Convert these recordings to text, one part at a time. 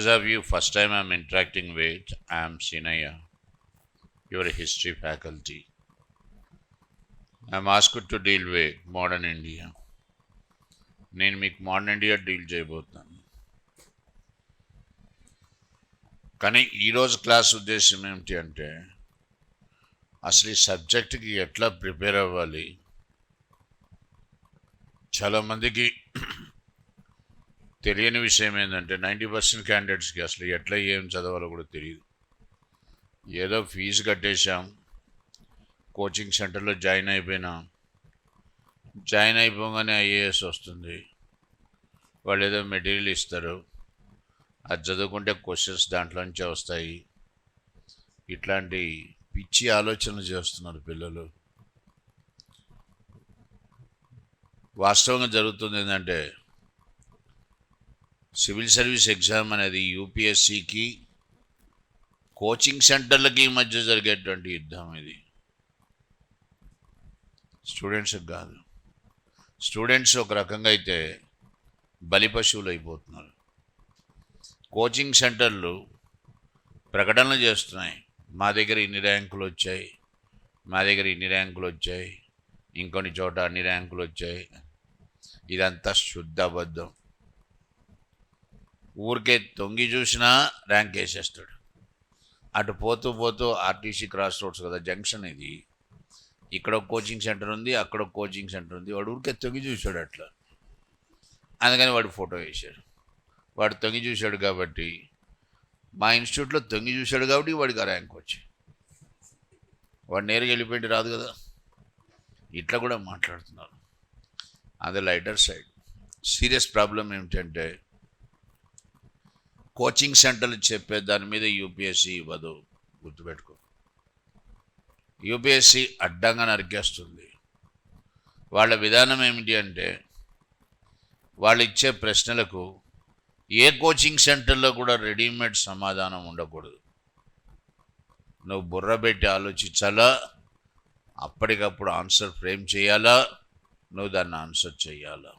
those of you first time I'm interacting with, I'm Seeniah, your history faculty. I'm asked to deal with modern India. నేను మీకు modern India deal చేయబోతున్నాను. కానీ ఈరోజు class ఉద్దేశం ఏమిటి అంటే అసలు ఈ సబ్జెక్ట్కి ఎట్లా ప్రిపేర్ అవ్వాలి. చాలామందికి తెలియని విషయం ఏంటంటే 90% క్యాండిడేట్స్కి అసలు ఎట్లా ఏం చదవాలో కూడా తెలియదు. ఏదో ఫీజు కట్టేశాం, కోచింగ్ సెంటర్లో జాయిన్ అయిపోగానే ఐఏఎస్ వస్తుంది, వాళ్ళు ఏదో మెటీరియల్ ఇస్తారు, అది చదువుకుంటే క్వశ్చన్స్ దాంట్లోంచే వస్తాయి. ఇట్లాంటి పిచ్చి ఆలోచనలు చేస్తున్నారు పిల్లలు. వాస్తవంగా జరుగుతుంది ఏంటంటే సివిల్ సర్వీస్ ఎగ్జామ్ అనేది యూపీఎస్సికి కోచింగ్ సెంటర్లకి మధ్య జరిగేటువంటి యుద్ధం. ఇది స్టూడెంట్స్కి కాదు. స్టూడెంట్స్ ఒక రకంగా అయితే బలిపశువులు అయిపోతున్నారు. కోచింగ్ సెంటర్లు ప్రకటనలు చేస్తున్నాయి, మా దగ్గర ఇన్ని ర్యాంకులు వచ్చాయి, మా దగ్గర ఇన్ని ర్యాంకులు వచ్చాయి, ఇంకొన్ని చోట అన్ని ర్యాంకులు వచ్చాయి. ఇదంతా శుద్ధ అబద్ధం. ఊరికే తొంగి చూసినా ర్యాంక్ వేసేస్తాడు. అటు పోతూ ఆర్టీసీ క్రాస్ రోడ్స్ కదా జంక్షన్, ఇది ఇక్కడ ఒక కోచింగ్ సెంటర్ ఉంది, అక్కడ ఒక కోచింగ్ సెంటర్ ఉంది. వాడు ఊరికే తొంగి చూశాడు అట్లా, అందుకని వాడు ఫోటో వేశాడు. వాడు తొంగి చూశాడు కాబట్టి, మా ఇన్స్టిట్యూట్లో తొంగి చూశాడు కాబట్టి వాడికి ఆ ర్యాంక్ వచ్చి, వాడు నేరుగా వెళ్ళిపోయింది రాదు కదా. ఇట్లా కూడా మాట్లాడుతున్నారు. అది లైటర్ సైడ్. సీరియస్ ప్రాబ్లం ఏమిటంటే కోచింగ్ సెంటర్లు చెప్పే దాని మీద యూపీఎస్సీ ఇవ్వదు. గుర్తుపెట్టుకో, యూపీఎస్సీ అడ్డంగా నరికేస్తుంది. వాళ్ళ విధానం ఏమిటి అంటే వాళ్ళు ఇచ్చే ప్రశ్నలకు ఏ కోచింగ్ సెంటర్లో కూడా రెడీమేడ్ సమాధానం ఉండకూడదు. నువ్వు బుర్ర పెట్టి ఆలోచించాలా, అప్పటికప్పుడు ఆన్సర్ ఫ్రేమ్ చేయాలా, నువ్వు దాన్ని ఆన్సర్ చేయాలా.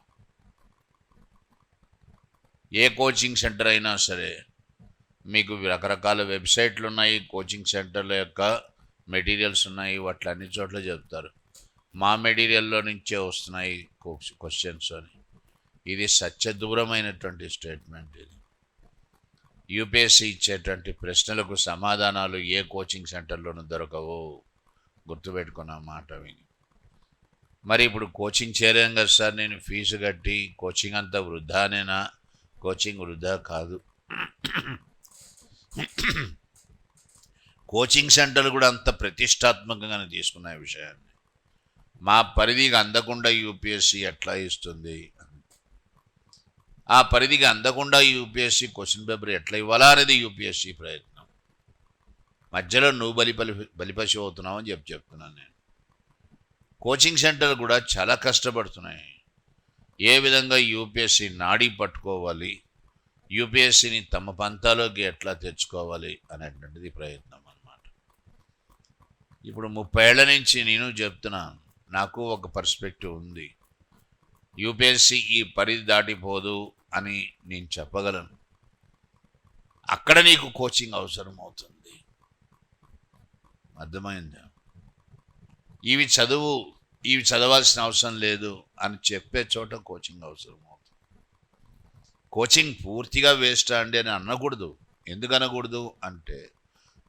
ఏ కోచింగ్ సెంటర్ అయినా సరే మీకు రకరకాల వెబ్సైట్లు ఉన్నాయి, కోచింగ్ సెంటర్ల యొక్క మెటీరియల్స్ ఉన్నాయి, వాటి అన్ని చోట్ల చెప్తారు మా మెటీరియల్లో నుంచే వస్తున్నాయి క్వశ్చన్స్ అని. ఇది సత్యదూరమైనటువంటి స్టేట్మెంట్. ఇది యూపీఎస్సీ ఇచ్చేటువంటి ప్రశ్నలకు సమాధానాలు ఏ కోచింగ్ సెంటర్లోనూ దొరకవు. గుర్తుపెట్టుకున్న మాట విని. మరి ఇప్పుడు కోచింగ్ చేరాం కదా సార్, నేను ఫీజు కట్టి కోచింగ్ అంతా వృధానేనా? కోచింగ్ వృధా కాదు. కోచింగ్ సెంటర్లు కూడా అంత ప్రతిష్టాత్మకంగానే తీసుకున్న విషయాన్ని. మా పరిధికి అందకుండా యూపీఎస్సీ ఎట్లా ఇస్తుంది, ఆ పరిధికి అందకుండా యూపీఎస్సీ క్వశ్చన్ పేపర్ ఎట్లా ఇవ్వాలా అనేది యూపీఎస్సీ ప్రయత్నం. మధ్యలో నువ్వు బలిపశు అవుతున్నావు అని చెప్తున్నాను నేను. కోచింగ్ సెంటర్లు కూడా చాలా కష్టపడుతున్నాయి. ఏ విధంగా యూపీఎస్సీ నాడి పట్టుకోవాలి, యూపీఎస్సీని తమ పంతాలోకి ఎట్లా తెచ్చుకోవాలి అనేటువంటిది ప్రయత్నం అన్నమాట. ఇప్పుడు 30 ఏళ్ల నుంచి నేను చెప్తున్నాను, నాకు ఒక పర్స్పెక్టివ్ ఉంది. యూపీఎస్సీ ఈ పరిధి దాటిపోదు అని నేను చెప్పగలను. అక్కడ నీకు కోచింగ్ అవసరం అవుతుంది. అర్థమైందా? ఇవి చదవాల్సిన అవసరం లేదు అని చెప్పే చోట కోచింగ్ అవసరం అవుతుంది. కోచింగ్ పూర్తిగా వేస్ట్ అండి అని అనకూడదు. ఎందుకు అనకూడదు అంటే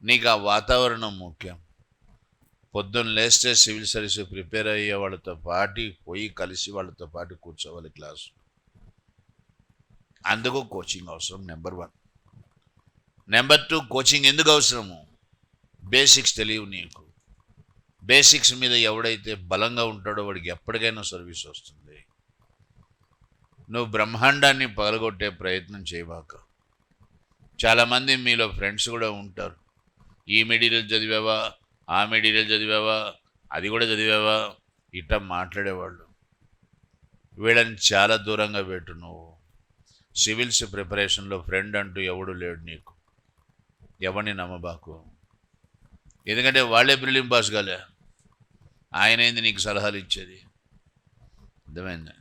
నీకు ఆ వాతావరణం ముఖ్యం. పొద్దున్న లేస్తే సివిల్ సర్వీస్ ప్రిపేర్ అయ్యే వాళ్ళతో పాటు పోయి కలిసి వాళ్ళతో పాటు కూర్చోవాలి క్లాసు. అందుకు కోచింగ్ అవసరం. నెంబర్ 1. నెంబర్ 2, కోచింగ్ ఎందుకు అవసరము? బేసిక్స్ తెలియవు నీకు. బేసిక్స్ మీద ఎవడైతే బలంగా ఉంటాడో వాడికి ఎప్పటికైనా సర్వీస్ వస్తుంది. నువ్వు బ్రహ్మాండాన్ని పగలగొట్టే ప్రయత్నం చేయబాక. చాలామంది మీలో ఫ్రెండ్స్ కూడా ఉంటారు, ఈ మెటీరియల్ చదివావా, ఆ మెటీరియల్ చదివావా, అది కూడా చదివావా, ఇట్లా మాట్లాడేవాళ్ళు. వీళ్ళని చాలా దూరంగా పెట్టు. నువ్వు సివిల్స్ ప్రిపరేషన్లో ఫ్రెండ్ అంటూ ఎవడు లేడు నీకు. ఎవరిని నమ్మబాకు. ఎందుకంటే వాళ్ళే ప్రిలిమ్ పాస్ కాలే, ఆయన ఏంది నీకు సలహాలు ఇచ్చేది. అర్థమైందా?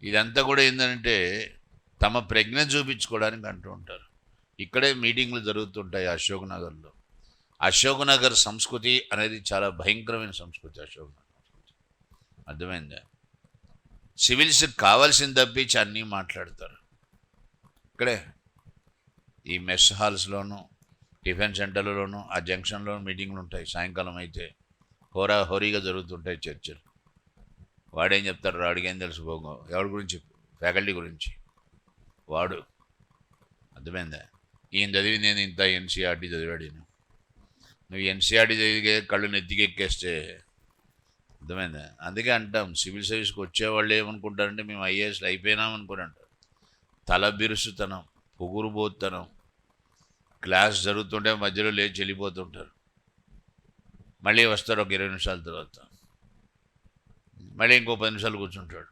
ఇదంతా కూడా ఏంటంటే తమ ప్రజ్ఞ చూపించుకోవడానికి అంటూ ఉంటారు. ఇక్కడే మీటింగ్లు జరుగుతుంటాయి అశోక్ నగర్లో. అశోక్ నగర్ సంస్కృతి అనేది చాలా భయంకరమైన సంస్కృతి. అశోక్ నగర్ అర్థమైందా? సివిల్స్కి కావాల్సింది తప్పించి అన్నీ మాట్లాడతారు. ఇక్కడే ఈ మెస్ హాల్స్లోనూ టిఫిన్ సెంటర్లలోనూ ఆ జంక్షన్లోనూ మీటింగ్లు ఉంటాయి. సాయంకాలం అయితే హోరీగా జరుగుతుంటాయి చర్చలు. వాడేం చెప్తాడు, వాడికేం తెలుసు పోగో, ఎవరి గురించి, ఫ్యాకల్టీ గురించి వాడు. అర్థమైందా? ఈయన చదివింది నేను ఇంత ఎన్సీఆర్టీ చదివాడు. నువ్వు ఎన్సీఆర్టీ చదివితే కళ్ళు నెత్తికెక్కేస్తే అర్థమైందా? అందుకే అంటాం సివిల్ సర్వీస్కి వచ్చేవాళ్ళు ఏమనుకుంటారంటే మేము ఐఏఎస్లు అయిపోయినాం అనుకుని అంటారు. తల బిరుసుతనం, పొగురుబోతనం, క్లాస్ జరుగుతుంటే మధ్యలో లేచి వెళ్ళిపోతుంటారు. మళ్ళీ వస్తారు ఒక 20 నిమిషాల తర్వాత, మళ్ళీ ఇంకో 10 నిమిషాలు కూర్చుంటాడు.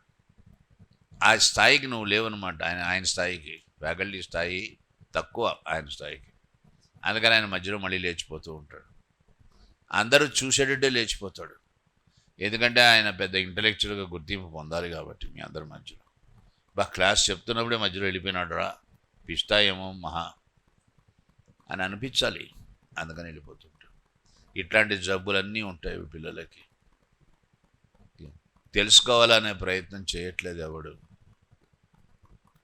ఆ స్థాయికి నువ్వు లేవన్నమాట. ఆయన స్థాయికి, ఫ్యాకల్టీ స్థాయి తక్కువ ఆయన స్థాయికి. అందుకని ఆయన మధ్యలో మళ్ళీ లేచిపోతూ ఉంటాడు. అందరూ చూసేటట్టే లేచిపోతాడు. ఎందుకంటే ఆయన పెద్ద ఇంటలెక్చువల్గా గుర్తింపు పొందాలి కాబట్టి మీ అందరి మధ్యలో. క్లాస్ చెప్తున్నప్పుడే మధ్యలో వెళ్ళిపోయినాడు రా పిస్తా ఏమో మహా అని అనిపించాలి. అందుకని వెళ్ళిపోతుంటాడు. ఇట్లాంటి జబ్బులన్నీ ఉంటాయి పిల్లలకి. తెలుసుకోవాలనే ప్రయత్నం చేయట్లేదు ఎవడు.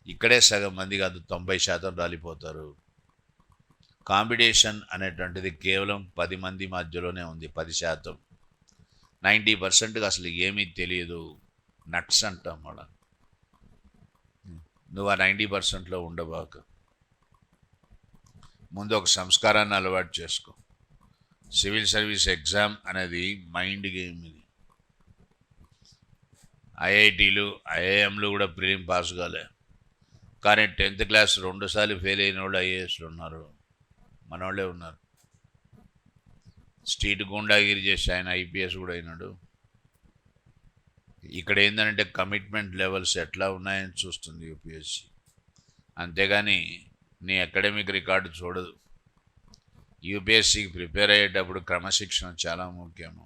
ఇక్కడే సగం మంది కాదు 90% రాలిపోతారు. కాంపిటీషన్ అనేటువంటిది కేవలం 10 మంది మధ్యలోనే ఉంది. 10%, 90%కి అసలు ఏమీ తెలియదు. నట్స్ అంటాం మనం. నువ్వు ఆ 90%లో ఉండబాక. ముందు ఒక సంస్కారాన్ని అలవాటు చేసుకో. సివిల్ సర్వీస్ ఎగ్జామ్ అనేది మైండ్ గేమ్. ఇది ఐఐటీలు ఐఐఎంలు కూడా ప్రిలిమ్ పాస్ కాలే, కానీ 10th క్లాస్ 2 సార్లు ఫెయిల్ అయిన వాళ్ళు ఐఏఎస్లు ఉన్నారు. మనోళ్ళే ఉన్నారు. స్ట్రీట్ గుండాగిరి చేసి ఆయన ఐపీఎస్ కూడా అయినాడు. ఇక్కడ ఏంటంటే కమిట్మెంట్ లెవెల్స్ ఎట్లా ఉన్నాయని చూస్తుంది యూపీఎస్సీ, అంతేగాని నీ అకాడమిక్ రికార్డు చూడదు. యూపీఎస్సీకి ప్రిపేర్ అయ్యేటప్పుడు క్రమశిక్షణ చాలా ముఖ్యము.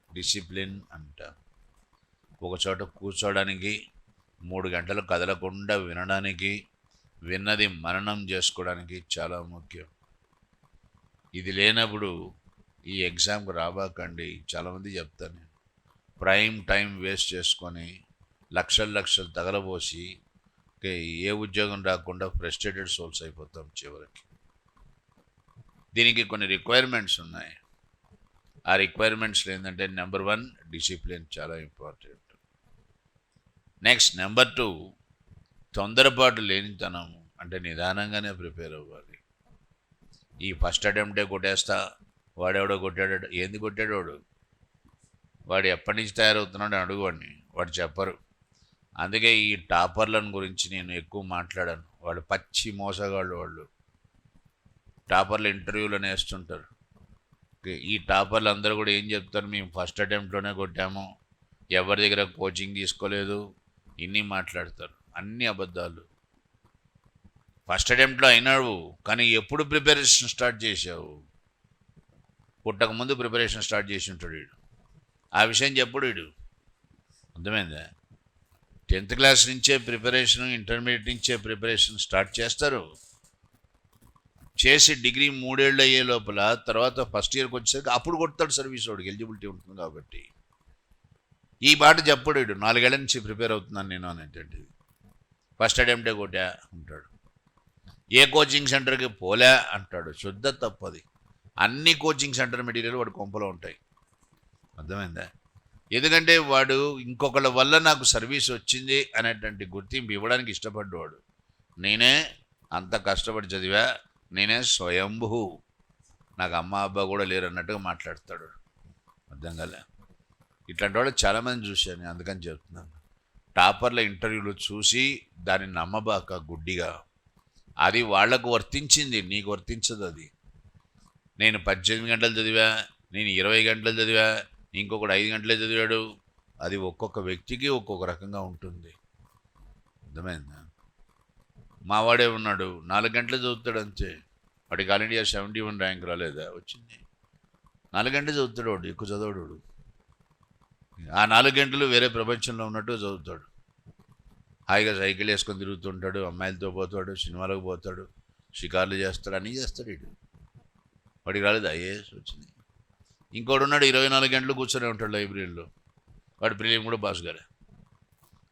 డిసిప్లిన్ అంట. ఒక చోట కూర్చోడానికి, 3 గంటలు కదలకుండా వినడానికి, విన్నది మననం చేసుకోవడానికి చాలా ముఖ్యం. ఇది లేనప్పుడు ఈ ఎగ్జామ్కి రాబాకండి. చాలామంది చెప్తాను నేను. ప్రైమ్ టైం వేస్ట్ చేసుకొని లక్షలు తగలబోసి ఏ ఉద్యోగం రాకుండా ఫ్రస్ట్రేటెడ్ సోల్స్ అయిపోతాం చివరికి. దీనికి కొన్ని రిక్వైర్మెంట్స్ ఉన్నాయి. ఆ రిక్వైర్మెంట్స్లో ఏంటంటే నెంబర్ 1 డిసిప్లిన్ చాలా ఇంపార్టెంట్. నెక్స్ట్ నెంబర్ 2 తొందరపాటు లేనితనం. అంటే నిదానంగానే ప్రిపేర్ అవ్వాలి. ఈ ఫస్ట్ అటెంప్టే కొట్టేస్తా, వాడెవడో కొట్టాడు, ఏంది కొట్టాడు వాడు ఎప్పటి నుంచి తయారవుతున్నాడు అని అడుగువాడిని, వాడు చెప్పరు. అందుకే ఈ టాపర్లను గురించి నేను ఎక్కువ మాట్లాడాను. వాళ్ళు పచ్చి మోసగాళ్ళు. వాళ్ళు టాపర్లు ఇంటర్వ్యూలను వేస్తుంటారు. ఈ టాపర్లు అందరూ కూడా ఏం చెప్తారు, మేము ఫస్ట్ అటెంప్ట్లోనే కొట్టాము, ఎవరి దగ్గర కోచింగ్ తీసుకోలేదు, ఇన్ని మాట్లాడతారు. అన్ని అబద్ధాలు. ఫస్ట్ అటెంప్ట్లో అయినావు, కానీ ఎప్పుడు ప్రిపరేషన్ స్టార్ట్ చేసావు? పుట్టకముందు ప్రిపరేషన్ స్టార్ట్ చేసి ఉంటాడు వీడు. ఆ విషయం చెప్పుడు వీడు. అర్థమైందా? 10th క్లాస్ నుంచే ప్రిపరేషన్, ఇంటర్మీడియట్ నుంచే ప్రిపరేషన్ స్టార్ట్ చేస్తారు. చేసి డిగ్రీ 3 ఏళ్ళు అయ్యే లోపల తర్వాత ఫస్ట్ ఇయర్కి వచ్చేసరికి అప్పుడు కొడతాడు సర్వీస్. వాడికి ఎలిజిబిలిటీ ఉంటుంది కాబట్టి. ఈ మాట చెప్పడు వీడు. 4 ఏళ్ల నుంచి ప్రిపేర్ అవుతున్నాను నేను అనేటువంటిది. ఫస్ట్ అటెంప్టే కొట్టా అంటాడు. ఏ కోచింగ్ సెంటర్కి పోలే అంటాడు. శుద్ధ తప్పది. అన్ని కోచింగ్ సెంటర్ మెటీరియల్ వాడు కొంపలో ఉంటాయి. అర్థమైందా? ఎందుకంటే వాడు ఇంకొకళ్ళ వల్ల నాకు సర్వీస్ వచ్చింది అనేటువంటి గుర్తింపు ఇవ్వడానికి ఇష్టపడ్డవాడు. నేనే అంత కష్టపడి చదివా, నేనే స్వయంభూ, నాకు అమ్మ అబ్బా కూడా లేరు అన్నట్టుగా మాట్లాడతాడు. అర్థం కాలే. ఇట్లాంటి వాళ్ళు చాలామంది చూశాను, అందుకని చెప్తున్నాను. టాపర్ల ఇంటర్వ్యూలు చూసి దాన్ని నమ్మబాక గుడ్డిగా. అది వాళ్లకు వర్తించింది, నీకు వర్తించదు అది. నేను 18 గంటలు చదివా, నేను 20 గంటలు చదివా, ఇంకొకడు 5 గంటలే చదివాడు. అది ఒక్కొక్క వ్యక్తికి ఒక్కొక్క రకంగా ఉంటుంది. అర్థమైందా? మావాడే ఉన్నాడు, 4 గంటలే చదువుతాడు అంతే. వాడికి ఆల్ ఇండియా 71 ర్యాంక్ రాలేదా? వచ్చింది. 4 గంటలే చదువుతాడు వాడు, ఎక్కువ చదవడు. ఆ 4 గంటలు వేరే ప్రపంచంలో ఉన్నట్టు చదువుతాడు. హాయిగా సైకిల్ వేసుకొని తిరుగుతుంటాడు, అమ్మాయిలతో పోతాడు, సినిమాలకు పోతాడు, షికార్లు చేస్తాడు, అన్నీ చేస్తాడు వీడు. వాడికి రాలేదు ఐఏఎస్ వచ్చింది. ఇంకోటి ఉన్నాడు 24 గంటలు కూర్చొని ఉంటాడు లైబ్రరీలో, వాడు ప్రిలిమ్ కూడా పాస్ కాలే.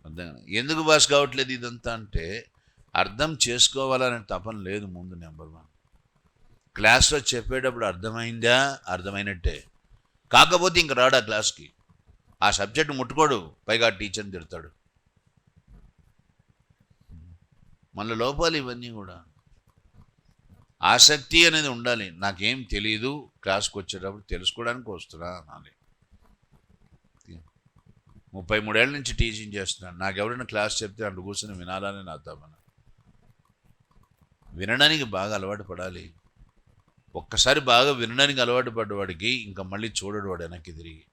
అర్థం ఎందుకు పాస్ కావట్లేదు ఇదంతా అంటే అర్థం చేసుకోవాలనే తపన లేదు ముందు. నెంబర్ 1, క్లాస్లో చెప్పేటప్పుడు అర్థమైందా, అర్థమైనట్టే. కాకపోతే ఇంక రాడు ఆ క్లాస్కి, ఆ సబ్జెక్ట్ ముట్టుకోడు, పైగా టీచర్ని తిడతాడు. మళ్ళీ లోపాలు ఇవన్నీ కూడా. ఆసక్తి అనేది ఉండాలి. నాకేం తెలియదు, క్లాస్కి వచ్చేటప్పుడు తెలుసుకోవడానికి వస్తున్నా అనాలి. 33 ఏళ్ళ నుంచి టీచింగ్ చేస్తున్నాను. నాకు ఎవరైనా క్లాస్ చెప్తే అంటూ కూర్చొని వినాలని నా తపన. వినడానికి బాగా అలవాటు పడాలి. ఒక్కసారి బాగా వినడానికి అలవాటు పడ్డవాడికి ఇంకా మళ్ళీ చూడడు వాడు వెనక్కి తిరిగి.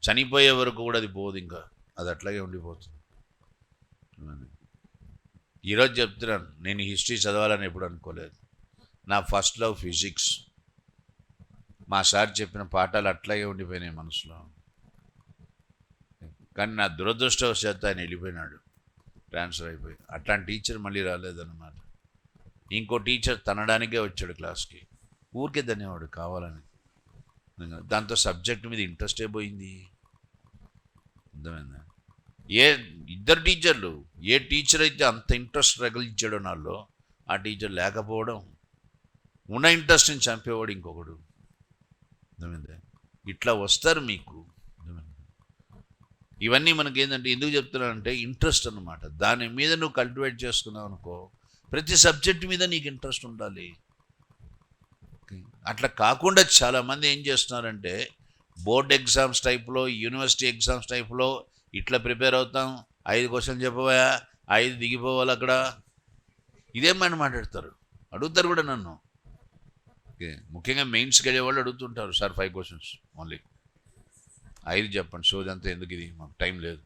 చనిపోయే వరకు కూడా అది పోదు, ఇంకా అది అట్లాగే ఉండిపోతుంది. ఈరోజు చెప్తున్నాను, నేను హిస్టరీ చదవాలని ఎప్పుడు అనుకోలేదు. నా ఫస్ట్ లవ్ ఫిజిక్స్. మా సార్ చెప్పిన పాఠాలు అట్లాగే ఉండిపోయినాయి మనసులో. కానీ నా దురదృష్టవశాత్తు ఆయన వెళ్ళిపోయినాడు, ట్రాన్స్ఫర్ అయిపోయి. అట్లాంటి టీచర్ మళ్ళీ రాలేదన్నమాట. ఇంకో టీచర్ తనడానికే వచ్చాడు క్లాస్కి, ఊరికే ధన్యవాడు కావాలని. దాంతో సబ్జెక్ట్ మీద ఇంట్రెస్టే పోయింది. అర్థమైందా? ఇద్దరు టీచర్లు, ఏ టీచర్ అయితే అంత ఇంట్రెస్ట్ రగిలించాడో నాలో, ఆ టీచర్ లేకపోవడం, ఉన్న ఇంట్రెస్ట్ని చంపేవాడు ఇంకొకడు. అర్థమైందా? ఇట్లా వస్తారు మీకు. ఇవన్నీ మనకి ఏంటంటే ఎందుకు చెప్తున్నానంటే ఇంట్రెస్ట్ అన్నమాట. దాని మీద నువ్వు కల్టివేట్ చేసుకున్నావు అనుకో, ప్రతి సబ్జెక్ట్ మీద నీకు ఇంట్రెస్ట్ ఉండాలి. అట్లా కాకుండా చాలామంది ఏం చేస్తున్నారంటే బోర్డ్ ఎగ్జామ్స్ టైప్లో, యూనివర్సిటీ ఎగ్జామ్స్ టైప్లో ఇట్లా ప్రిపేర్ అవుతాం, 5 క్వశ్చన్లు చెప్పబోయా, 5 దిగిపోవాలి అక్కడ, ఇదేమని మాట్లాడతారు. అడుగుతారు కూడా నన్ను. ఓకే, ముఖ్యంగా మెయిన్స్కి వెళ్ళే వాళ్ళు అడుగుతుంటారు, సార్ 5 క్వశ్చన్స్ ఓన్లీ, 5 చెప్పండి, సోదంతా ఎందుకు, ఇది మాకు టైం లేదు.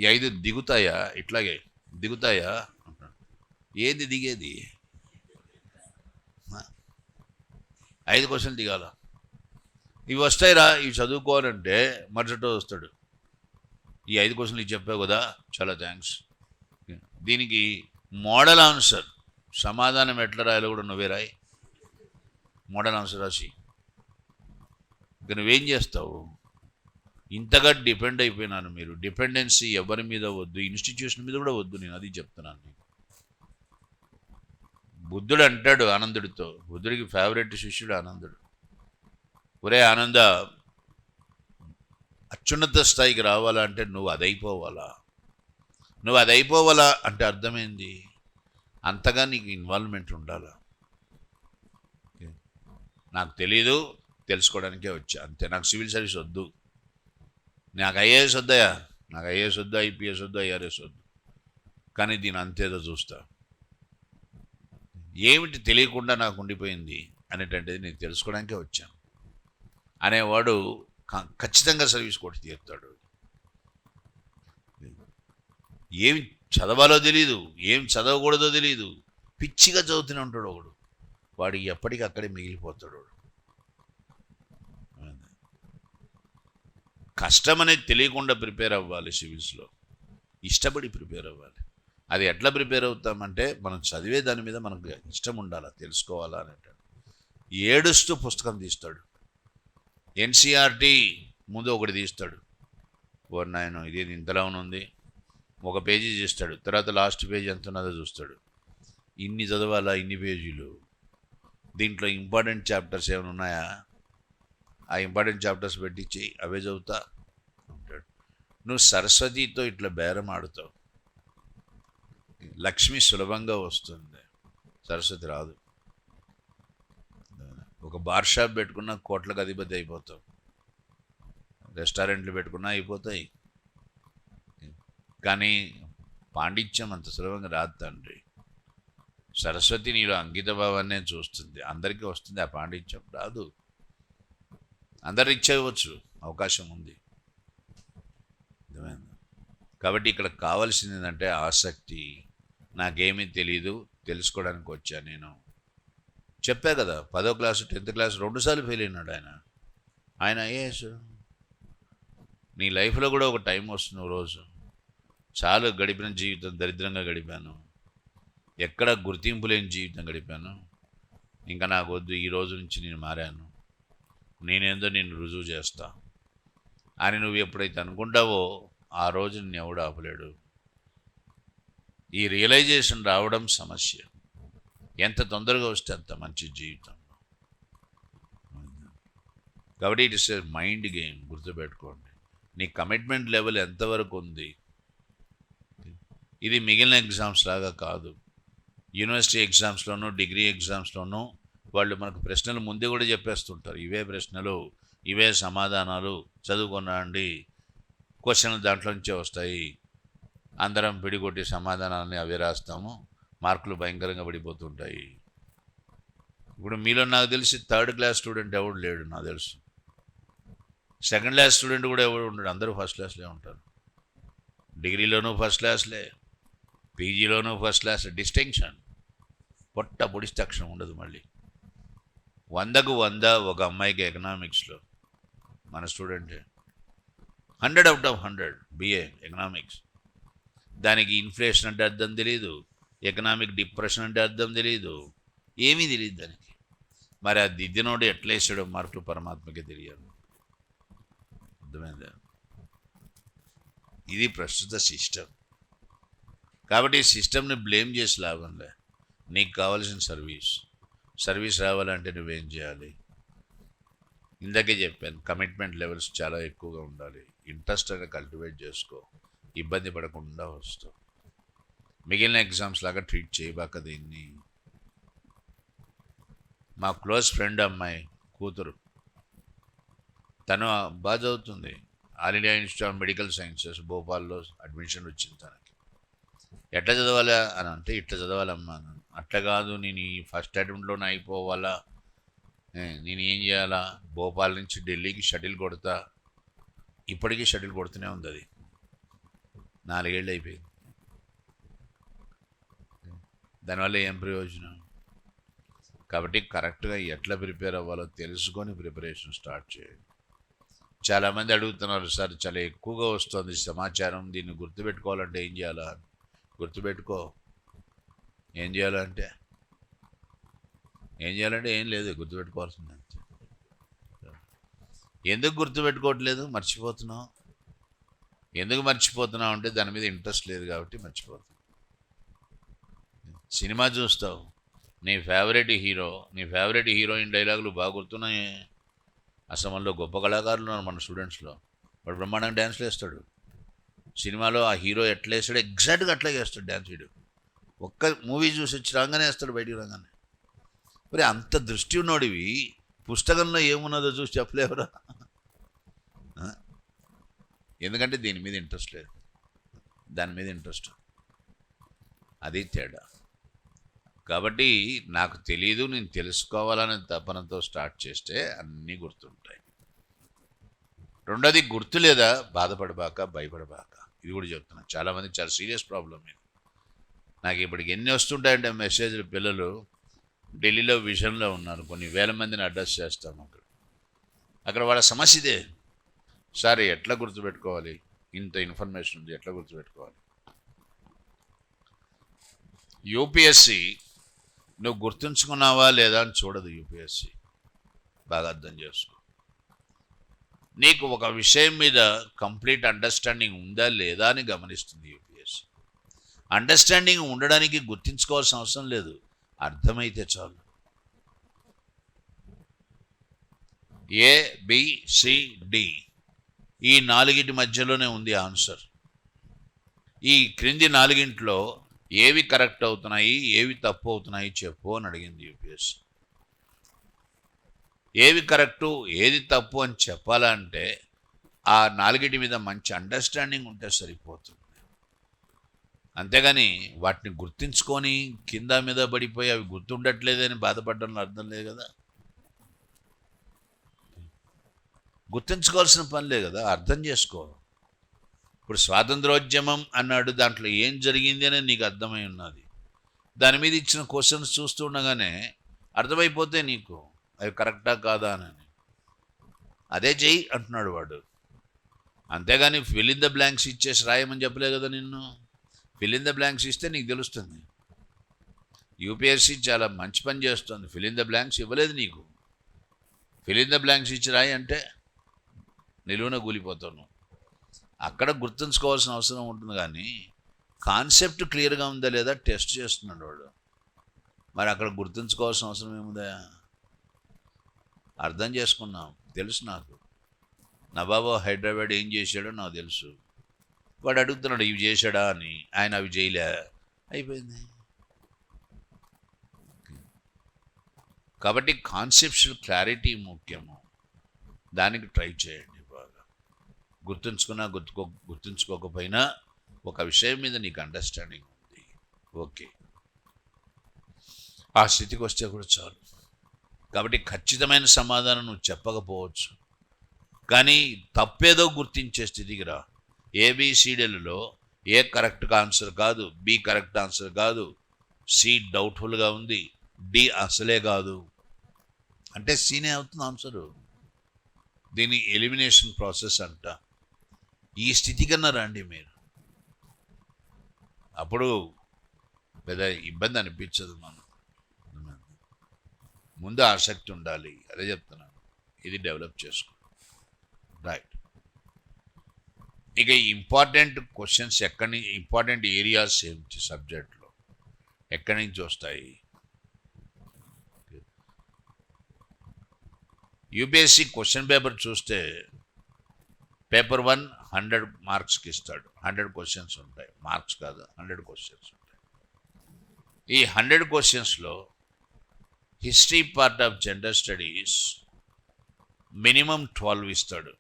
ఈ 5 దిగుతాయా, ఇట్లాగే దిగుతాయా అంటాడు. ఏది దిగేది? 5 క్వశ్చన్లు దిగాల. ఇవి వస్తాయిరా, ఇవి చదువుకోవాలంటే మరుసటి వస్తాడు, ఈ 5 క్వశ్చన్లు ఇవి చెప్పావు కదా, చాలా థ్యాంక్స్. దీనికి మోడల్ ఆన్సర్, సమాధానం ఎట్లా రాయాలో కూడా నువ్వే రాయి, మోడల్ ఆన్సర్ రాసి. ఇక నువ్వేం చేస్తావు? ఇంతగా డిపెండ్ అయిపోయినాను. మీరు డిపెండెన్సీ ఎవరి మీద వద్దు, ఇన్స్టిట్యూషన్ మీద కూడా వద్దు. నేను అది చెప్తున్నాను నీకు. బుద్ధుడు అంటాడు ఆనందుడితో, బుద్ధుడికి ఫేవరెట్ శిష్యుడు ఆనందుడు. ఒరే ఆనంద, అత్యున్నత స్థాయికి రావాలంటే నువ్వు అదైపోవాలా. నువ్వు అదైపోవాలా అంటే అర్థమైంది, అంతగా నీకు ఇన్వాల్వ్మెంట్ ఉండాలా. నాకు తెలీదు, తెలుసుకోవడానికే వచ్చా అంతే. నాకు సివిల్ సర్వీస్ వద్దు, నాకు ఐఏఎస్ వద్దయా, నాకు ఐఏఎస్ వద్దు, ఐపీఎస్ వద్దు, ఐఆర్ఎస్ వద్దు, కానీ దీని అంతేదో చూస్తా. ఏమిటి తెలియకుండా నాకు ఉండిపోయింది అనేటువంటిది నేను తెలుసుకోవడానికే వచ్చాను అనేవాడు ఖచ్చితంగా సర్వీస్ కొట్టి తీరుతాడు. ఏమి చదవాలో తెలీదు, ఏం చదవకూడదో తెలీదు, పిచ్చిగా చదువుతూనే ఉంటాడు ఒకడు, వాడు ఎప్పటికీ అక్కడే మిగిలిపోతాడు. కష్టం అనేది తెలియకుండా ప్రిపేర్ అవ్వాలి సివిల్స్లో, ఇష్టపడి ప్రిపేర్ అవ్వాలి. అది ఎట్లా ప్రిపేర్ అవుతామంటే మనం చదివే దాని మీద మనకు ఇష్టం ఉండాలా, తెలుసుకోవాలా అనేటాడు. ఏడుస్తూ పుస్తకం తీస్తాడు, ఎన్సీఆర్టీ ముందు ఒకటి తీస్తాడు, ఓ నాయన ఇది ఇంతలా ఉంది, ఒక పేజీ చేస్తాడు, తర్వాత లాస్ట్ పేజీ ఎంత ఉన్నదో చూస్తాడు, ఇన్ని చదవాలా, ఇన్ని పేజీలు, దీంట్లో ఇంపార్టెంట్ చాప్టర్స్ ఏమైనా ఉన్నాయా, ఆ ఇంపార్టెంట్ చాప్టర్స్ పెట్టించి అవే చదువుతా అంటాడు. నువ్వు సరస్వతితో ఇట్లా బేరం ఆడుతావు, లక్ష్మి సులభంగా వస్తుంది, సరస్వతి రాదు. ఒక బార్ షాప్ పెట్టుకున్నా కోట్లకు అధిపతి అయిపోతావు, రెస్టారెంట్లు పెట్టుకున్నా అయిపోతాయి, కానీ పాండిత్యం అంత సులభంగా రాదు తండ్రి. సరస్వతి నీలో అంకిత భావాన్నే చూస్తుంది, అందరికీ వస్తుంది, ఆ పాండిత్యం రాదు. అందరు ఇచ్చేయవచ్చు, అవకాశం ఉంది. కాబట్టి ఇక్కడ కావాల్సింది ఏంటంటే ఆసక్తి. నాకేమీ తెలీదు, తెలుసుకోవడానికి వచ్చా నేను. చెప్పా కదా, 10వ క్లాసు 10th క్లాసు 2 సార్లు ఫెయిల్ అయినాడు ఆయన ఐఏఎస్. నీ లైఫ్లో కూడా ఒక టైం వస్తుంది, రోజు చాలు గడిపిన జీవితం దరిద్రంగా గడిపాను, ఎక్కడ గుర్తింపు లేని జీవితం గడిపాను. ఇంకా నాకు వద్దు, ఈ రోజు నుంచి నేను మారాను, నేనేందో నేను రుజువు చేస్తా అని నువ్వు ఎప్పుడైతే అనుకుంటావో ఆ రోజు నిన్ను ఎవడు ఆపలేడు. ఈ రియలైజేషన్ రావడం సమస్య. ఎంత తొందరగా వస్తే అంత మంచి జీవితం. కాబట్టి it is a mind game, గుర్తుపెట్టుకోండి. నీ కమిట్మెంట్ లెవెల్ ఎంతవరకు ఉంది. ఇది మిగిలిన ఎగ్జామ్స్ లాగా కాదు. యూనివర్సిటీ ఎగ్జామ్స్లోనూ డిగ్రీ ఎగ్జామ్స్లోనూ వాళ్ళు మనకు ప్రశ్నలు ముందే కూడా చెప్పేస్తుంటారు. ఇవే ప్రశ్నలు, ఇవే సమాధానాలు చదువుకున్నాండి, క్వశ్చన్లు దాంట్లో నుంచే వస్తాయి, అందరం పిడికొట్టి సమాధానాలని అవే రాస్తాము, మార్కులు భయంకరంగా పడిపోతుంటాయి. ఇప్పుడు మీలో నాకు తెలిసి థర్డ్ క్లాస్ స్టూడెంట్ ఎవడు లేడు నాకు తెలుసు. సెకండ్ క్లాస్ స్టూడెంట్ కూడా ఎవడు ఉండడు, అందరూ ఫస్ట్ క్లాస్లే ఉంటారు. డిగ్రీలోనూ ఫస్ట్ క్లాస్లే, పీజీలోనూ ఫస్ట్ క్లాస్. డిస్టింక్షన్ పొట్ట పొడిస్తే అక్షరం ఉండదు. మళ్ళీ 100కు 100 ఒక అమ్మాయికి ఎకనామిక్స్లో మన స్టూడెంటే. 100 out of 100 BA ఎకనామిక్స్. దానికి ఇన్ఫ్లేషన్ అంటే అర్థం తెలియదు, ఎకనామిక్ డిప్రెషన్ అంటే అర్థం తెలియదు, ఏమీ తెలియదు దానికి. మరి ఆ దిద్దినోడు ఎట్లా వేసాడో మార్కులు పరమాత్మకే తెలియదు. అర్థమైందా? ఇది ప్రస్తుత సిస్టమ్. కాబట్టి ఈ సిస్టమ్ని బ్లేమ్ చేసి లాభంలే. నీకు కావాల్సిన సర్వీస్ రావాలంటే నువ్వేం చేయాలి? ఇందాకే చెప్పాను, కమిట్మెంట్ లెవెల్స్ చాలా ఎక్కువగా ఉండాలి. ఇంట్రెస్ట్ అనేది కల్టివేట్ చేసుకో, ఇబ్బంది పడకుండా వస్తావు. మిగిలిన ఎగ్జామ్స్ లాగా ట్రీట్ చేయబాక దీన్ని. మా క్లోజ్ ఫ్రెండ్ అమ్మాయి కూతురు, తను బాగా చదువుతుంది. All India institute of medical sciences భోపాల్లో అడ్మిషన్ వచ్చింది తనకి. ఎట్లా చదవాలా అని అంటే, ఇట్లా చదవాలమ్మా అని. అట్లా కాదు, నేను ఈ ఫస్ట్ అటెంప్ట్లోనే అయిపోవాలా, నేను ఏం చేయాలా, భోపాల్ నుంచి ఢిల్లీకి షటిల్ కొడతా. ఇప్పటికీ షటిల్ కొడుతూనే ఉంది. అది 4 ఏళ్ళు అయిపోయింది. దానివల్ల ఏం ప్రయోజనం? కాబట్టి కరెక్ట్గా ఎట్లా ప్రిపేర్ అవ్వాలో తెలుసుకొని ప్రిపరేషన్ స్టార్ట్ చేయండి. చాలామంది అడుగుతున్నారు, సార్ చాలా ఎక్కువగా వస్తుంది సమాచారం, దీన్ని గుర్తుపెట్టుకోవాలంటే ఏం చేయాలా? గుర్తుపెట్టుకో. ఏం చేయాలంటే ఏం లేదు, గుర్తుపెట్టుకోవాల్సింది అంతే. ఎందుకు గుర్తుపెట్టుకోవట్లేదు? మర్చిపోతున్నావు. ఎందుకు మర్చిపోతున్నావు అంటే దాని మీద ఇంట్రెస్ట్ లేదు కాబట్టి మర్చిపోతున్నావు. సినిమా చూస్తావు, నీ ఫేవరెట్ హీరోయిన్ డైలాగులు బాగా గుర్తున్నాయి. అసలు మనలో గొప్ప కళాకారులు ఉన్నారు మన స్టూడెంట్స్లో. వాడు బ్రహ్మాండంగా డ్యాన్స్లు వేస్తాడు. సినిమాలో ఆ హీరో ఎట్లా వేస్తాడు ఎగ్జాక్ట్గా అట్లాగే వేస్తాడు డ్యాన్స్. వీడు ఒక్క మూవీ చూసి వచ్చి రాగానే వేస్తాడు, బయటికి రాగానే. మరి అంత దృష్టి ఉన్నోడివి పుస్తకంలో ఏమున్నదో చూసి చెప్పలేవురా? ఎందుకంటే దీని మీద ఇంట్రెస్ట్ లేదు, దాని మీద ఇంట్రెస్ట్. అది తేడా. కాబట్టి నాకు తెలియదు, నేను తెలుసుకోవాలనే తపనతో స్టార్ట్ చేస్తే అన్నీ గుర్తుంటాయి. రెండోది, గుర్తు లేదా బాధపడబాక, భయపడబాక. ఇది కూడా చెప్తున్నాను. చాలామంది చాలా సీరియస్ ప్రాబ్లం ఇది. నాకు ఇప్పటికి ఎన్ని వస్తుంటాయంటే మెసేజ్లు. పిల్లలు ఢిల్లీలో విజన్లో ఉన్నారు, కొన్ని వేల మందిని అడ్రస్ చేస్తాము. అక్కడ వాళ్ళ సమస్య ఇదే, సార్ ఎట్లా గుర్తుపెట్టుకోవాలి, ఇంత ఇన్ఫర్మేషన్ ఉంది, ఎట్లా గుర్తుపెట్టుకోవాలి? యూపీఎస్సి నువ్వు గుర్తుంచుకున్నావా లేదా అని చూడదు. యూపీఎస్సి బాగా అర్థం చేసుకో. నీకు ఒక విషయం మీద కంప్లీట్ అండర్స్టాండింగ్ ఉందా లేదా అని గమనిస్తుంది యూపీఎస్సి. అండర్స్టాండింగ్ ఉండడానికి గుర్తించుకోవాల్సిన అవసరం లేదు, అర్థమైతే చాలు. ABCD ఈ 4 మధ్యలోనే ఉంది ఆన్సర్. ఈ క్రింది 4 ఏవి కరెక్ట్ అవుతున్నాయి, ఏవి తప్పు అవుతున్నాయి చెప్పు అని అడిగింది యూపీఎస్సి. ఏవి కరెక్టు, ఏది తప్పు అని చెప్పాలంటే ఆ 4 మీద మంచి అండర్స్టాండింగ్ ఉంటే సరిపోతుంది. అంతేగాని వాటిని గుర్తించుకొని కింద మీద పడిపోయి అవి గుర్తుండట్లేదని బాధపడడంలో అర్థం లేదు కదా. గుర్తుంచుకోవాల్సిన పని లేదు కదా, అర్థం చేసుకో. ఇప్పుడు స్వాతంత్రోద్యమం అన్నాడు, దాంట్లో ఏం జరిగింది అని నీకు అర్థమై ఉన్నది. దాని మీద ఇచ్చిన క్వశ్చన్స్ చూస్తూ ఉండగానే అర్థమైపోతే నీకు అవి కరెక్టా కాదా అని. అదే చెయ్యి అంటున్నాడు వాడు. అంతేగాని ఫిల్ ఇన్ ద బ్లాంక్స్ ఇచ్చేసి రాయమని చెప్పలే కదా నిన్ను. ఫిల్ ఇన్ ద బ్లాంక్స్ ఇస్తే నీకు తెలుస్తుంది. యూపీఎస్సీ చాలా మంచి పని చేస్తుంది. ఫిల్ ఇన్ ద బ్లాంక్స్ ఇవ్వలేదు నీకు. ఫిల్ ఇన్ ద బ్లాంక్స్ ఇచ్చి రాయి అంటే నిలువున కూలిపోతావు. అక్కడ గుర్తుంచుకోవాల్సిన అవసరం ఉంటుంది, కానీ కాన్సెప్ట్ క్లియర్గా ఉందా లేదా టెస్ట్ చేస్తున్నాడు వాడు. మరి అక్కడ గుర్తుంచుకోవాల్సిన అవసరం ఏముందా? అర్థం చేసుకున్నాం, తెలుసు నాకు. నవాబు హైదరాబాద్ ఏం చేశాడో నాకు తెలుసు. వాడు అడుగుతున్నాడు ఇవి చేశాడా అని, ఆయన అవి చేయలే, అయిపోయింది. కాబట్టి కాన్సెప్చువల్ క్లారిటీ ముఖ్యము, దానికి ట్రై చేయండి బాగా. గుర్తుంచుకోకపోయినా ఒక విషయం మీద నీకు అండర్స్టాండింగ్ ఉంది, ఓకే, ఆ స్థితికి వస్తే కూడా చాలు. కాబట్టి ఖచ్చితమైన సమాధానం నువ్వు చెప్పకపోవచ్చు, కానీ తప్పేదో గుర్తించే స్థితికి రా. ఏబిసిడీలలో ఏ కరెక్ట్ ఆన్సర్ కాదు, బి కరెక్ట్ ఆన్సర్ కాదు, సి డౌట్ఫుల్గా ఉంది, డి అసలే కాదు అంటే సీనే అవుతుంది ఆన్సరు. దీని ఎలిమినేషన్ ప్రాసెస్ అంట. ఈ స్థితి కన్నా రండి మీరు, అప్పుడు పెద్ద ఇబ్బంది అనిపించదు. మనం ముందు ఆసక్తి ఉండాలి, అదే చెప్తున్నాను. ఇది డెవలప్ చేసుకో, రైట్. ఇక ఇంపార్టెంట్ క్వశ్చన్స్ ఇంపార్టెంట్ ఏరియాస్ ఏమిటి సబ్జెక్ట్లో, ఎక్కడి నుంచి వస్తాయి? యూపీఎస్సీ క్వశ్చన్ పేపర్ చూస్తే పేపర్ 1 100 మార్క్స్కి ఇస్తాడు. 100 క్వశ్చన్స్ ఉంటాయి, మార్క్స్ కాదు, 100 క్వశ్చన్స్ ఉంటాయి. ఈ 100 క్వశ్చన్స్లో history part of gender studies minimum 12 ఇస్తాడు.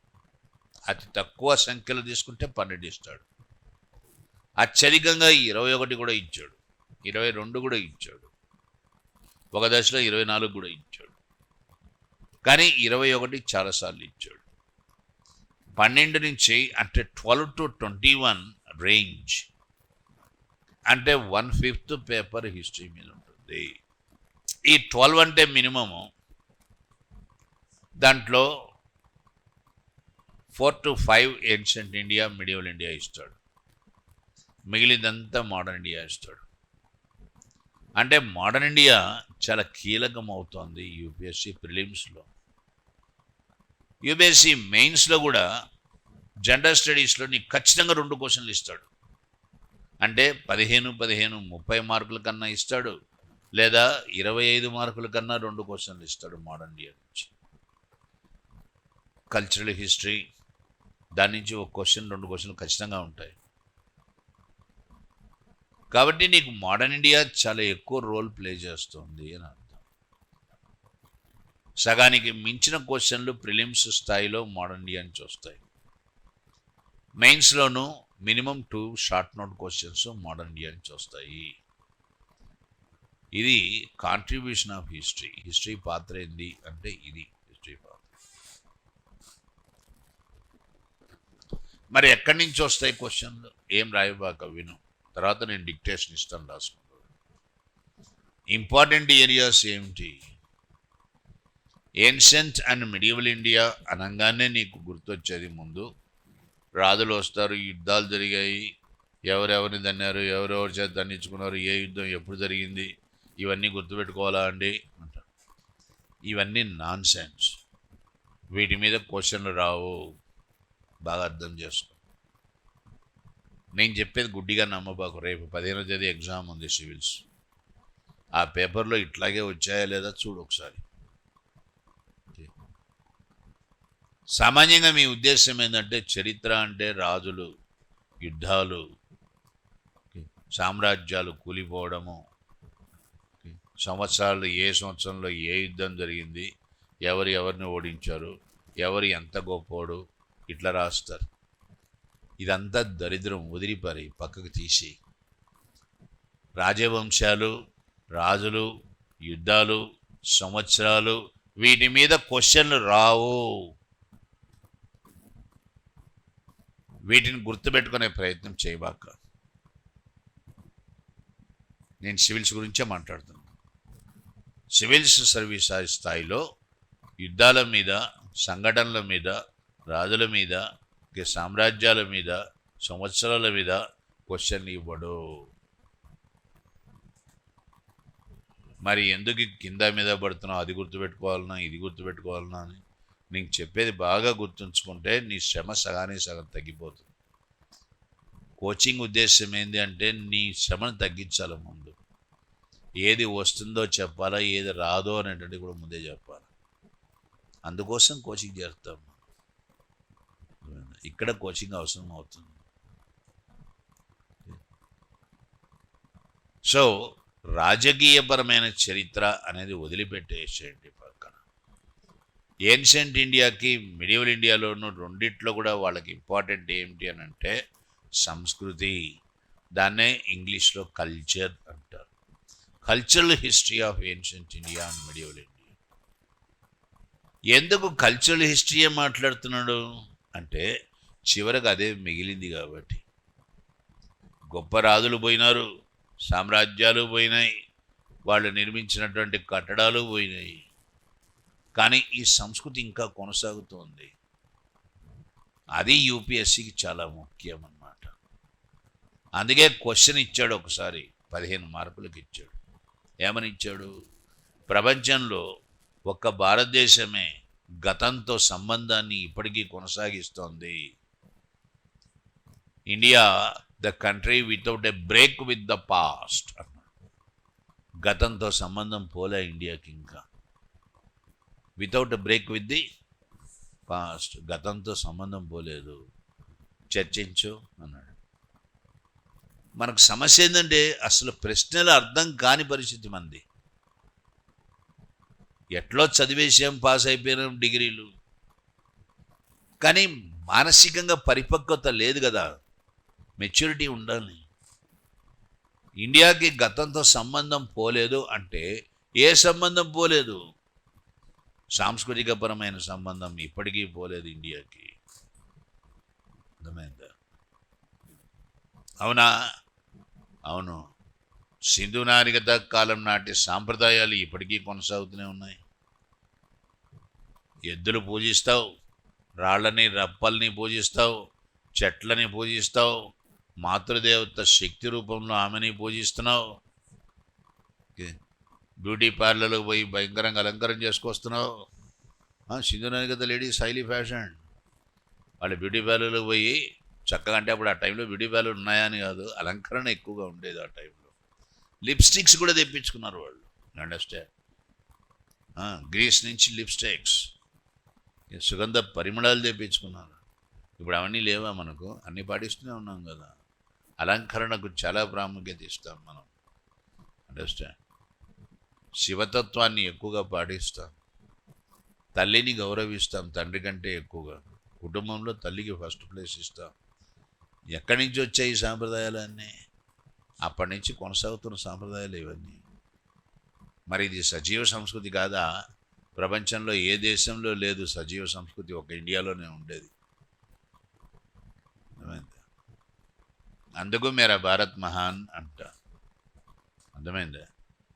అతి తక్కువ సంఖ్యలో తీసుకుంటే 12 ఇస్తాడు. అత్యధికంగా 21 కూడా ఇచ్చాడు, 22 కూడా ఇచ్చాడు, ఒక దశలో 24 కూడా ఇచ్చాడు. కానీ 21 చాలాసార్లు ఇచ్చాడు. 12 నుంచి అంటే 12 to 21 రేంజ్ అంటే 1/5 పేపర్ హిస్టరీ మీద ఉంటుంది. ఈ 12 అంటే మినిమము, దాంట్లో 4 to 5 ancient India, medieval India ఇస్తాడు, మిగిలిందంతా మోడర్న్ ఇండియా ఇస్తాడు. అంటే మోడర్న్ ఇండియా చాలా కీలకం అవుతోంది యూపీఎస్సీ ప్రిలిమ్స్లో. యూపీఎస్సీ మెయిన్స్లో కూడా జెండర్ స్టడీస్లో నీకు ఖచ్చితంగా 2 క్వశ్చన్లు ఇస్తాడు. అంటే 15 30 మార్కుల కన్నా ఇస్తాడు, లేదా 25 మార్కుల కన్నా 2 క్వశ్చన్లు ఇస్తాడు మోడర్న్ ఇండియా నుంచి. కల్చరల్ హిస్టరీ దాని నుంచి 1 క్వశ్చన్ 2 క్వశ్చన్లు ఖచ్చితంగా ఉంటాయి. కాబట్టి నీకు మోడర్న్ ఇండియా చాలా ఎక్కువ రోల్ ప్లే చేస్తుంది అని అర్థం. సగానికి మించిన క్వశ్చన్లు ప్రిలిమ్స్ స్థాయిలో మోడర్న్ ఇండియా నుంచి వస్తాయి. మెయిన్స్లోనూ minimum 2 short note questions modern India నుంచి వస్తాయి. ఇది కాంట్రిబ్యూషన్ ఆఫ్ హిస్టరీ. హిస్టరీ పాత్ర ఏంది అంటే ఇది హిస్టరీ పాత్ర. మరి ఎక్కడి నుంచి వస్తాయి క్వశ్చన్లు? ఏం రాయబాక, విను, తర్వాత నేను డిక్టేషన్ ఇస్తాను, రాసుకుంటాను. ఇంపార్టెంట్ ఏరియాస్ ఏమిటి? ఏన్షియంట్ అండ్ మిడివల్ ఇండియా అనగానే నీకు గుర్తొచ్చేది ముందు రాజులు వస్తారు, యుద్ధాలు జరిగాయి, ఎవరెవరిని దన్నారు, ఎవరెవరి చేత దండించుకున్నారు, ఏ యుద్ధం ఎప్పుడు జరిగింది, ఇవన్నీ గుర్తుపెట్టుకోవాలా అండి అంటారు. ఇవన్నీ నాన్ సెన్స్, వీటి మీద క్వశ్చన్లు రావు. బాగా అర్థం చేసుకో. నేను చెప్పేది గుడ్డిగా నమ్మబాకు. రేపు 15వ తేదీ ఎగ్జామ్ ఉంది సివిల్స్. ఆ పేపర్లో ఇట్లాగే వచ్చాయా లేదా చూడు ఒకసారి. సామాన్యంగా మీ ఉద్దేశం ఏంటంటే చరిత్ర అంటే రాజులు, యుద్ధాలు, సామ్రాజ్యాలు కూలిపోవడము, సంవత్సరాలు ఏ సంవత్సరంలో ఏ యుద్ధం జరిగింది, ఎవరిని ఓడించారు, ఎవరు ఎంత గొప్పోడు, ఇట్లా రాస్తారు. ఇదంతా దరిద్రం. వదిలిపారి, పక్కకు తీసి రాజవంశాలు, రాజులు, యుద్ధాలు, సంవత్సరాలు, వీటి మీద క్వశ్చన్లు రావు. వీటిని గుర్తుపెట్టుకునే ప్రయత్నం చేయబాక. నేను సివిల్స్ గురించే మాట్లాడుతున్నాను. సివిల్స్ సర్వీస్ స్థాయిలో యుద్ధాల మీద, సంఘటనల మీద, రాజుల మీద, సామ్రాజ్యాల మీద, సంవత్సరాల మీద క్వశ్చన్లు ఇవ్వడు. మరి ఎందుకు కింద మీద పడుతున్నావు, అది గుర్తుపెట్టుకోవాలన్నా ఇది గుర్తుపెట్టుకోవాలన్నా అని నీకు చెప్పేది బాగా గుర్తుంచుకుంటే నీ శ్రమ సగానికి సగం తగ్గిపోతుంది. కోచింగ్ ఉద్దేశం ఏంటి అంటే నీ శ్రమను తగ్గించాలి. ముందు ఏది వస్తుందో చెప్పాలా, ఏది రాదో అనేటువంటి కూడా ముందే చెప్పాలి. అందుకోసం కోచింగ్ చేస్తాం. ఇక్కడ కోచింగ్ అవసరం అవుతుంది. సో రాజకీయపరమైన చరిత్ర అనేది వదిలిపెట్టేసేయండి పక్కన. ఏన్షియంట్ ఇండియాకి మిడివల్ ఇండియాలోనూ రెండిట్లో కూడా వాళ్ళకి ఇంపార్టెంట్ ఏమిటి అని అంటే సంస్కృతి. దాన్నే ఇంగ్లీష్లో కల్చర్ అంటారు. Cultural history of ancient India and medieval India. ఎందుకు కల్చరల్ హిస్టరీయే మాట్లాడుతున్నాడు అంటే చివరికి అదే మిగిలింది కాబట్టి. గొప్ప రాజులు పోయినారు, సామ్రాజ్యాలు పోయినాయి, వాళ్ళు నిర్మించినటువంటి కట్టడాలు పోయినాయి, కానీ ఈ సంస్కృతి ఇంకా కొనసాగుతోంది. అది యూపీఎస్సీకి చాలా ముఖ్యం అన్నమాట. అందుకే క్వశ్చన్ ఇచ్చాడు, ఒకసారి 15 మార్కులకు ఇచ్చాడు. ఏమని ఇచ్చాడు? ప్రపంచంలో ఒక్క భారతదేశమే గతంతో సంబంధాన్ని ఇప్పటికీ కొనసాగిస్తోంది. India the country without a break with the past అన్నాడు. గతంతో సంబంధం పోలే ఇండియాకి ఇంకా. Without a break with the past, గతంతో సంబంధం పోలేదు, చర్చించు అన్నాడు. మనకు సమస్య ఏంటంటే అసలు ప్రశ్నలు అర్థం కాని పరిస్థితి మంది. ఎట్లో చదివేసాం, పాస్ అయిపోయినాం డిగ్రీలు, కానీ మానసికంగా పరిపక్వత లేదు కదా, మెచ్యూరిటీ ఉండాలి. ఇండియాకి గతంతో సంబంధం పోలేదు అంటే ఏ సంబంధం పోలేదు? సాంస్కృతికపరమైన సంబంధం ఇప్పటికీ పోలేదు ఇండియాకి. అర్థమైందా? అవునా? అవును. సింధు నాగరికత కాలం నాటి సాంప్రదాయాలు ఇప్పటికీ కొనసాగుతూనే ఉన్నాయి. ఎద్దులు పూజిస్తావు, రాళ్ళని రప్పల్ని పూజిస్తావు, చెట్లని పూజిస్తావు, మాతృదేవత శక్తి రూపంలో ఆమెని పూజిస్తున్నావు, బ్యూటీ పార్లర్లకు పోయి భయంకరంగా అలంకరణ చేసుకొస్తున్నావు. సింధు నాగరికత లేడీస్ హైలీ ఫ్యాషన్. వాళ్ళు బ్యూటీ పార్లర్లకు పోయి చక్కగా, అంటే అప్పుడు ఆ టైంలో బ్యూటీ పార్లర్ ఉన్నాయా అని కాదు, అలంకరణ ఎక్కువగా ఉండేది ఆ టైంలో. లిప్స్టిక్స్ కూడా తెప్పించుకున్నారు వాళ్ళు, అండర్స్టాండ్. గ్రీస్ నుంచి లిప్స్టిక్స్, సుగంధ పరిమళాలు తెప్పించుకున్నారు. ఇప్పుడు అవన్నీ లేవా మనకు? అన్నీ పాటిస్తూనే ఉన్నాం కదా. అలంకరణకు చాలా ప్రాముఖ్యత ఇస్తాం మనం, అండర్స్టాండ్. శివతత్వాన్ని ఎక్కువగా పాటిస్తాం, తల్లిని గౌరవిస్తాం తండ్రి కంటే ఎక్కువగా. కుటుంబంలో తల్లికి ఫస్ట్ ప్లేస్ ఇస్తాం. ఎక్కడి నుంచి వచ్చాయి ఈ సాంప్రదాయాలన్నీ? అప్పటి నుంచి కొనసాగుతున్న సాంప్రదాయాలు ఇవన్నీ. మరి ఇది సజీవ సంస్కృతి కాదా? ప్రపంచంలో ఏ దేశంలో లేదు సజీవ సంస్కృతి, ఒక ఇండియాలోనే ఉండేది. అందుకు మేరా భారత్ మహాన్ అంట. అర్థమైందా?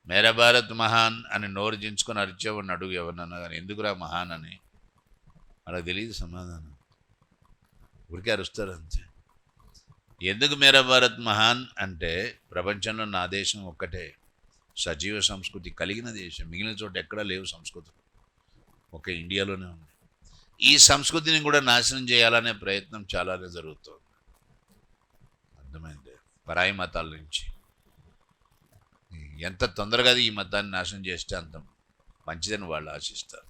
మేరా భారత్ మహాన్ అని నోరు దించుకొని అరిచేవాడిని అడుగు ఎవరినన్నా కానీ, ఎందుకురా మహాన్ అని. వాళ్ళకి తెలియదు సమాధానం, ఊరికే అరుస్తారు అంతే. ఎందుకు మేరా భారత్ మహాన్ అంటే ప్రపంచంలో నా దేశం ఒక్కటే సజీవ సంస్కృతి కలిగిన దేశం. మిగిలిన చోట ఎక్కడా లేవు సంస్కృతులు, ఒక ఇండియాలోనే ఉంది. ఈ సంస్కృతిని కూడా నాశనం చేయాలనే ప్రయత్నం చాలానే జరుగుతుంది. అర్థమైంది? పరాయి మతాల నుంచి ఎంత తొందరగా ఈ మతాన్ని నాశనం చేస్తే అంత మంచిదని వాళ్ళు ఆశిస్తారు.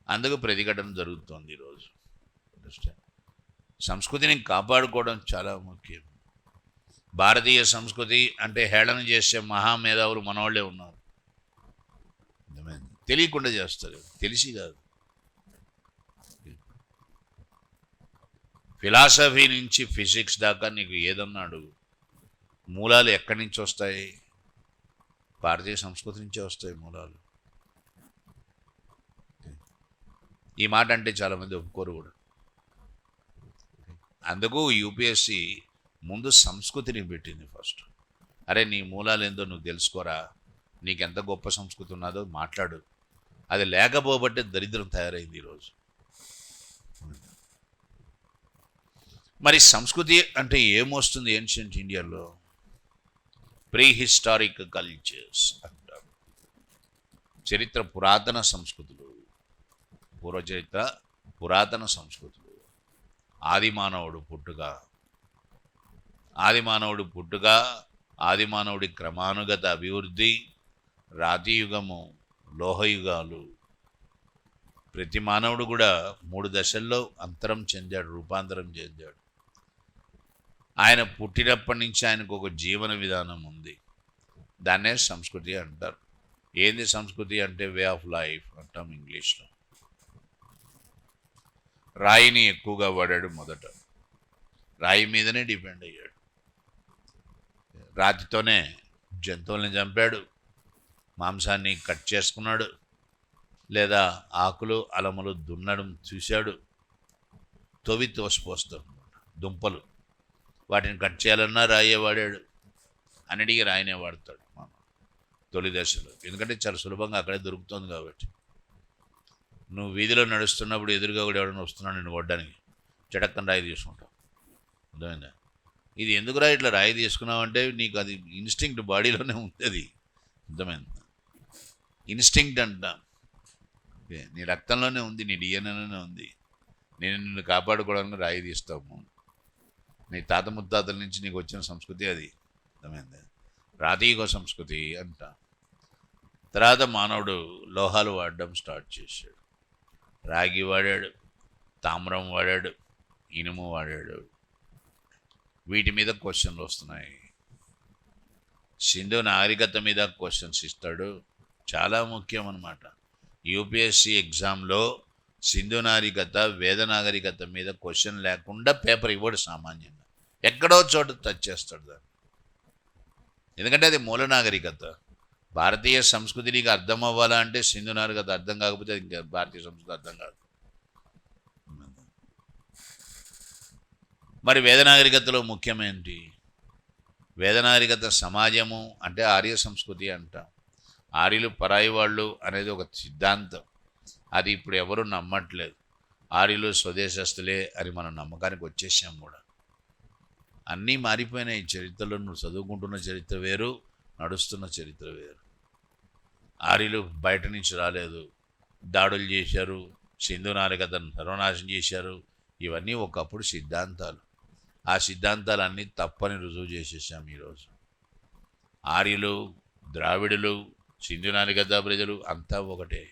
అందుకు ప్రతిఘటన జరుగుతోంది ఈరోజు. అండర్స్టాండ్? సంస్కృతిని కాపాడుకోవడం చాలా ముఖ్యం. భారతీయ సంస్కృతి అంటే హేళన చేసే మహామేధావులు మనవాళ్ళే ఉన్నారు. అర్థమైంది? తెలియకుండా చేస్తారు, తెలిసి కాదు. ఫిలాసఫీ నుంచి ఫిజిక్స్ దాకా నీకు ఏదన్నా అడుగు, మూలాలు ఎక్కడి నుంచి వస్తాయి? భారతీయ సంస్కృతి నుంచే వస్తాయి మూలాలు. ఈ మాట అంటే చాలామంది ఒప్పుకోరు కూడా. అందుకు యూపీఎస్సీ ముందు సంస్కృతిని పెట్టింది ఫస్ట్. అరే నీ మూలాలు ఏందో నువ్వు తెలుసుకోరా, నీకెంత గొప్ప సంస్కృతి ఉన్నదో మాట్లాడు. అది లేకపోబట్టే దరిద్రం తయారైంది ఈరోజు. మరి సంస్కృతి అంటే ఏమొస్తుంది ఏన్షియంట్ ఇండియాలో? ప్రీ హిస్టారిక్ కల్చర్స్ అంటారు. చరిత్ర పురాతన సంస్కృతులు, పూర్వచరిత్ర పురాతన సంస్కృతులు, ఆదిమానవుడు పుట్టుక, ఆదిమానవుడి క్రమానుగత అభివృద్ధి, రాతియుగము, లోహయుగాలు. ప్రతి మానవుడు కూడా 3 దశల్లో అంతరం చెందాడు, రూపాంతరం చెందాడు. ఆయన పుట్టినప్పటి నుంచి ఆయనకు ఒక జీవన విధానం ఉంది. దాన్నే సంస్కృతి అంటారు. ఏంది సంస్కృతి అంటే? వే ఆఫ్ లైఫ్ అంటాం ఇంగ్లీష్లో. రాయిని ఎక్కువగా వాడాడు మొదట, రాయి మీదనే డిపెండ్ అయ్యాడు. రాతితోనే జంతువుల్ని చంపాడు, మాంసాన్ని కట్ చేసుకున్నాడు, లేదా ఆకులు అలములు దున్నడం చూశాడు. తోసిపోస్తాడు దుంపలు, వాటిని కట్ చేయాలన్నా రాయే వాడాడు. అన్నిటికీ రాయినే వాడతాడు మనం తొలి దశలో, ఎందుకంటే చాలా సులభంగా అక్కడే దొరుకుతుంది కాబట్టి. నువ్వు వీధిలో నడుస్తున్నప్పుడు ఎదురుగా కూడా ఎవరైనా వస్తున్నాడు నేను కొట్టడానికి, చటక్కన రాయి తీసుకుంటావు. అర్థమైందా? ఇది ఎందుకురా ఇట్లా రాయి తీసుకున్నావు అంటే నీకు అది ఇన్స్టింక్ట్ బాడీలోనే ఉంది. అది అర్థమైందా? ఇన్స్టింక్ట్ అంట, నీ రక్తంలోనే ఉంది, నీ డిఎన్ఏలోనే ఉంది. నేను నిన్ను కాపాడుకోవడానికి రాయి తీస్తాము. నీ తాత ముత్తాతల నుంచి నీకు వచ్చిన సంస్కృతి అది. అర్థమైందా? రాతియుగ సంస్కృతి అంట. తర్వాత మానవుడు లోహాలు వాడడం స్టార్ట్ చేశాడు. రాగి వాడాడు, తామ్రం వాడాడు, ఇనుము వాడాడు. వీటి మీద క్వశ్చన్లు వస్తున్నాయి. సింధు నాగరికత మీద క్వశ్చన్స్ ఇస్తాడు, చాలా ముఖ్యం అన్నమాట. యూపీఎస్సీ ఎగ్జామ్లో సింధు నాగరికత, వేద నాగరికత మీద క్వశ్చన్ లేకుండా పేపర్ ఇవ్వడు సామాన్యంగా. ఎక్కడో చోట టచ్ చేస్తాడు దాన్ని, ఎందుకంటే అది మూల నాగరికత. భారతీయ సంస్కృతి నీకు అర్థం అవ్వాలా అంటే సింధు నాగరికత అర్థం కాకపోతే ఇంకా భారతీయ సంస్కృతి అర్థం కాదు. మరి వేద నాగరికతలో ముఖ్యమేంటి? వేద నాగరికత సమాజము అంటే ఆర్య సంస్కృతి అంట. ఆర్యులు పరాయి వాళ్ళు అనేది ఒక సిద్ధాంతం, అది ఇప్పుడు ఎవరు నమ్మట్లేదు. ఆర్యులు స్వదేశస్తులే అని మనం నమ్మకానికి వచ్చేసాం కూడా. అన్నీ మారిపోయినాయి చరిత్రలో. నువ్వు చదువుకుంటున్న చరిత్ర వేరు, నడుస్తున్న చరిత్ర వేరు. ఆర్యులు బయట నుంచి రాలేదు, దాడులు చేశారు, సింధు నాగరికతను సర్వనాశనం చేశారు. ఇవన్నీ ఒకప్పుడు సిద్ధాంతాలు. ఆ సిద్ధాంతాలన్నీ తప్పని రుజువు చేసేసాం ఈరోజు. ఆర్యులు, ద్రావిడులు, సింధు నాగరికత ప్రజలు అంతా ఒకటే.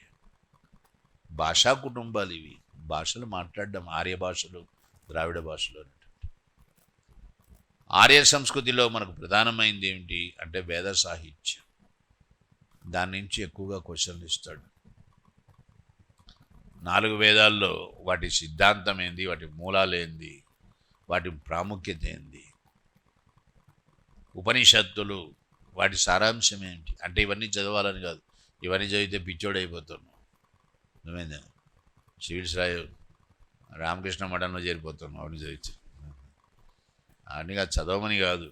భాషా కుటుంబాలు ఇవి. భాషలు మాట్లాడడం ఆర్య భాషలు, ద్రావిడ భాషలు. ఆర్య సంస్కృతిలో మనకు ప్రధానమైనది ఏమిటి అంటే వేద సాహిత్యం. దాని నుంచి ఎక్కువగా క్వశ్చన్లు ఇస్తాడు. 4 వేదాల్లో వాటి సిద్ధాంతం ఏంది, వాటి మూలాలు ఏంది, వాటి ప్రాముఖ్యత ఏంది, ఉపనిషత్తులు వాటి సారాంశం ఏంటి. అంటే ఇవన్నీ చదవాలని కాదు, ఇవన్నీ చదివితే పిచ్చోడైపోతున్నావు. నువ్వేందా సివిల్స్ రాయు, రామకృష్ణ మఠంలో చేరిపోతున్నావు అవన్నీ చదివితే. అన్నీ కాదు, చదవమని కాదు,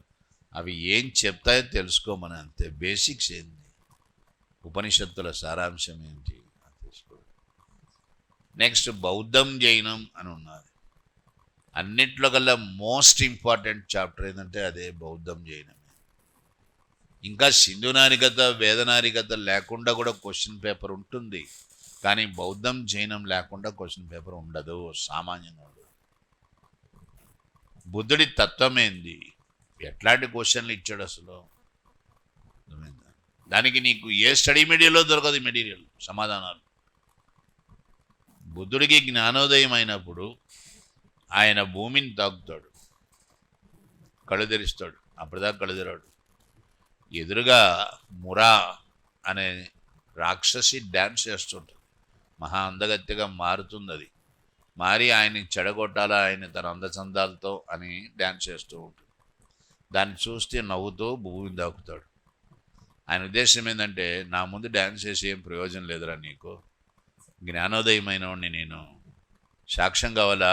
అవి ఏం చెప్తాయో తెలుసుకోమని అంతే. బేసిక్స్ ఏంది, ఉపనిషత్తుల సారాంశం ఏంటి తెలుసుకో. నెక్స్ట్ బౌద్ధం, జైనం అని ఉన్నది. అన్నిట్లో కల్లా మోస్ట్ ఇంపార్టెంట్ చాప్టర్ ఏంటంటే అదే బౌద్ధం, జైనమే. ఇంకా సింధు నాగరికత, వేద నాగరికత లేకుండా కూడా క్వశ్చన్ పేపర్ ఉంటుంది, కానీ బౌద్ధం, జైనం లేకుండా క్వశ్చన్ పేపర్ ఉండదు, సామాన్యంగా ఉండదు. బుద్ధుడి తత్వం ఏంది, ఎట్లాంటి క్వశ్చన్లు ఇచ్చాడు అసలు, దానికి నీకు ఏ స్టడీ మెటీరియల్లో దొరకదు మెటీరియల్ సమాధానాలు. బుద్ధుడికి జ్ఞానోదయం అయినప్పుడు ఆయన భూమిని తాకుతాడు, కళ్ళు తెరుస్తాడు. అప్పటిదాకా కళ్ళు తెరాడు. ఎదురుగా మురా అనే రాక్షసి డ్యాన్స్ చేస్తుంటుంది, మహా అందగత్తెగా మారుతుంది. అది మారి ఆయన్ని చెడగొట్టాలా, ఆయన తన అందచందాలతో అని డ్యాన్స్ చేస్తూ ఉంటుంది. దాన్ని చూస్తే నవ్వుతూ భూమిని తాకుతాడు. ఆయన ఉద్దేశం ఏంటంటే, నా ముందు డ్యాన్స్ చేసి ఏం ప్రయోజనం లేదురా నీకు, జ్ఞానోదయమైన వాడిని నేను, సాక్ష్యం కావాలా,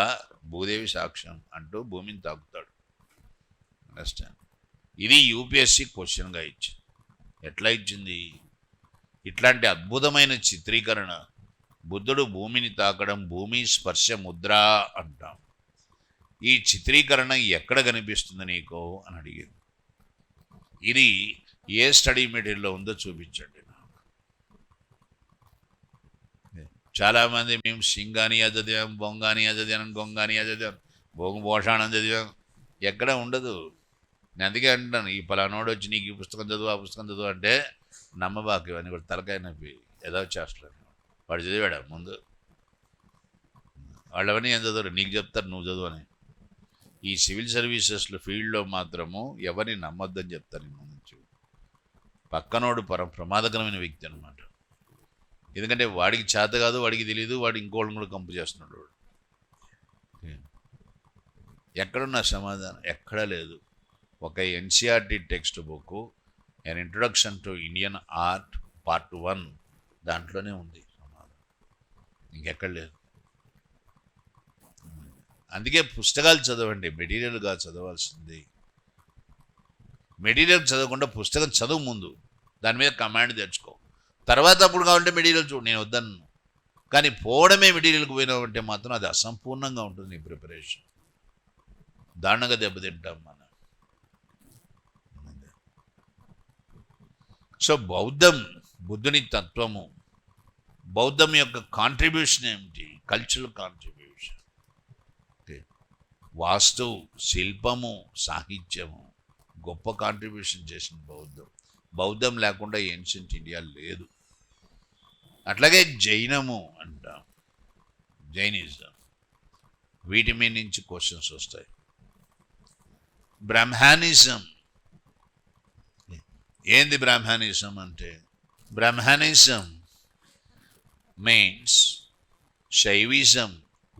భూదేవి సాక్ష్యం అంటూ భూమిని తాకుతాడు. అండర్స్టాండ్? ఇది యూపీఎస్సీ క్వశ్చన్గా ఇచ్చింది. ఎట్లా ఇచ్చింది? ఇట్లాంటి అద్భుతమైన చిత్రీకరణ. బుద్ధుడు భూమిని తాకడం భూమి స్పర్శ ముద్ర అంటాం. ఈ చిత్రీకరణ ఎక్కడ కనిపిస్తుంది నీకు అని అడిగింది. ఇది ఏ స్టడీ మెటీరియల్లో ఉందో చూపించండి నాకు. చాలామంది మేము సింగానియా చదివాం, బొంగానియా చదివాం, గొంగానియా చదివాం, భోషాణం చదివాం. ఎక్కడ ఉండదు. నేను అందుకే అంటున్నాను, ఈ పలానోడు వచ్చి నీకు ఈ పుస్తకం చదువు, ఆ పుస్తకం చదువు అంటే నమ్మబాకు. ఇవన్నీ కూడా తలకాయ నొప్పి, ఏదో చేస్తాడు. వాడు చదివాడా ముందు? వాళ్ళవన్నీ ఏం చదవరు, నీకు చెప్తారు నువ్వు చదువు అని. ఈ సివిల్ సర్వీసెస్లో ఫీల్డ్లో మాత్రము ఎవరిని నమ్మొద్దని చెప్తారు. ఈ నుంచి పక్కనోడు ప్రమాదకరమైన వ్యక్తి అనమాట. ఎందుకంటే వాడికి చేత కాదు, వాడికి తెలియదు, వాడు ఇంకోళ్ళని కూడా కంపు చేస్తున్నాడు. వాడు ఎక్కడున్న సమాధానం? ఎక్కడా లేదు. ఒక NCERT text book an introduction to Indian art part 1 దాంట్లోనే ఉంది సమాధానం, ఇంకెక్కడ లేదు. అందుకే పుస్తకాలు చదవండి, మెటీరియల్గా చదవాల్సింది. మెటీరియల్ చదవకుండా పుస్తకం చదువు ముందు, దాని మీద కమాండ్ తెచ్చుకో, తర్వాత అప్పుడు కావాలంటే మెటీరియల్ చూడు, నేను వద్దను. కానీ పోవడమే మెటీరియల్కి పోయినామంటే మాత్రం అది అసంపూర్ణంగా ఉంటుంది నీ ప్రిపరేషన్. దారుణంగా దెబ్బతింటాం మనం. సో బౌద్ధం, బుద్ధుని తత్వము, బౌద్ధం యొక్క కాంట్రిబ్యూషన్ ఏమిటి? Cultural contribution. వాస్తు, శిల్పము, సాహిత్యము గొప్ప కాంట్రిబ్యూషన్ చేసిన బౌద్ధం లేకుండా ఏన్షియంట్ ఇండియా లేదు. అట్లాగే జైనము అంటాం, జైనిజం, వీటి మీద నుంచి క్వశ్చన్స్ వస్తాయి. బ్రహ్మానిజం, ఏంది బ్రహ్మానిజం అంటే? Brahmanism means Shaivism,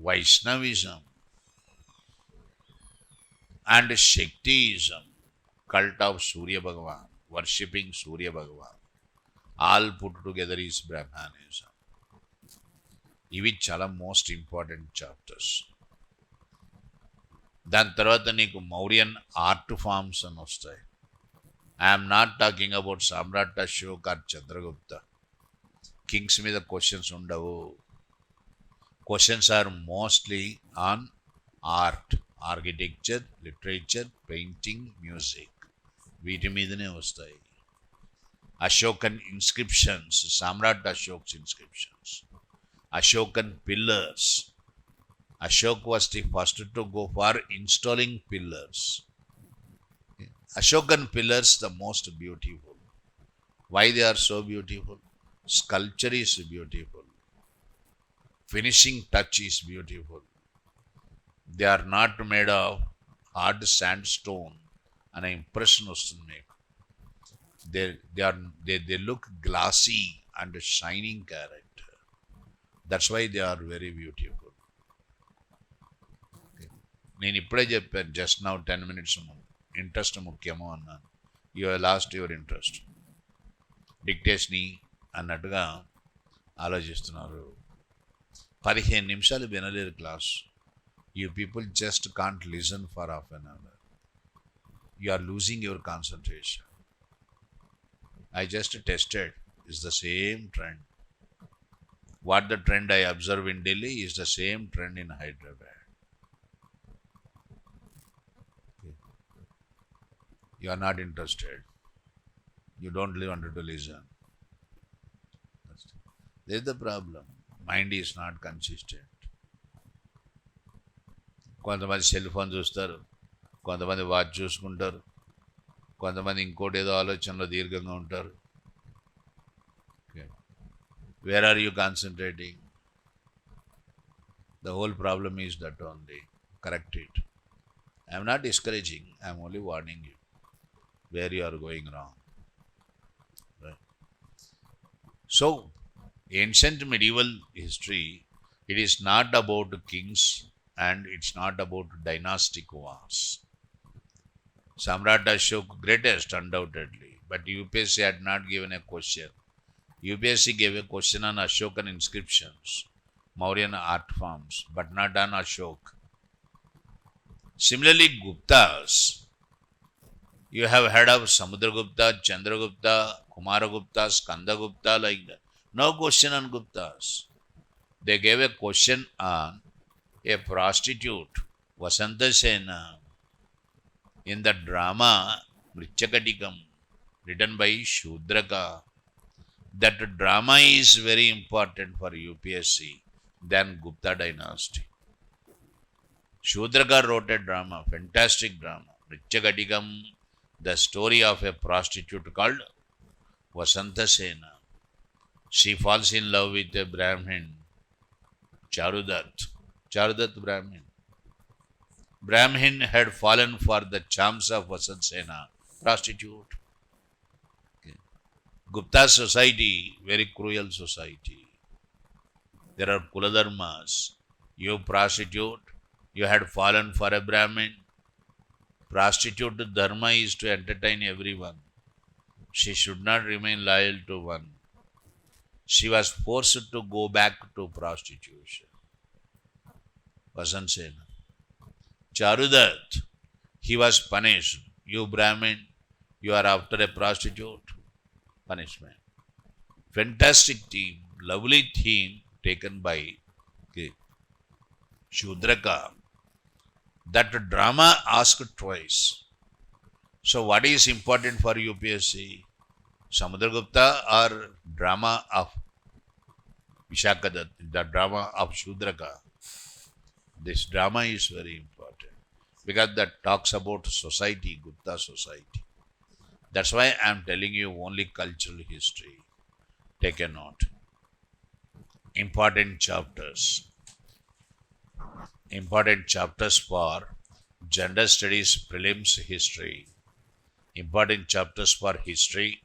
Vaishnavism and Shaktiism, cult of Surya Bhagavan, worshipping Surya Bhagavan, all put together is Brahmanism. ఇవి చాలా మోస్ట్ ఇంపార్టెంట్ చాప్టర్స్. దాని తర్వాత నీకు మౌర్యన్ ఆర్ట్ ఫార్మ్స్ అని వస్తాయి. I'm not talking about Samrat Ashok or Chandragupta. Kings మీద క్వశ్చన్స్ ఉండవు. Questions are mostly on art, architecture, literature, painting, music, వీటి మీదనే వస్తాయి. Ashokan inscriptions, Samrat Ashok's inscriptions, Ashokan pillars. Ashok was the first to go for installing pillars. Ashokan pillars, the most beautiful. Why they are so beautiful? Sculpture is beautiful. Finishing touch is beautiful. They are not made of hard sandstone. An impression వస్తుంది మీకు. They look glossy and shining character. That's why they are very beautiful. నేను ఇప్పుడే చెప్పాను, just now 10 minutes ముందు, interest ముఖ్యము అన్నాను. You have lost your interest. డిక్టేషన్ని అన్నట్టుగా ఆలోచిస్తున్నారు. 15 నిమిషాలు వినలేరు class. You people just can't listen for half an hour. You are losing your concentration. I just tested. It's the same trend. What the trend I observe in Delhi is the same trend in Hyderabad. You are not interested. You don't want to listen. This is the problem. Mind is not consistent. కొంతమంది cell phone చూస్తారు, కొంతమంది watch చూసుకుంటారు, కొంతమంది ఇంకోటి ఏదో ఆలోచనలో దీర్ఘంగా ఉంటారు. Where are you concentrating? The whole problem is that only. Correct it. I am not discouraging. I am only warning you where you are going wrong. Right? So, ancient medieval history, it is not about kings and it's not about dynastic wars. Samrat Ashok, greatest undoubtedly, but UPSC had not given a question. UPSC gave a question on Ashokan inscriptions, Mauryan art forms, but not on Ashok. Similarly, Guptas, you have heard of Samudragupta, Chandragupta, Kumaragupta, Skandagupta, like that. No question on Guptas. They gave a question on a prostitute, Vasanta Sena, in the drama Mrichakatikam, written by Shudraka. That drama is very important for UPSC than Gupta dynasty. Shudraka wrote a drama, fantastic drama, Richagadikam, the story of a prostitute called Vasanta Sena. She falls in love with a Brahmin, Charudat. Charudat Brahmin. Brahmin had fallen for the charms of Vasant Sena, prostitute. Okay. Gupta society, very cruel society. There are Kuladharmas. You prostitute, you had fallen for a Brahmin. Prostitute dharma is to entertain everyone. She should not remain loyal to one. She was forced to go back to prostitution. Vasant Sena. Charudat, he was punished. You Brahmin, you are after a prostitute. Punishment. Fantastic theme, lovely theme taken by Shudraka. That drama asked twice. So what is important for UPSC? Samudragupta or drama of Vishakadat, the drama of Shudraka? This drama is very important because that talks about society, Gupta society. That's why I am telling you only cultural history. Take a note. Important chapters. Important chapters for Gender Studies Prelims History. Important chapters for history.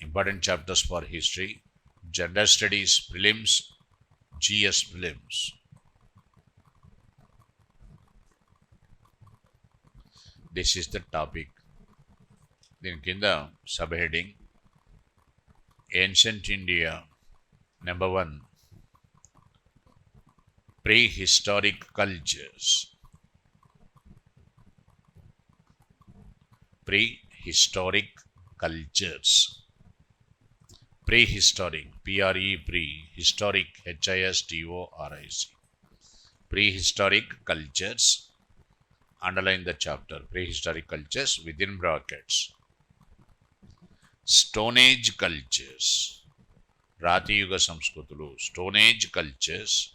Important chapters for history. Gender Studies Prelims, GS Prelims. This is the topic. Then kinda subheading Ancient India. Number 1. Prehistoric cultures. Prehistoric cultures. Prehistoric, P-R-E, historic, H-I-S-T-O-R-I-C. Prehistoric cultures. Underline the chapter. Prehistoric cultures within brackets. Stone Age cultures. Rati Yuga Samskutulu. Stone Age cultures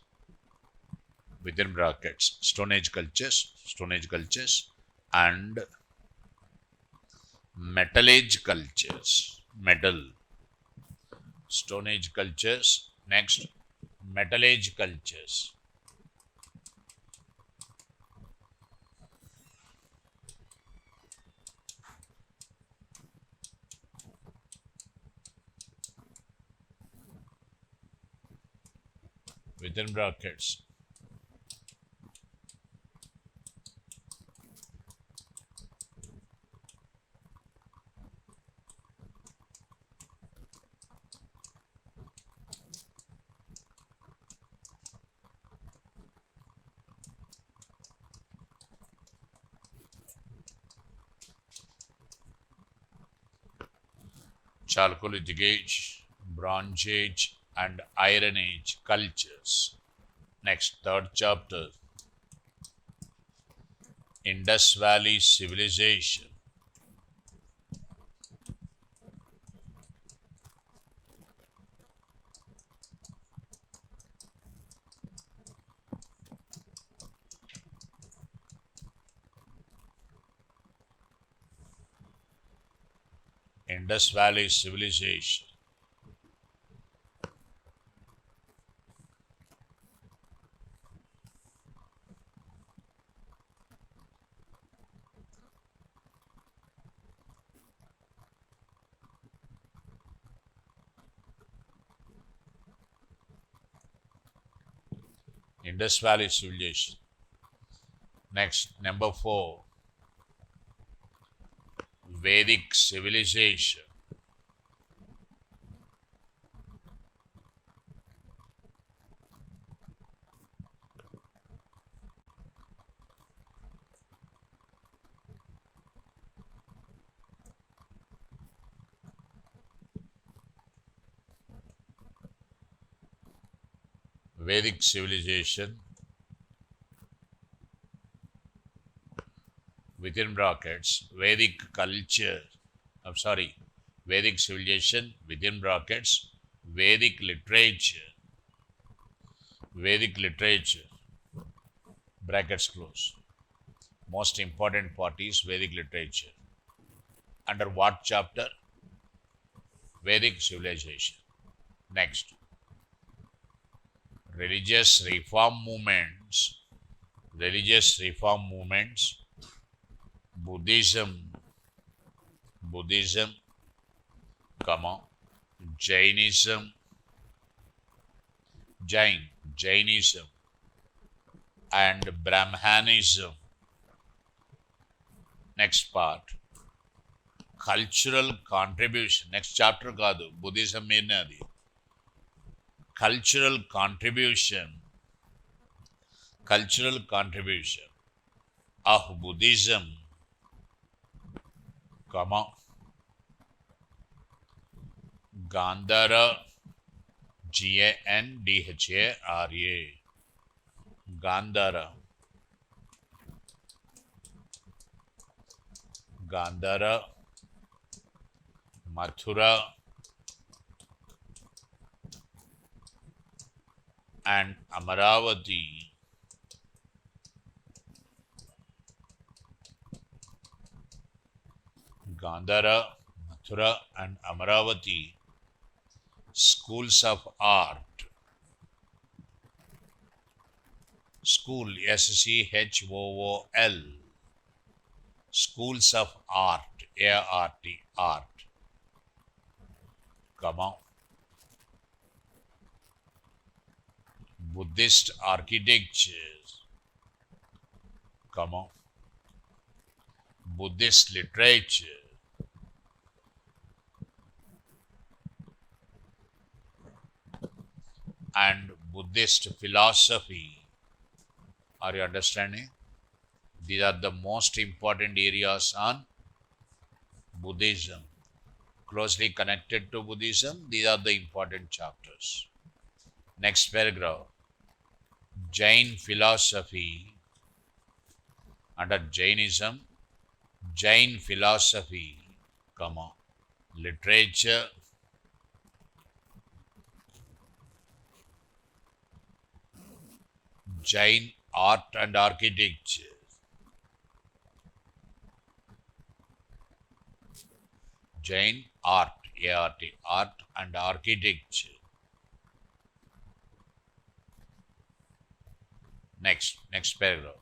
within brackets. Stone Age cultures and Metal Age cultures. Metal. Stone Age cultures. Next, Metal Age cultures. Within brackets. Chalcolithic Age, Bronze Age, and Iron Age cultures. Next, third chapter. Indus Valley Civilization. Indus Valley Civilization. Indus Valley Civilization. Next, number 4. Vedic Civilization. Vedic Civilization within brackets, Vedic culture, Vedic civilization within brackets, Vedic literature, brackets close. Most important part is Vedic literature. Under what chapter? Vedic civilization. Next, religious reform movements, Buddhism, Jainism, Jainism, and Brahmanism. Next part, cultural contribution. Next chapter kaadu, Buddhism mirnadi. Cultural contribution of Buddhism, Gandhara, Gandhara, Gandhara, Mathura, and Amaravati. Gandhara, Mathura, and Amaravati, schools of art. School, SCHOOL, schools of art, ART, art. Come on. Buddhist architectures. Come on. Buddhist literature. And Buddhist philosophy. Are you understanding? These are the most important areas on Buddhism. Closely connected to Buddhism, these are the important chapters. Next paragraph. Jain philosophy. Under Jainism, Jain philosophy, literature, Jain art and architecture. Jain art, ART, art and architecture. Next paragraph.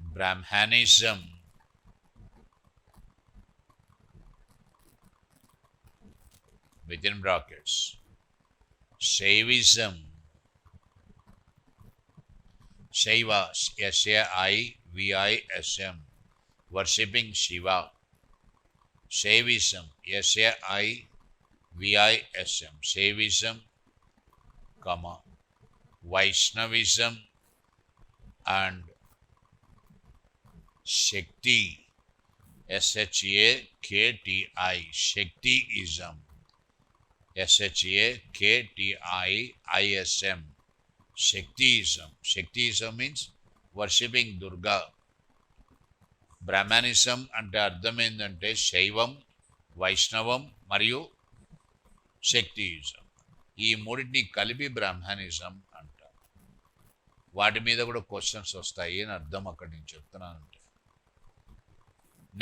Brahmanism, within brackets. Shaivism, Shaiva, Shaivism, worshipping Shiva. Shaivism, Shaivism, Shaivism, Vaishnavism, and Shakti, Shakti, Shaktiism, Shaktiism, Shaktiism. Shaktiism means worshipping Durga. Brahmanism అంటే అర్థం ఏంటంటే శైవం, వైష్ణవం మరియు శక్తియిజం. ఈ మూడింటిని కలిపి బ్రహ్మానిజం అంటారు. వాటి మీద కూడా క్వశ్చన్స్ వస్తాయి అని అర్థం అక్కడ నేను చెప్తున్నానంటే.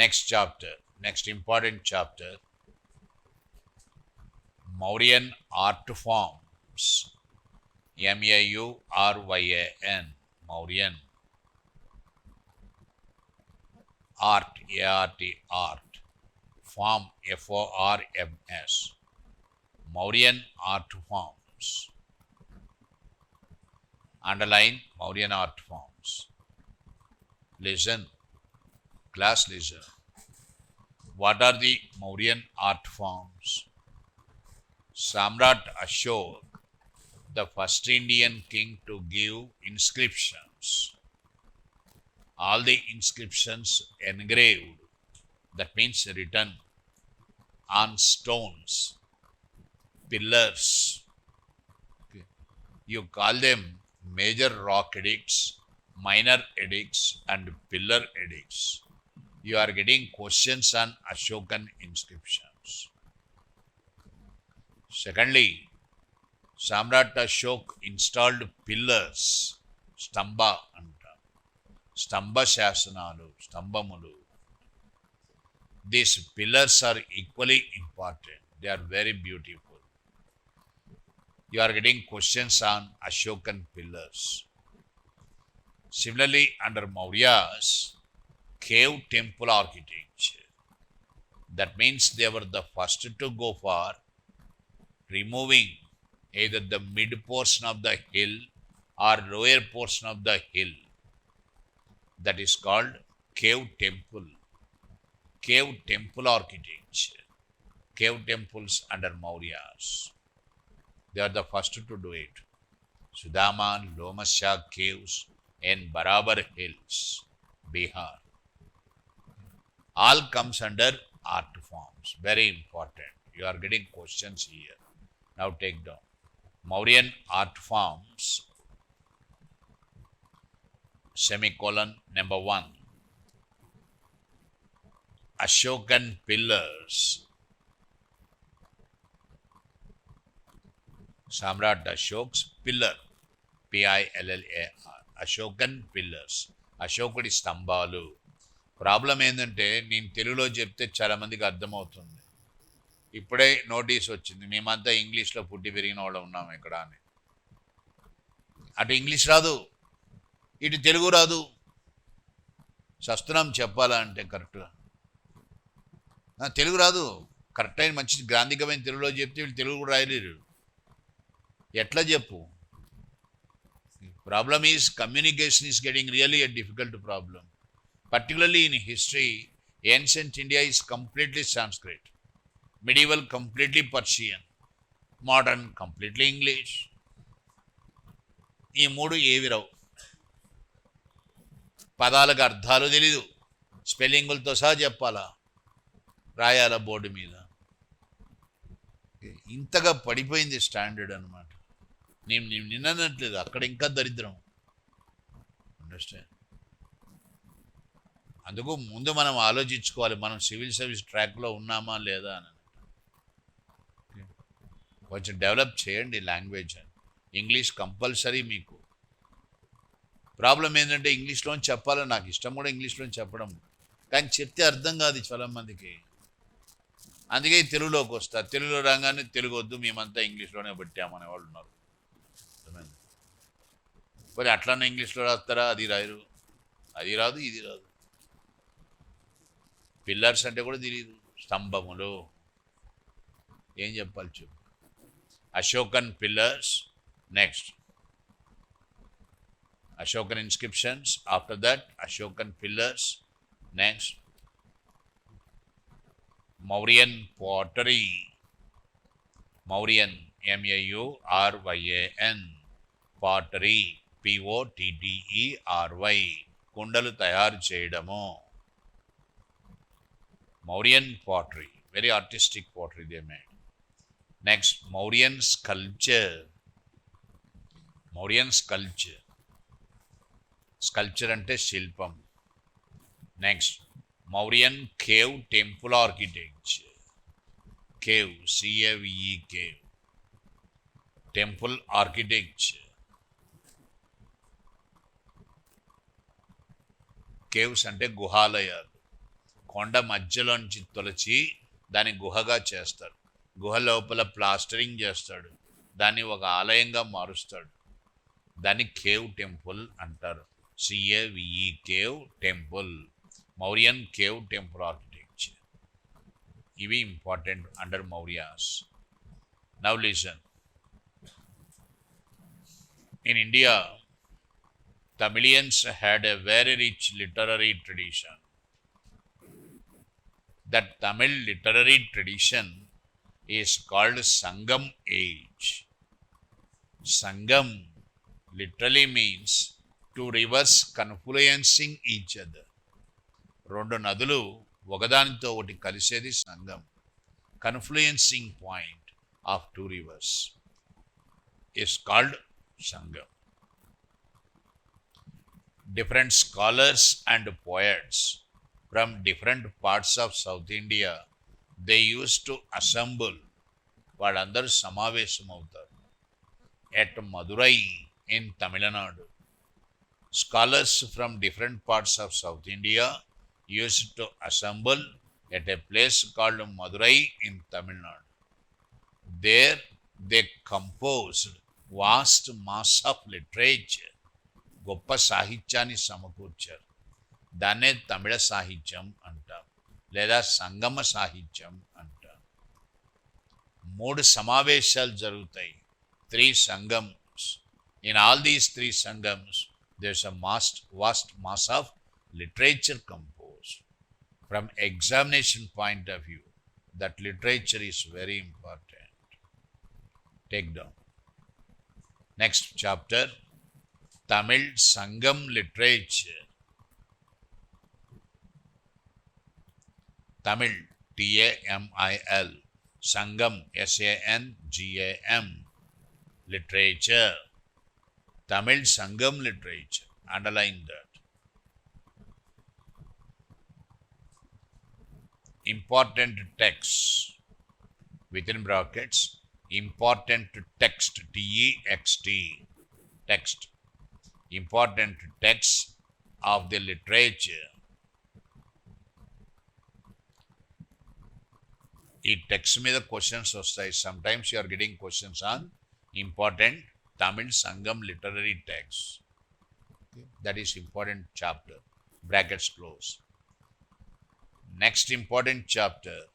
Next chapter, next important chapter, Mauryan art forms. Mauryan, Mauryan. Art, ART, art. Form, FORMS. Mauryan art forms. Underline Mauryan art forms. Listen, class, listen. What are the Mauryan art forms? Samrat Ashok, the first Indian king to give inscriptions. All the inscriptions engraved, that means written on stones, pillars. Okay. You call them major rock edicts, minor edicts, and pillar edicts. You are getting questions on Ashokan inscriptions. Secondly, Samrat Ashok installed pillars, stamba antam, stamba shasanalu, stambamulu. These pillars are equally important. They are very beautiful. You are getting questions on Ashokan pillars. Similarly, under Mauryas, cave temple architecture. That means they were the first to go for removing either the mid portion of the hill or lower portion of the hill. That is called cave temple. Cave temple architecture. Cave temples under Mauryas. They are the first to do it. Sudama Lomasya caves in Barabar Hills, Bihar. All comes under art forms. Very important. You are getting questions here. Now take down. Mauryan art forms, semicolon, number 1. Ashokan pillars. Samrat Ashok's pillar. Pillar. Ashokan pillars. అశోకుడి స్తంభాలు. Problem ఏంటంటే నేను తెలుగులో చెప్తే చాలామందికి అర్థమవుతుంది. ఇప్పుడే notice వచ్చింది, మేమంతా ఇంగ్లీష్లో పుట్టి పెరిగిన వాళ్ళు ఉన్నాం ఇక్కడ అని. అటు ఇంగ్లీష్ రాదు, ఇటు తెలుగు రాదు. సస్తున్నాం చెప్పాలంటే కరెక్ట్గా. తెలుగు రాదు, కరెక్ట్ అయిన మంచి గ్రాంధికమైన తెలుగులో చెప్తే వీళ్ళు తెలుగు కూడా రాయలేరు. ఎట్లా చెప్పు? Problem is communication is getting really a difficult problem. Particularly in history, ancient India is completely Sanskrit. Medieval completely Persian. Modern completely English. ఈ మూడు ఏవి రావు. పదాలకు అర్థాలు తెలీదు, స్పెల్లింగులతో సహా చెప్పాలా, రాయాల బోర్డు మీద. ఇంతగా పడిపోయింది స్టాండర్డ్ అనమాట. నేను నిన్నట్లేదు, అక్కడ ఇంకా దరిద్రం. అండర్స్టాండ్? అందుకు ముందు మనం ఆలోచించుకోవాలి, మనం సివిల్ సర్వీస్ ట్రాక్లో ఉన్నామా లేదా అని. కొంచెం డెవలప్ చేయండి లాంగ్వేజ్ అని. ఇంగ్లీష్ కంపల్సరీ మీకు. ప్రాబ్లం ఏంటంటే ఇంగ్లీష్లో చెప్పాలని నాకు ఇష్టం కూడా ఇంగ్లీష్లో చెప్పడం, కానీ చెప్తే అర్థం కాదు చాలామందికి. అందుకే తెలుగులోకి వస్తా. తెలుగులో రాగానే తెలుగు వద్దు, మేమంతా ఇంగ్లీష్లోనే పెట్టామనే వాళ్ళు ఉన్నారు. మరి అట్లానే ఇంగ్లీష్లో రాస్తారా? అది రాయరు, అది రాదు, ఇది రాదు. పిల్లర్స్ అంటే కూడా తెలియదు, స్తంభములు. ఏం చెప్పాలి చెప్పు? Ashokan pillars. Next Ashokan inscriptions. After that Ashokan pillars. Next Mauryan pottery. Mauryan, Mauryan. Pottery, Pottery. కుండలు తయారు చేయడము. Mauryan pottery, very artistic pottery they made. Next, Mauryan sculpture. Mauryan sculpture. Sculpture అంటే శిల్పం. Next, Mauryan cave temple architecture. Cave, C-A-V-E, cave. Temple architecture. Caves అంటే గుహాలయాలు. కొండ మధ్యలోంచి తొలచి దాన్ని గుహగా చేస్తాడు. గుహ లోపల ప్లాస్టరింగ్ చేస్తాడు, దాన్ని ఒక ఆలయంగా మారుస్తాడు. దాన్ని కేవ్ టెంపుల్ అంటారు. CAVE, cave temple. Mauryan cave temple architecture. ఇవి important under Mauryas. Now listen. In India, Tamilians had a very rich literary tradition. That Tamil literary tradition is called Sangam age. Sangam literally means two rivers confluencing each other. రెండు నదులు ఒకదానితో ఒకటి కలిసేది Sangam. Confluencing point of two rivers is called Sangam. Different scholars and poets from different parts of South India, they used to assemble. వాళ్ళందరూ సమావేశం అవుతారు at Madurai in Tamil Nadu. Scholars from different parts of South India used to assemble at a place called Madurai in Tamil Nadu. There they composed vast mass of literature. గొప్ప సాహిత్యాన్ని సమకూర్చారు. దాన్నే తమిళ సాహిత్యం అంటారు లేదా సంగమ సాహిత్యం అంటారు. 3 సమావేశాలు జరుగుతాయి. 3 సంగమ్స్. In all these 3 sangams, there's a vast mass of literature composed. From examination point of view, that literature is very important. Take down. Next chapter, Tamil Sangam literature. Tamil, T-A-M-I-L, Sangam, S-A-N-G-A-M, literature. Tamil Sangam literature. Underline that. Important texts. Within brackets, important text, T-E-X-T, text. Important texts of the literature. ఈ text మీద questions వస్తాయి. Sometimes you are getting questions on important Tamil Sangam literary text. That is important chapter. Brackets close. Next important chapter,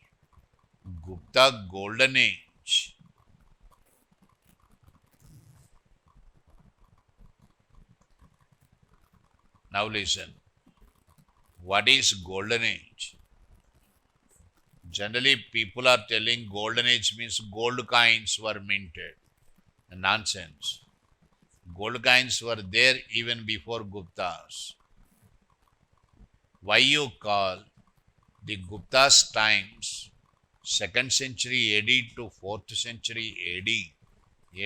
Gupta golden age. Now listen. What is golden age? Generally, people are telling golden age means gold coins were minted. Nonsense. Gold coins were there even before Guptas. Why you call the Guptas times 2nd century AD to 4th century AD?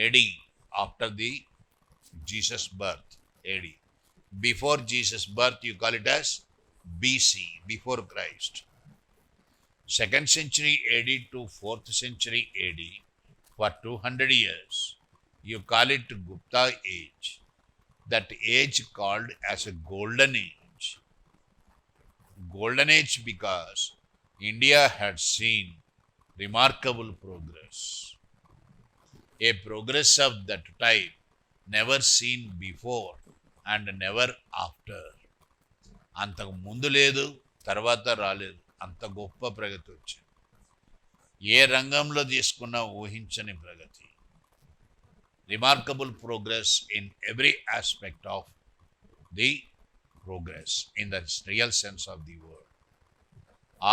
AD after the Jesus birth. AD. Before Jesus birth, you call it as BC, before Christ. 2nd century AD to 4th century AD, for 200 years, you call it Gupta age. That age called as a golden age. Golden age because India had seen remarkable progress. A progress of that type never seen before and never after. అంతకు ముందు లేదు, తర్వాత రాలేదు. అంత గొప్ప ప్రగతి వచ్చింది. ఏ రంగంలో తీసుకున్నా ఊహించని ప్రగతి. Remarkable progress in every aspect of the progress in the real sense of the word.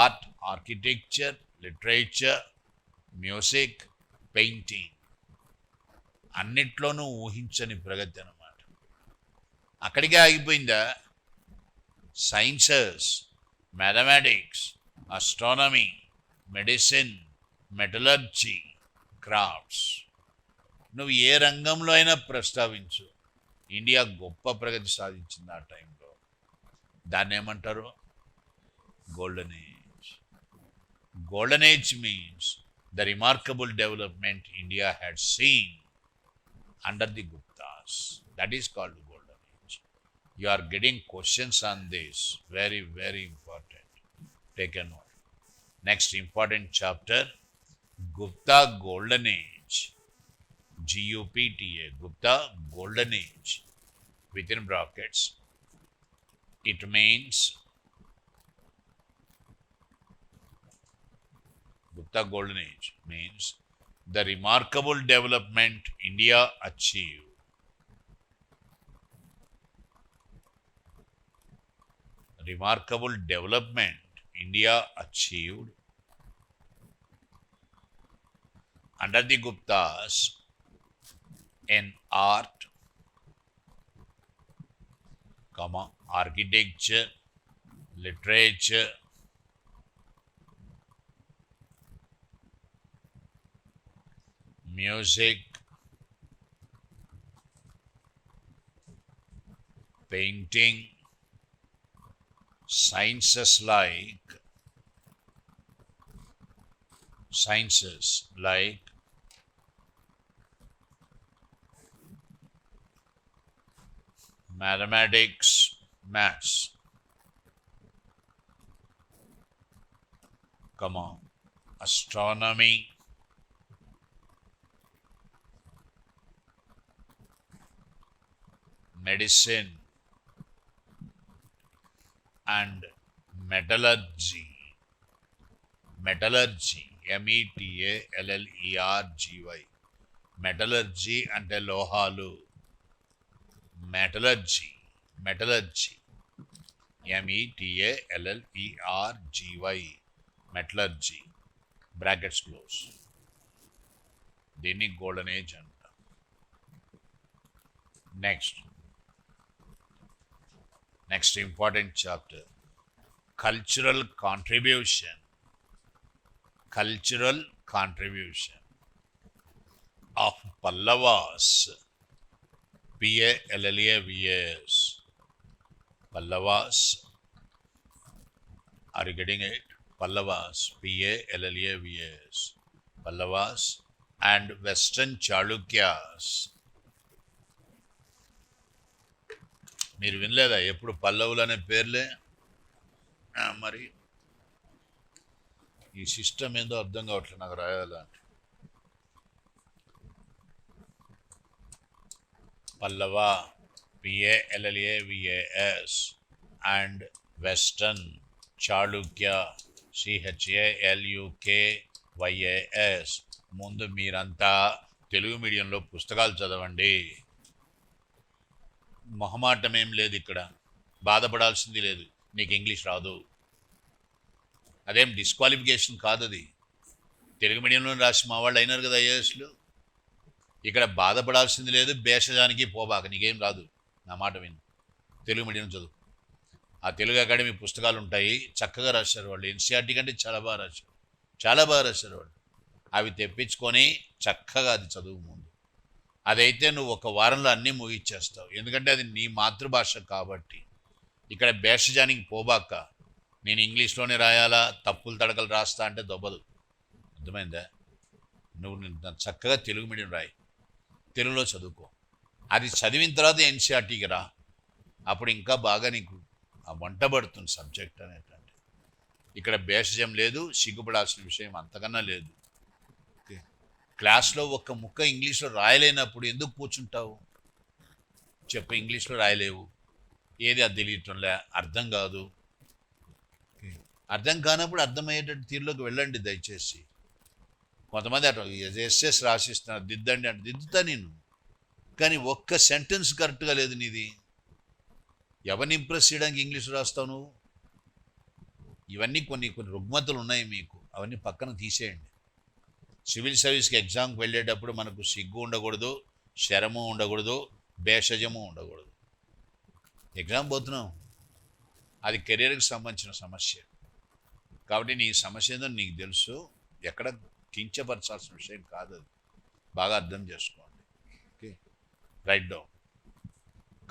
Art, architecture, literature, music, painting అన్నిట్లోనూ ఊహించని ప్రగతి అన్నమాట. అక్కడికే ఆగిపోయిందా? Sciences, mathematics, astronomy, medicine, metallurgy, crafts. నువ్వు ఏ రంగంలో అయినా ప్రస్తావించు, ఇండియా గొప్ప ప్రగతి సాధించింది ఆ టైంలో. దాన్ని ఏమంటారు? Golden age. Golden age means the remarkable development India had seen under the Guptas. That is called golden age. You are getting questions on this. Very, very important. Take a note. Next important chapter, Gupta Golden Age. G-U-P-T-A, Gupta Golden Age. Within brackets, it means Gupta Golden Age means the remarkable development India achieved. Remarkable development India achieved under the Guptas in art, architecture, literature, music, painting, Sciences like mathematics, maths, astronomy, medicine, and metallurgy. METALLERGY. Metallurgy అంటే లోహాలు. Metallurgy METALLERGY. Metallurgy brackets close. దీన్ని golden age అంట. Next important chapter cultural contribution of Pallavas. PALLAVAS. Pallavas. Are you getting it? Pallavas. PALLAVAS. Pallavas and Western Chalukyas. మీరు వినలేదా ఎప్పుడు పల్లవులు అనే పేర్లే? మరి ఈ సిస్టమ్ ఏందో అర్థం కావట్లేదు నాకు రాయాల. Pallava PALLAVAS and Western Chalukya CHALUKYAS. ముందు మీరంతా తెలుగు మీడియంలో పుస్తకాలు చదవండి. మొహమాటం ఏం లేదు ఇక్కడ, బాధపడాల్సింది లేదు. నీకు ఇంగ్లీష్ రాదు అదేం డిస్క్వాలిఫికేషన్ కాదు. అది తెలుగు మీడియంలో రాసి మా వాళ్ళు అయినారు కదా ఐఏఎస్లు. ఇక్కడ బాధపడాల్సింది లేదు. భేషజానికి పోబాక, నీకేం రాదు. నా మాట విను, తెలుగు మీడియం చదువు. ఆ తెలుగు అకాడమీ పుస్తకాలు ఉంటాయి, చక్కగా రాశారు వాళ్ళు. ఎన్సీఆర్టీ కంటే చాలా బాగా రాశారు వాళ్ళు. అవి తెప్పించుకొని చక్కగా అది చదువు ముందు. అదైతే నువ్వు ఒక వారంలో అన్నీ ముగిచ్చేస్తావు, ఎందుకంటే అది నీ మాతృభాష కాబట్టి. ఇక్కడ భేషజానికి పోబాక, నేను ఇంగ్లీష్లోనే రాయాలా, తప్పులు తడకలు రాస్తా అంటే దొబ్బదు. అర్థమైందా? నువ్వు చక్కగా తెలుగు మీడియం రాయి, తెలుగులో చదువుకో. అది చదివిన తర్వాత ఎన్సీఆర్టీకి రా, అప్పుడు ఇంకా బాగా నీకు ఆ వంట పడుతుంది సబ్జెక్ట్ అనేటువంటి. ఇక్కడ భేషజం లేదు, సిగ్గుపడాల్సిన విషయం అంతకన్నా లేదు. క్లాస్లో ఒక్క ముక్క ఇంగ్లీష్లో రాయలేనప్పుడు ఎందుకు కూర్చుంటావు చెప్పు? ఇంగ్లీష్లో రాయలేవు, ఏది అది తెలియటంలే, అర్థం కాదు. అర్థం కానప్పుడు అర్థమయ్యేటట్టు తీరులోకి వెళ్ళండి దయచేసి. కొంతమంది అటు ఎస్ఎస్ రాసిస్తున్నారు, దిద్దండి అంటే దిద్దుతా నేను, కానీ ఒక్క సెంటెన్స్ కరెక్ట్గా లేదు నీది. ఎవరిని ఇంప్రెస్ చేయడానికి ఇంగ్లీష్ రాస్తావు నువ్వు? ఇవన్నీ కొన్ని రుగ్మతలు ఉన్నాయి మీకు, అవన్నీ పక్కన తీసేయండి. సివిల్ సర్వీస్కి ఎగ్జామ్కి వెళ్ళేటప్పుడు మనకు సిగ్గు ఉండకూడదు, శరము ఉండకూడదు, భేషజము ఉండకూడదు. ఎగ్జామ్ పోతున్నాం, అది కెరీర్కి సంబంధించిన సమస్య కాబట్టి నీ సమస్య ఏందో నీకు తెలుసు, ఎక్కడ కించపరచాల్సిన విషయం కాదు. అది బాగా అర్థం చేసుకోండి. Okay, right down.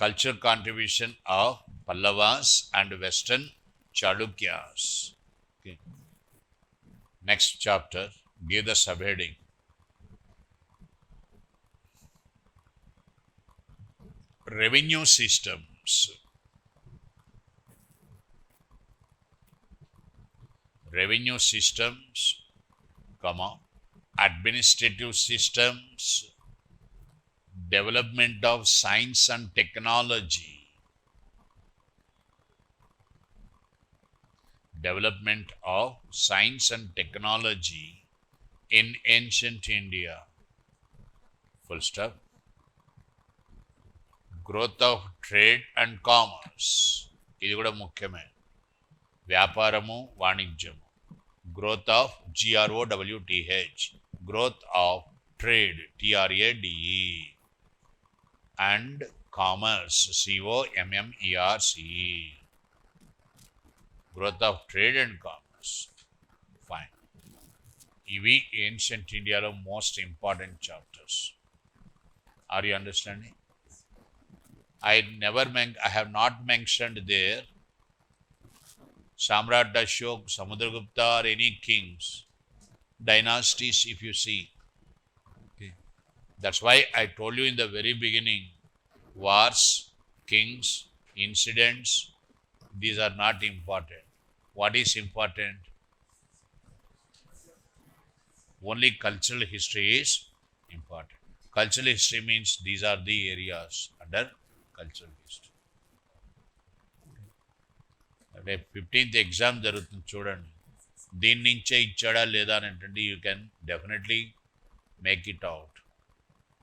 Culture contribution of Pallavas and western Chalukyas. Okay, next chapter, give the subheading. Revenue systems. Revenue systems, administrative systems, development of science and technology. Development of science and technology in ancient India. Full stop. Growth of trade and commerce. ఇది కూడా ముఖ్యమే. వ్యాపారము, వాణిజ్యము. Growth of GROWTH. Growth of trade, TRADE. And commerce, COMMERCE. Growth of trade and commerce. Fine. ఇవి ancient ఇండియాలో most important chapters. Are you understanding? I have not mentioned there Samrat Ashok, Samudragupta, or any kings, dynasties if you see. Okay. That's why I told you in the very beginning, wars, kings, incidents, these are not important. What is important? Only cultural history is important. Cultural history means these are the areas under cultural history. అంటే 15th exam జరుగుతుంది చూడండి, దీని నుంచే ఇచ్చాడా లేదా అని అంటే you can definitely make it out.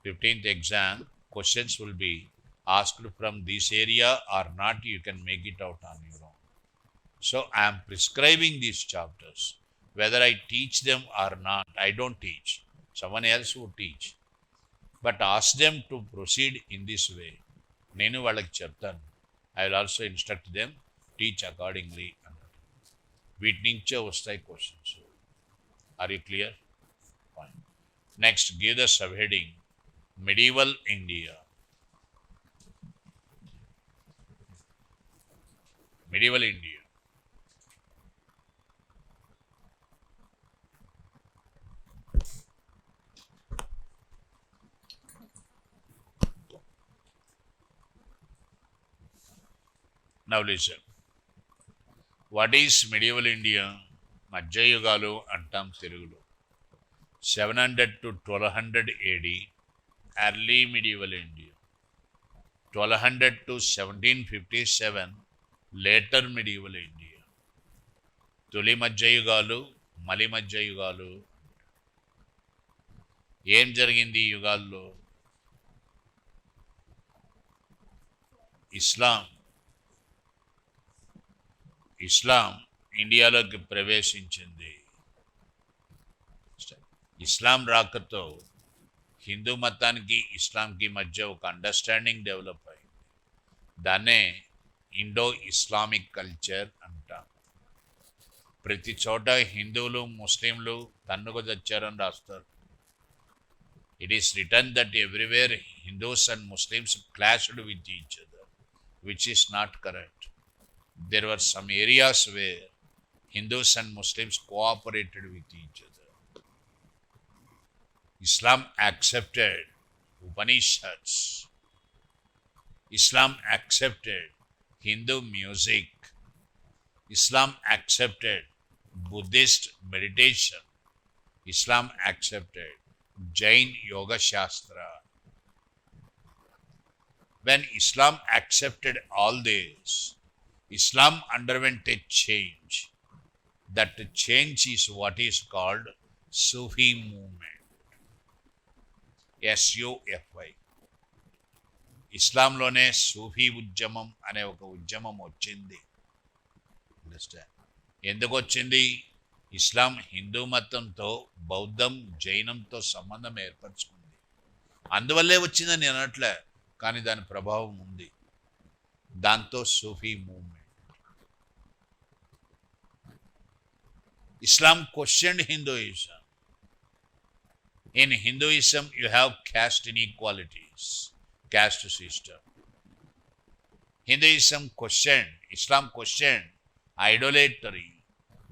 15th exam questions will be asked from this area or not, you can make it out on your own. So I'm prescribing these chapters. Whether I teach them or not, I don't teach. Someone else would teach. But ask them to proceed in this way. Nenu vallaki cheptanu. I will also instruct them, teach accordingly. Veeti nunche vastayi questions. Are you clear? Fine. Next, give the subheading, Medieval India. Medieval India. Now listen. What is medieval India? మధ్యయుగాలు అంటాం తెలుగులో. 700 to 1200 AD, early medieval India. 1200 to 1757, later medieval India. తొలి మధ్యయుగాలు, మలి మధ్యయుగాలు. ఏం జరిగింది ఈ యుగాల్లో? ఇస్లాం ఇండియాలోకి ప్రవేశించింది. ఇస్లాం రాకతో హిందూ మతానికి ఇస్లాంకి మధ్య ఒక అండర్స్టాండింగ్ డెవలప్ అయింది. దాన్నే ఇండో ఇస్లామిక్ కల్చర్ అంటాం. ప్రతి చోట హిందువులు ముస్లింలు తన్నుకు తెచ్చారని రాస్తారు. It is written that everywhere Hindus and Muslims clashed with each other, which is not correct. There were some areas where Hindus and Muslims cooperated with each other. Islam accepted Upanishads. Islam accepted Hindu music. Islam accepted Buddhist meditation. Islam accepted Jain Yoga Shastra. When Islam accepted all this, Islam underwent a change. That change is what is called Sufi movement. SUFI. ఇస్లాంలోనే సూఫీ ఉద్యమం అనే ఒక ఉద్యమం వచ్చింది. Understand? ఎందుకు వచ్చింది? ఇస్లాం హిందూ మతంతో, బౌద్ధం, జైనంతో సంబంధం ఏర్పరచుకుంది. అందువల్లే వచ్చిందని నేను అనట్లే, కానీ దాని ప్రభావం ఉంది. దాంతో సూఫీ movement. Islam questioned Hinduism. In Hinduism, you have caste inequalities, caste system. Hinduism questioned, Islam questioned idolatry,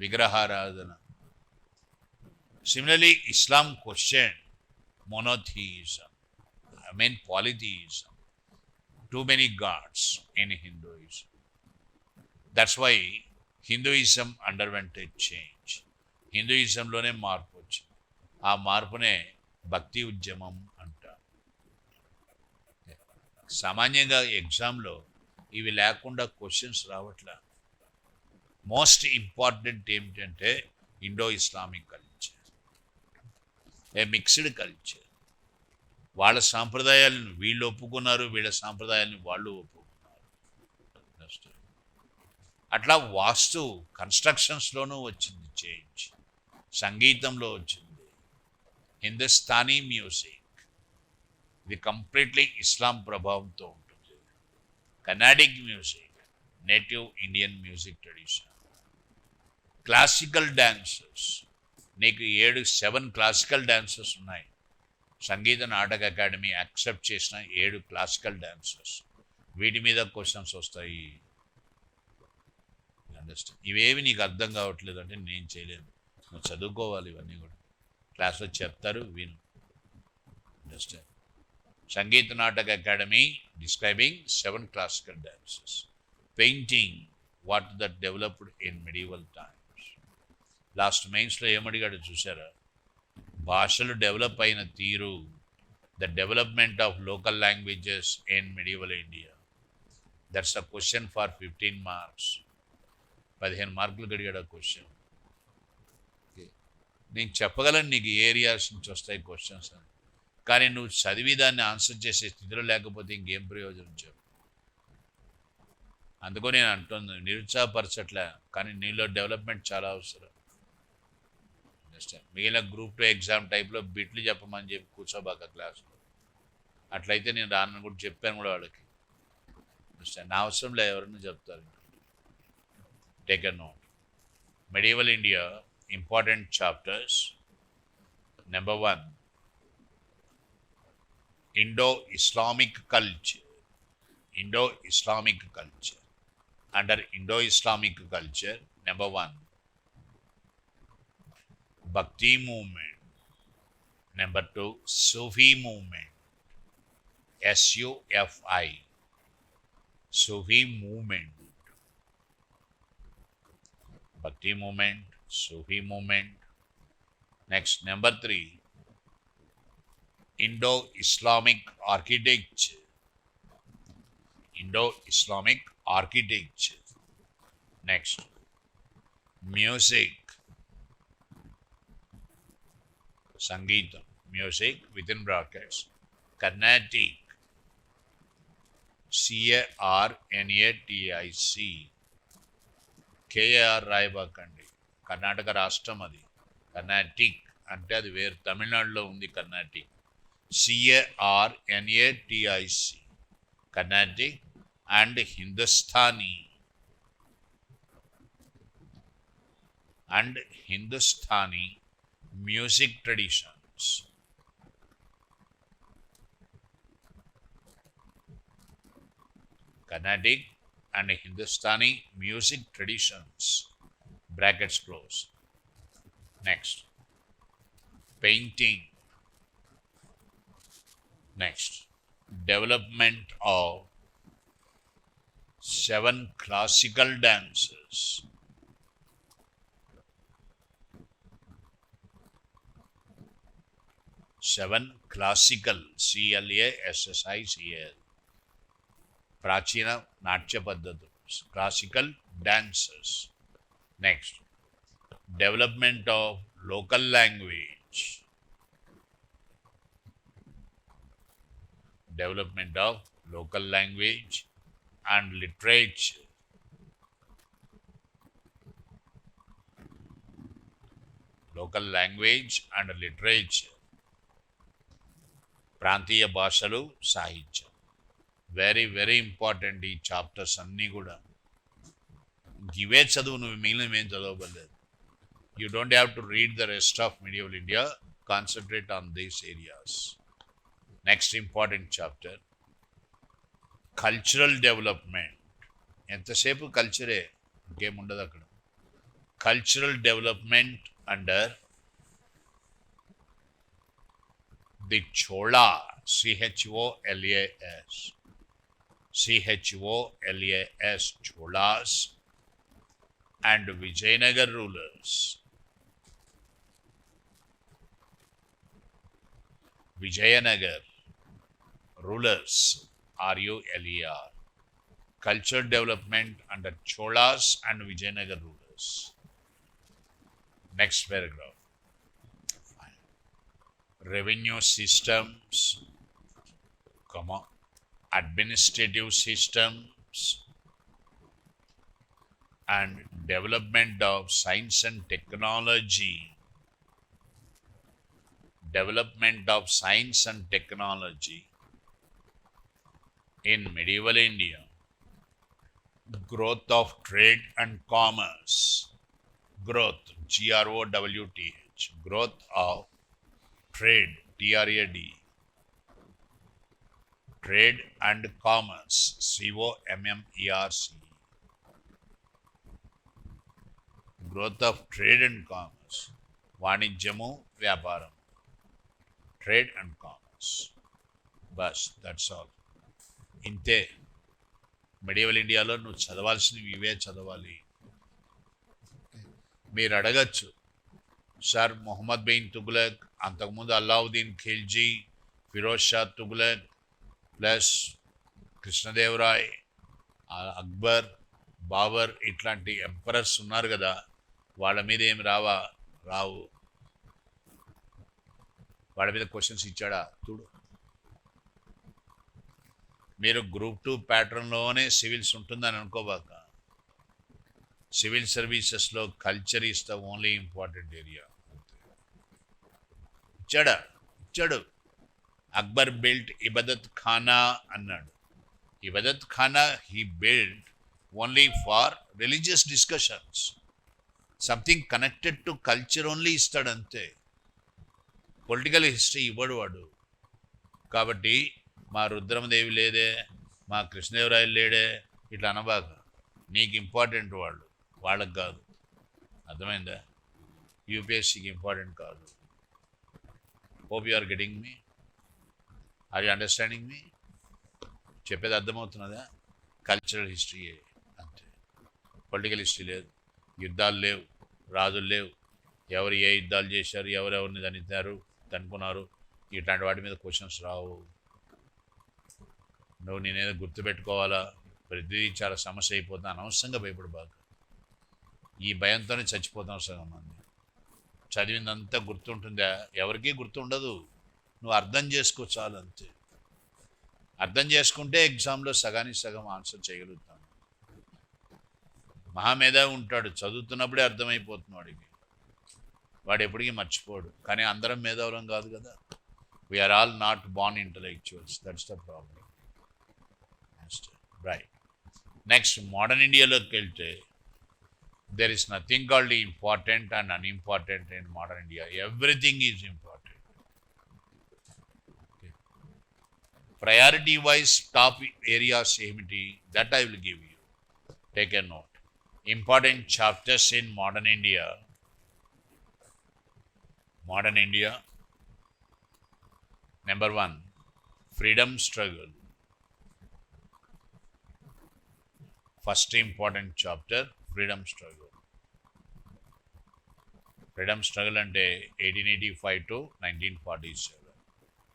vigraharadhana. Similarly, Islam questioned monotheism, polytheism, too many gods in Hinduism. That's why Hinduism underwent a change. హిందూయిజంలోనే మార్పు వచ్చింది. ఆ మార్పునే భక్తి ఉద్యమం అంటారు. సామాన్యంగా ఎగ్జామ్లో ఇవి లేకుండా క్వశ్చన్స్ రావట్లా. మోస్ట్ ఇంపార్టెంట్ ఏమిటంటే ఇండో ఇస్లామిక్ కల్చర్, ఏ మిక్స్డ్ కల్చర్. వాళ్ళ సాంప్రదాయాలను వీళ్ళు ఒప్పుకున్నారు, వీళ్ళ సాంప్రదాయాలను వాళ్ళు ఒప్పుకున్నారు. అట్లా వాస్తు కన్స్ట్రక్షన్స్లోనూ వచ్చింది చేంజ్. సంగీతంలో వచ్చింది. హిందుస్థానీ మ్యూజిక్, ఇది కంప్లీట్లీ ఇస్లాం ప్రభావంతో ఉంటుంది. Carnatic music, native Indian music tradition. Classical dances, నీకు 7 క్లాసికల్ డాన్సెస్ ఉన్నాయి. సంగీత నాటక అకాడమీ యాక్సెప్ట్ చేసిన 7 క్లాసికల్ డాన్సెస్. వీటి మీద క్వశ్చన్స్ వస్తాయి. అండర్స్టాండ్. ఇవేవి నీకు అర్థం కావట్లేదు అంటే నేను చేయలేను, నువ్వు చదువుకోవాలి. ఇవన్నీ కూడా క్లాస్లో చెప్తారు, విను. Understand. Sangeet Natak academy describing 7 classical dances. Painting, what that developed in medieval times. Last మెయిన్స్లో ఏమడిగాడు చూసారా? భాషలు డెవలప్ అయిన తీరు, the development of local languages in medieval India. That's a question for 15 marks. 15 మార్కులు అడిగాడు ఆ క్వశ్చన్. నేను చెప్పగలను నీకు ఏ ఏరియాస్ నుంచి వస్తాయి క్వశ్చన్స్ అని, కానీ నువ్వు చదివి దాన్ని ఆన్సర్ చేసే స్థితిలో లేకపోతే ఇంకేం ప్రయోజనం చెప్పు. అందుకో నేను అంటుంది, నిరుత్సాహపరచట్లే, కానీ నీలో డెవలప్మెంట్ చాలా అవసరం. మిగిలిన గ్రూప్ 2 ఎగ్జామ్ టైప్లో బిట్లు చెప్పమని చెప్పి కూర్చోబాక క్లాస్లో. అట్లయితే నేను రానని కూడా చెప్పాను కూడా వాళ్ళకి. నా అవసరం లేదు, ఎవరైనా చెప్తారు. Take a note. Medieval India important chapters. Number 1, Indo-Islamic culture. Indo-Islamic culture. Under Indo-Islamic culture, number 1, Bhakti movement. Number 2, Sufi movement. SUFI. Sufi movement. Bhakti movement, Sufi movement. Next, number 3, Indo-Islamic architecture. Indo-Islamic architecture. Next, music. Sangeetam, music within brackets. Carnatic. CARNATIC. KAR రాయబాకండి. కర్ణాటక రాష్ట్రం అది. కర్ణాటిక్ అంటే అది వేరు, తమిళనాడులో ఉంది Carnatic. CARNATIC, Carnatic. And Hindustani. Music traditions. Carnatic and Hindustani music traditions. Brackets close. Next, painting. Next, development of 7 classical dances. 7 classical, CLASSICAL, ప్రాచీన నాట్య పద్ధతులు, classical dances. Next, development of local language. Development of local language and literature. Local language and literature, ప్రాంతీయ భాషలు, సాహిత్యం. Very very important ఈ chapters అన్నీ కూడా. ఇవే చదువు, నువ్వు మిగిలినవి ఏం చదవబడలేదు. You don't have to read the rest of medieval India, concentrate on these areas. Next important chapter, cultural development. ఎంతసేపు కల్చరే, ఇంకేముండదు అక్కడ. Cultural development under the Chola, CHOLAS, Cholas and Vijayanagar rulers. Vijayanagar rulers, RULER. Cultural development under Cholas and Vijayanagar rulers. Next paragraph. Revenue systems, administrative systems and development of science and technology. Development of science and technology in medieval India. Growth of trade and commerce. Growth, GROWTH. Growth of trade, TRAD. Trade and commerce, COMMERCE. Growth of trade and commerce, వాణిజ్యము వ్యాపారం, trade and commerce. Bus, that's all. ఇంతే. Medieval ఇండియాలో నువ్వు చదవాల్సినవి ఇవే చదవాలి. మీరు అడగచ్చు, sir Mohammed bin Tughlaq, అంతకుముందు అల్లావుద్దీన్ ఖిల్జీ, ఫిరోజ్ షా తుగ్లక్, ప్లస్ కృష్ణదేవరాయ్, అక్బర్, బాబర్, ఇట్లాంటి ఎంపరర్స్ ఉన్నారు కదా, వాళ్ళ మీద ఏమి రావు. వాళ్ళ మీద క్వశ్చన్స్ ఇచ్చాడా చూడు. మీరు గ్రూప్ 2 ప్యాటర్న్లోనే సివిల్స్ ఉంటుందని అనుకోబాక. సివిల్ సర్వీసెస్లో culture is the only important area. ఇచ్చాడు. అక్బర్ బిల్ట్ ఇబదత్ ఖానా అన్నాడు. Ibadat Khana he built only for religious discussions. Something connected to culture only ఇస్తాడు అంతే. పొలిటికల్ హిస్టరీ ఇవ్వడు వాడు. కాబట్టి మా రుద్రమదేవి లేదే, మా కృష్ణదేవరాయలు లేడే ఇట్లా అనబాక. నీకు ఇంపార్టెంట్ వాళ్ళు, వాళ్ళకి కాదు. అర్థమైందా? యూపీఎస్సీకి ఇంపార్టెంట్ కాదు. Hope you are getting me. Are you understanding me? చెప్పేది అర్థమవుతున్నదా? కల్చరల్ హిస్టరీ అంతే. పొలిటికల్ హిస్టరీ లేదు, యుద్ధాలు లేవు, రాజులు లేవు, ఎవరు ఏ యుద్ధాలు చేశారు, ఎవరెవరిని తనుకున్నారు, ఇట్లాంటి వాటి మీద క్వశ్చన్స్ రావు. నువ్వు నేనేదో గుర్తుపెట్టుకోవాలా, ప్రతిదీ చాలా సమస్య అయిపోతా, అనవసరంగా భయపడబాక. ఈ భయంతోనే చచ్చిపోతాం సగం మంది. చదివిందంతా గుర్తుంటుందా? ఎవరికీ గుర్తుండదు. నువ్వు అర్థం చేసుకో చాలు అంతే. అర్థం చేసుకుంటే ఎగ్జామ్లో సగానికి సగం ఆన్సర్ చేయగలుగుతాను. మహామేధావి ఉంటాడు, చదువుతున్నప్పుడే అర్థమైపోతుంది వాడికి, వాడు ఎప్పటికీ మర్చిపోడు. కానీ అందరం మేధావులం కాదు కదా. We are all not born intellectuals, that's the problem. Right. Next modern ఇండియాలోకి వెళ్తే there is nothing called important and unimportant in modern India. Everything is important. Okay. Priority wise top areas ఏమిటి, that I will give you. Take a note. Important chapters in modern India. Modern India. Number 1, freedom struggle. First important chapter, freedom struggle. Freedom struggle అంటే 1885 to 1947.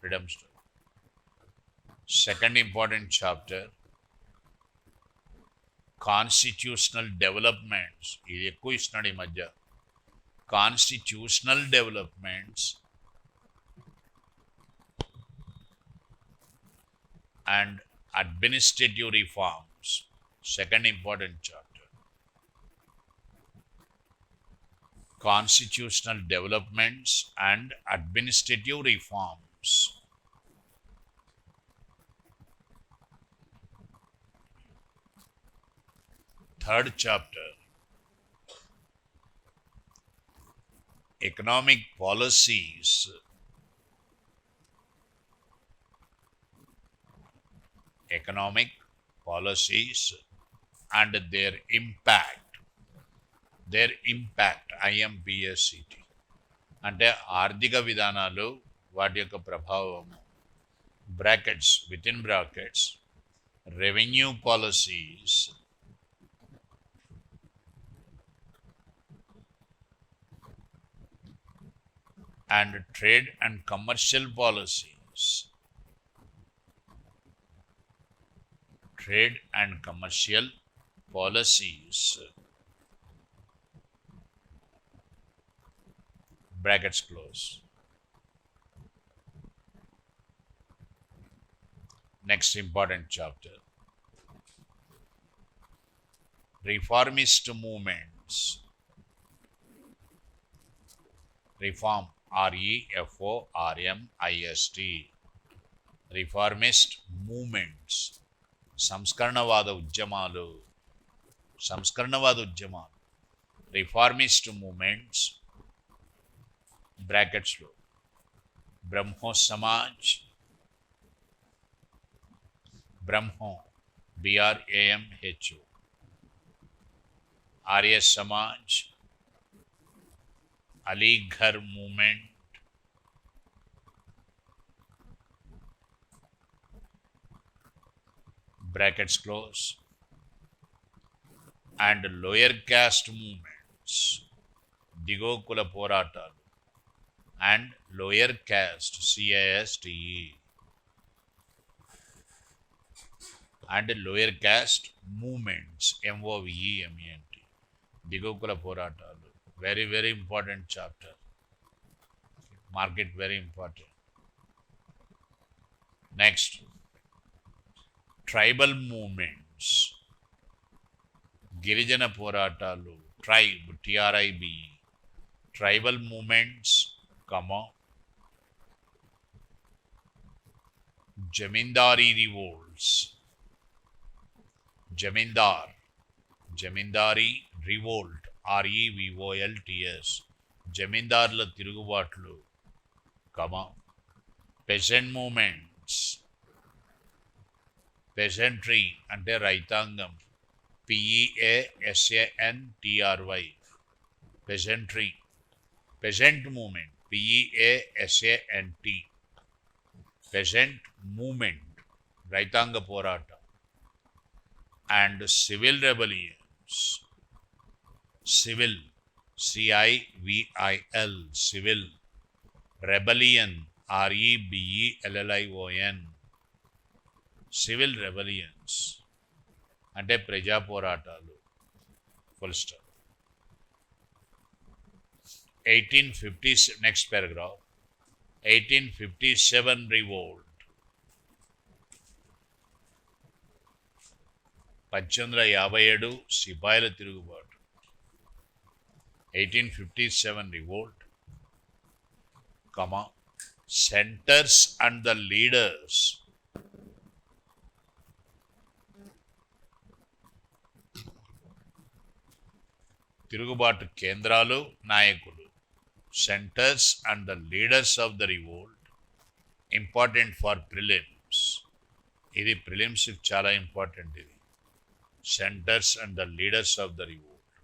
Freedom struggle. Second important chapter, constitutional developments. ఇది ఎక్కువ ఇస్తున్నాడు ఈ మధ్య. Constitutional developments and administrative reforms. Second important chapter. Constitutional developments and administrative reforms. Third chapter, economic policies. Economic policies and their impact. IMPSCT అంటే ఆర్థిక విధానాలు, వాటి యొక్క ప్రభావము. Brackets, with in brackets, revenue policies and trade and commercial policies. Trade and commercial policies. Brackets close. Next important chapter, reformist movements. Reform, REFORMIST. Reformist movements. సంస్కరణవాద ఉద్యమాలు. Reformist movements. బ్రాకెట్స్లో Brahmo Samaj, Brahmo BRAMHO, Arya Samaj, Aligarh movement, brackets close, and lower caste movements, Digokula Poratalu, and lower caste, CASTE, and lower caste movements, MOVEMENT, Digokula Poratalu. Very, very important chapter. Mark it, very important. Next, tribal movements, Girijana Poratalu, tribe, TRIB, tribal movements, Jamindari revolts, Jamindari revolt, REVOLTS, జమీందారుల తిరుగుబాట్లు, peasant movements, peasantry అంటే రైతాంగం, PEASANTRY, peasantry, peasant movement, PEASANT, peasant movement, రైతాంగ పోరాటం, and civil rebellions, civil, CIVIL, civil, rebellion, REBELLION, civil rebellions అంటే ప్రజా పోరాటాలు, full stop. 1850, next paragraph, 1857 revolt, 1857 సిపాయిల తిరుగుబాటు, 1857 revolt, centers and the leaders, తిరుగుబాటు కేంద్రాలు, నాయకులు, centers and the leaders of the revolt, important for prelims. ఇది ప్రిలిమ్స్ చాలా ఇంపార్టెంట్. ఇది centres and the leaders of the revolt.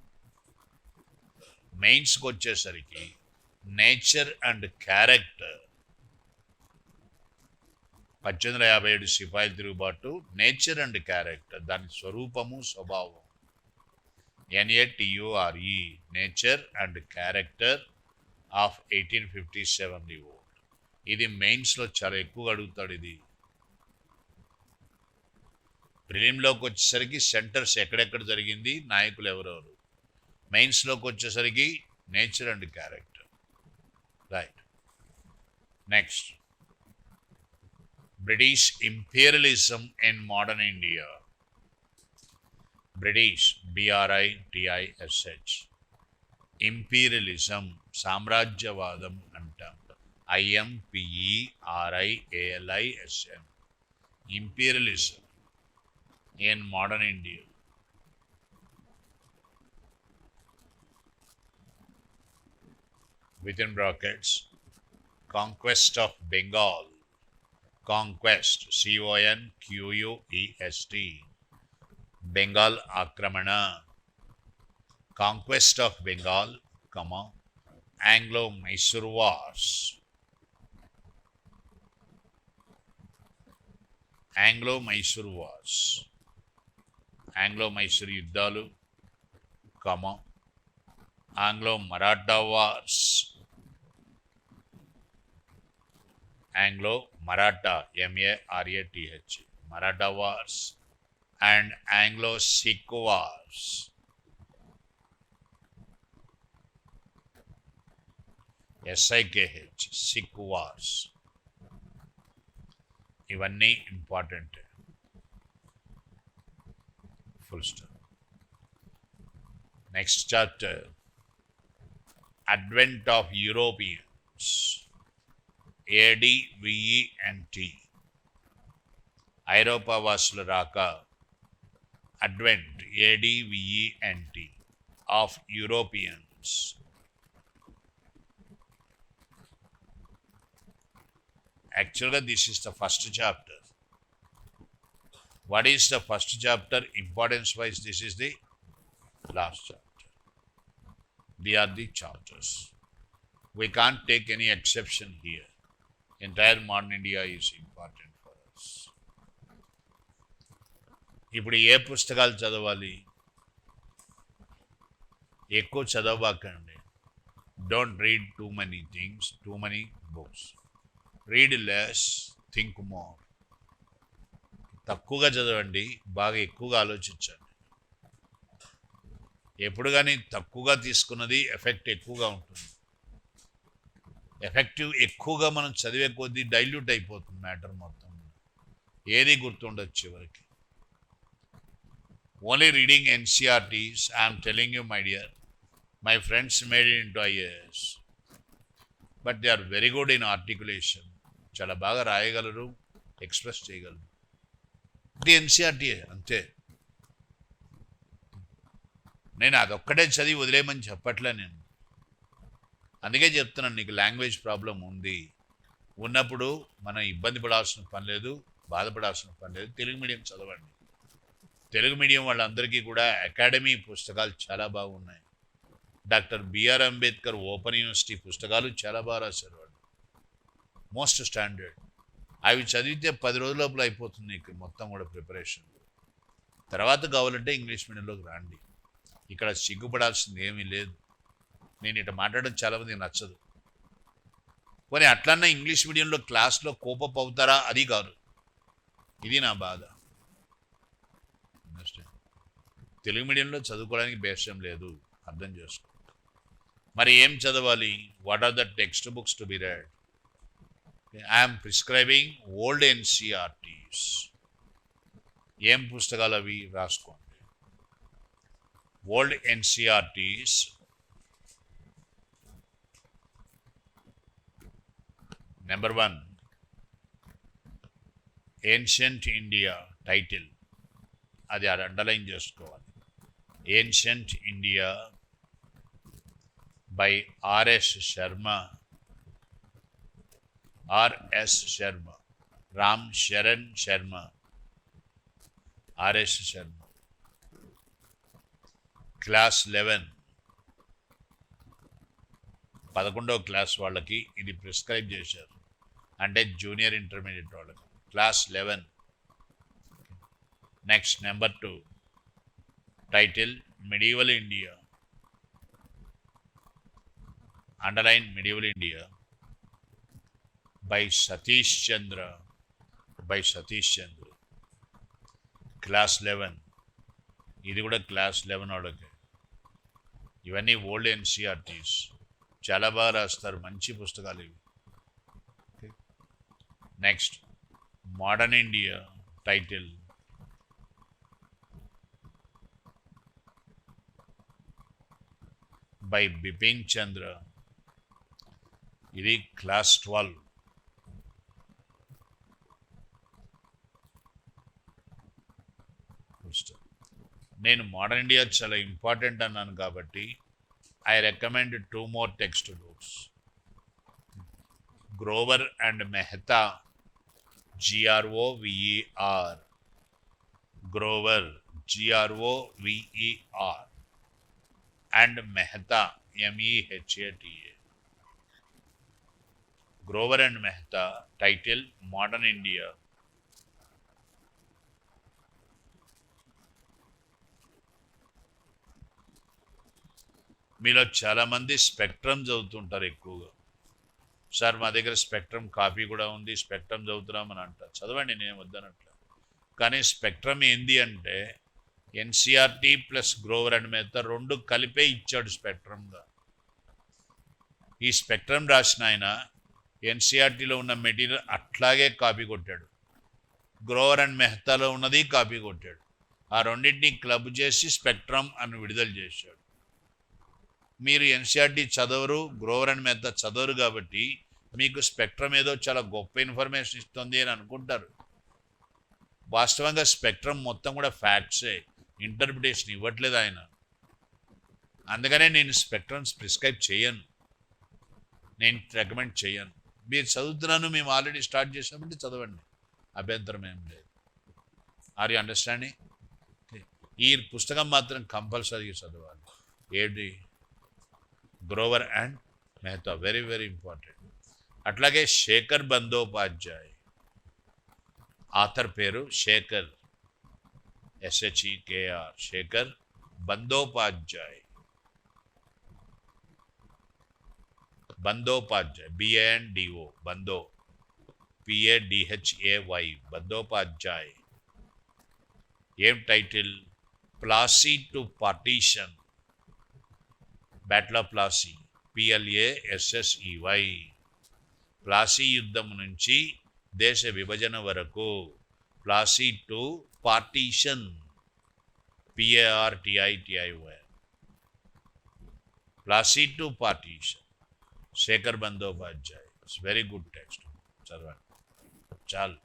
మెయిన్స్కి వచ్చేసరికి నేచర్ అండ్ క్యారెక్టర్, 1857 సిపాయిల తిరుగుబాటు, నేచర్ అండ్ క్యారెక్టర్, దాని స్వరూపము, స్వభావం, NATURE, nature and character of 1857 revolt. ఇది మెయిన్స్లో చాలా ఎక్కువగా అడుగుతాడు. ఇది ప్రిలిమ్లోకి వచ్చేసరికి సెంటర్స్ ఎక్కడెక్కడ జరిగింది, నాయకులు ఎవరెవరు. మెయిన్స్లోకి వచ్చేసరికి nature and character. Right. Next, British imperialism in modern India. British, BRITISH, imperialism, సామ్రాజ్యవాదం అంటాం, IMPERIALISM, imperialism in modern India. Within brackets, conquest of Bengal, conquest, CONQUEST, Bengal Akramana, conquest of Bengal, Anglo-Mysore Wars, Anglo-Mysore Wars, ఆంగ్లో-మైసూర్ యుద్ధాలు, ఆంగ్లో-మరాఠా wars, ఆంగ్లో-మరాఠా, MARATH, Maratha wars, and Anglo-sick wars, SIKH, sick wars. ఇవన్నీ important. Full stop. Next chapter, Advent of Europeans, ADVENT, ఐరోపా వాసుల రాక, advent, ADVENT, of Europeans. Actually, this is the first chapter. What is the first chapter? Importance wise, this is the last chapter. They are the chapters. We can't take any exception here. Entire modern India is important for us. ఇప్పుడు ఏ పుస్తకాలు చదవాలి? ఎక్కువ చదవకండి. Don't read too many things, too many books. Read less, think more. తక్కువగా చదవండి, బాగా ఎక్కువగా ఆలోచించండి. ఎప్పుడు కానీ తక్కువగా తీసుకున్నది ఎఫెక్ట్ ఎక్కువగా ఉంటుంది. ఎఫెక్టివ్ ఎక్కువగా మనం చదివే కొద్దీ డైల్యూట్ అయిపోతుంది మ్యాటర్ మొత్తం. ఏది గుర్తుండదు చివరికి. Only reading NCERTs, I'm telling you my dear, my friends made it into IAS, but they are very good in articulation. చాలా బాగా రాయగలరు, ఎక్స్ప్రెస్ చేయగలరు. ఇది NCERT అంతే. నేను అదొక్కటే చదివి వదిలేయమని చెప్పట్లే నేను. అందుకే చెప్తున్నాను, నీకు లాంగ్వేజ్ ప్రాబ్లం ఉంది. ఉన్నప్పుడు మనం ఇబ్బంది పడాల్సిన పని లేదు, బాధపడాల్సిన పని లేదు. తెలుగు మీడియం చదవండి. తెలుగు మీడియం వాళ్ళందరికీ కూడా అకాడమీ పుస్తకాలు చాలా బాగున్నాయి. Doctor BR Ambedkar open university పుస్తకాలు చాలా బాగా రాశారు వాళ్ళు. Most standard. అవి చదివితే 10 రోజుల లోపల అయిపోతుంది ఇక్కడ మొత్తం కూడా ప్రిపరేషన్. తర్వాత కావాలంటే ఇంగ్లీష్ మీడియంలోకి రండి. ఇక్కడ సిగ్గుపడాల్సింది ఏమీ లేదు. నేను ఇట్లా మాట్లాడడం చాలామందికి నచ్చదు. కానీ అట్లన్నా ఇంగ్లీష్ మీడియంలో క్లాస్లో కోపప్ అవుతారా? అది కాదు. ఇది నా బాధ. తెలుగు మీడియంలో చదువుకోవడానికి బేస్యం లేదు, అర్థం చేసుకో. మరి ఏం చదవాలి? What are the text books to be read? I'm prescribing old NCERTs. ఏం పుస్తకాలు అవి రాసుకోండి. Old NCERTs number 1 ancient India title, అది అండర్లైన్ చేసుకోవాలి. Ancient India by R.S. Sharma, Ram Sharan Sharma, R.S. Sharma. Class 11, 11వ class వాళ్ళకి ఇది prescribe చేశారు. అంటే జూనియర్ ఇంటర్మీడియట్ వాళ్ళకి. Class 11. Next number 2 title medieval India. Underline medieval India by Satish Chandra. Class 11. ఇది కూడా class 11 వాళ్ళకి. ఇవన్నీ ఓల్డ్ NCERTs. చాలా బాగా రాస్తారు, మంచి పుస్తకాలు ఇవి. Next modern India title by Bipin Chandra. ఇది క్లాస్ 12. నేను మోడర్న్ ఇండియా చాలా ఇంపార్టెంట్ అన్నాను కాబట్టి I recommend 2 more text books. Grover and Mehta, GROVER. Grover GROVER and Mehta MEHATA. Grover and Mehta title modern India. మీలో చాలామంది స్పెక్ట్రమ్ చదువుతుంటారు ఎక్కువగా. సార్ మా దగ్గర స్పెక్ట్రమ్ కాపీ కూడా ఉంది, స్పెక్ట్రమ్ చదువుతున్నామని అంటారు. చదవండి, నేను వద్దనట్లే. కానీ స్పెక్ట్రమ్ ఏంది అంటే NCERT plus Grover and Mehta 2 కలిపే ఇచ్చాడు స్పెక్ట్రమ్గా. ఈ స్పెక్ట్రమ్ రాసిన ఆయన NCERTలో ఉన్న మెటీరియల్ అట్లాగే కాపీ కొట్టాడు, గ్రోవర్ అండ్ మెహతాలో ఉన్నది కాపీ కొట్టాడు. ఆ రెండింటిని క్లబ్ చేసి స్పెక్ట్రమ్ అని విడుదల చేశాడు. మీరు NCERT చదవరు, గ్రోవర్ అండ్ మెహతా చదవరు కాబట్టి మీకు స్పెక్ట్రమ్ ఏదో చాలా గొప్ప ఇన్ఫర్మేషన్ ఇస్తుంది అని అనుకుంటారు. వాస్తవంగా స్పెక్ట్రమ్ మొత్తం కూడా ఫ్యాక్ట్సే, ఇంటర్ప్రిటేషన్ ఇవ్వట్లేదు ఆయన. అందుకనే నేను స్పెక్ట్రమ్స్ ప్రిస్క్రైబ్ చేయను, నేను రికమెండ్ చేయను. మీరు చదువుతున్నాను, మేము ఆల్రెడీ స్టార్ట్ చేసామంటే చదవండి, అభ్యంతరం ఏం లేదు. Are you understanding? ఈ పుస్తకం మాత్రం కంపల్సరీగా చదవాలి. ఏంటి? Grover and Mehta very very important. అట్లాగే శేఖర్ బందోపాధ్యాయ్, ఆథర్ పేరు Shekhar, SHEKR, Shekhar Bandyopadhyay. Bandyopadhyay BANDO, బందో PADHAY, Bandyopadhyay. ఏం title? Plassey to partition, battle of Plassey, PLASSEY, Plassey యుద్ధం నుంచి దేశ విభజన వరకు, Plassey to partition, PARTITION, Plassey to partition, Shekhar Bandyopadhyay. It's very good text, చదవండి చాలు.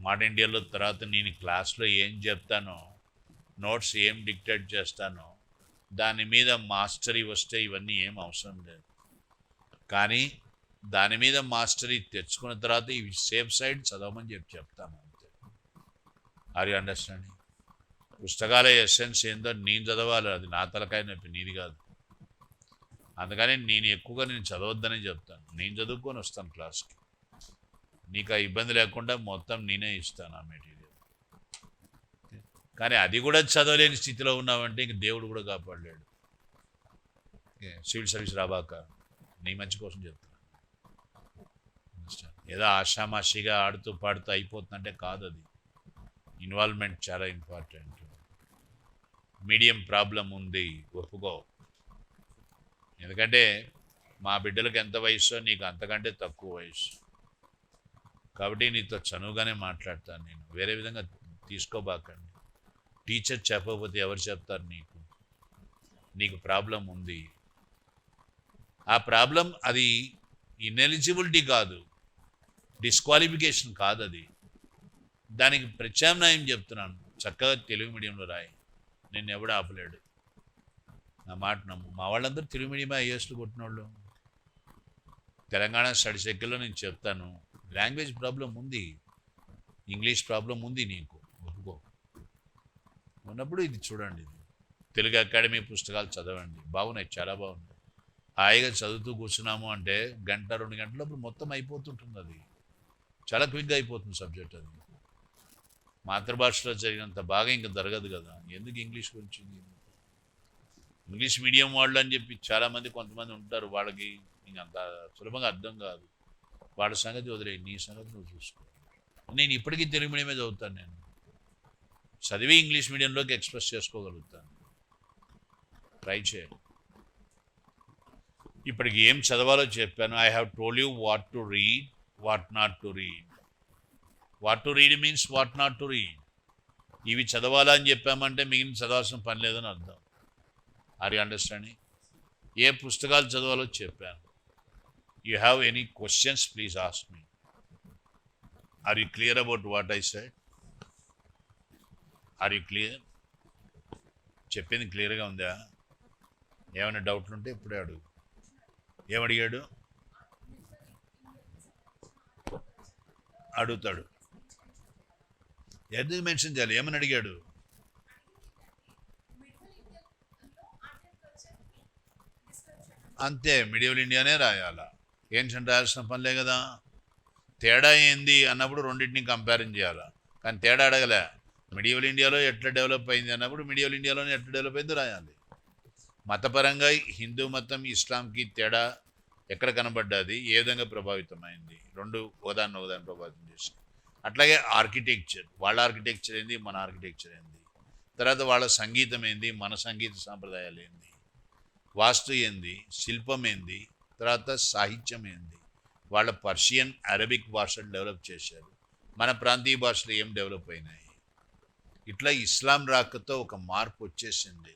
మోడర్న్ ఇండియాలో తర్వాత నేను క్లాస్లో ఏం చెప్తానో, నోట్స్ ఏం డిక్టేట్ చేస్తానో దాని మీద మాస్టరీ వస్తే ఇవన్నీ ఏం అవసరం లేదు. కానీ దాని మీద మాస్టరీ తెచ్చుకున్న తర్వాత ఇవి సేఫ్ సైడ్ చదవమని చెప్తాను అంతే. Are you understanding? పుస్తకాల ఎసెన్స్ ఏందో నేను చదవాలి, అది నా తలకాయ నొప్పి, నీది కాదు. అందుకని నేను ఎక్కువగా చదవద్దని చెప్తాను. నేను చదువుకొని వస్తాను క్లాస్కి, నీకు ఆ ఇబ్బంది లేకుండా మొత్తం నేనే ఇస్తాను ఆ మెటీరియల్. కానీ అది కూడా చదవలేని స్థితిలో ఉన్నామంటే ఇంక దేవుడు కూడా కాపాడలేడు. సివిల్ సర్వీస్ రాబాక, నీ మంచి కోసం చెప్తాను. ఏదో ఆషామాషిగా ఆడుతూ పాడుతూ అయిపోతుందంటే కాదు, అది ఇన్వాల్వ్మెంట్ చాలా ఇంపార్టెంట్. మీడియం ప్రాబ్లం ఉంది, ఒప్పుకో. ఎందుకంటే మా బిడ్డలకు ఎంత వయసు నీకు అంతకంటే తక్కువ వయసు, కాబట్టి నీతో చనువుగానే మాట్లాడతాను నేను, వేరే విధంగా తీసుకోబాకండి. టీచర్ చెప్పకపోతే ఎవరు చెప్తారు? నీకు ప్రాబ్లం ఉంది. ఆ ప్రాబ్లం అది ఇన్ఎలిజిబిలిటీ కాదు, డిస్క్వాలిఫికేషన్ కాదు, అది దానికి ప్రత్యామ్నాయం చెప్తున్నాను. చక్కగా తెలుగు మీడియంలో రాయి, నిన్ను ఎవడు ఆపలేడు. నా మాట నమ్ము. మా వాళ్ళందరూ తెలుగు మీడియం IASలు కొట్టిన వాళ్ళు. తెలంగాణ స్టడీ సర్కిల్లో నేను చెప్తాను, లాంగ్వేజ్ ప్రాబ్లం ఉంది, ఇంగ్లీష్ ప్రాబ్లం ఉంది, నీకు ఒప్పుకో. ఉన్నప్పుడు ఇది చూడండి, ఇది తెలుగు అకాడమీ పుస్తకాలు చదవండి, బాగున్నాయి, చాలా బాగున్నాయి. హాయిగా చదువుతూ కూర్చున్నాము అంటే 1-2 గంటలప్పుడు మొత్తం అయిపోతుంటుంది. అది చాలా క్విక్గా అయిపోతుంది సబ్జెక్ట్. అది మాతృభాషలో జరిగినంత బాగా ఇంకా జరగదు కదా. ఎందుకు ఇంగ్లీష్ గురించి? ఇంగ్లీష్ మీడియం వాళ్ళు అని చెప్పి చాలామంది కొంతమంది ఉంటారు, వాళ్ళకి ఇంకంత సులభంగా అర్థం కాదు. వాళ్ళ సంగతి వదిలే, నీ సంగతి నువ్వు చూసుకో. నేను ఇప్పటికీ తెలుగు మీడియమే చదువుతాను. నేను చదివి ఇంగ్లీష్ మీడియంలోకి ఎక్స్ప్రెస్ చేసుకోగలుగుతాను. ట్రై చేయండి. ఇప్పటికి ఏం చదవాలో చెప్పాను. I have told you what to read, what not to read. What to read means what not to read. ఇవి చదవాలా అని చెప్పామంటే మిగిలిన చదవాల్సిన పని లేదని అర్థం. Are you understanding? ఏ పుస్తకాలు చదవాలో చెప్పాను. You have any questions, please ask me. Are you clear about what I said? Are you clear? చెప్పింది క్లియర్గా ఉందా? ఏమైనా డౌట్లు ఉంటే ఇప్పుడే అడుగు. ఏమడిగాడు? అడుగుతాడు. ఎందుకు మెన్షన్ చేయాలి? ఏమని అడిగాడు? అంతే, మిడివల్ ఇండియానే రాయాలా, ఏన్షియంట్ రాయాల్సిన పనిలే కదా. తేడా ఏంది అన్నప్పుడు రెండింటిని కంపారిజన్ చేయాలా, కానీ తేడా అడగలే. మిడివల్ ఇండియాలో ఎట్లా డెవలప్ అయింది అన్నప్పుడు మిడివల్ ఇండియాలోనే ఎట్లా డెవలప్ అయిందో రాయాలి. మతపరంగా హిందూ మతం ఇస్లాంకి తేడా ఎక్కడ కనబడ్డది, ఏ విధంగా ప్రభావితమైంది, రెండు ఒకదాన్ని ప్రభావితం చేసి. అట్లాగే ఆర్కిటెక్చర్, వాళ్ళ ఆర్కిటెక్చర్ ఏంది, మన ఆర్కిటెక్చర్ ఏంది, తర్వాత వాళ్ళ సంగీతం ఏంది, మన సంగీత సాంప్రదాయాలు ఏంది, వాస్తు ఏంది, శిల్పం ఏంది, తర్వాత సాహిత్యం ఏంది, వాళ్ళ పర్షియన్ అరబిక్ భాషలు డెవలప్ చేశారు, మన ప్రాంతీయ భాషలు ఏం డెవలప్ అయినాయి. ఇట్లా ఇస్లాం రాకతో ఒక మార్పు వచ్చేసింది.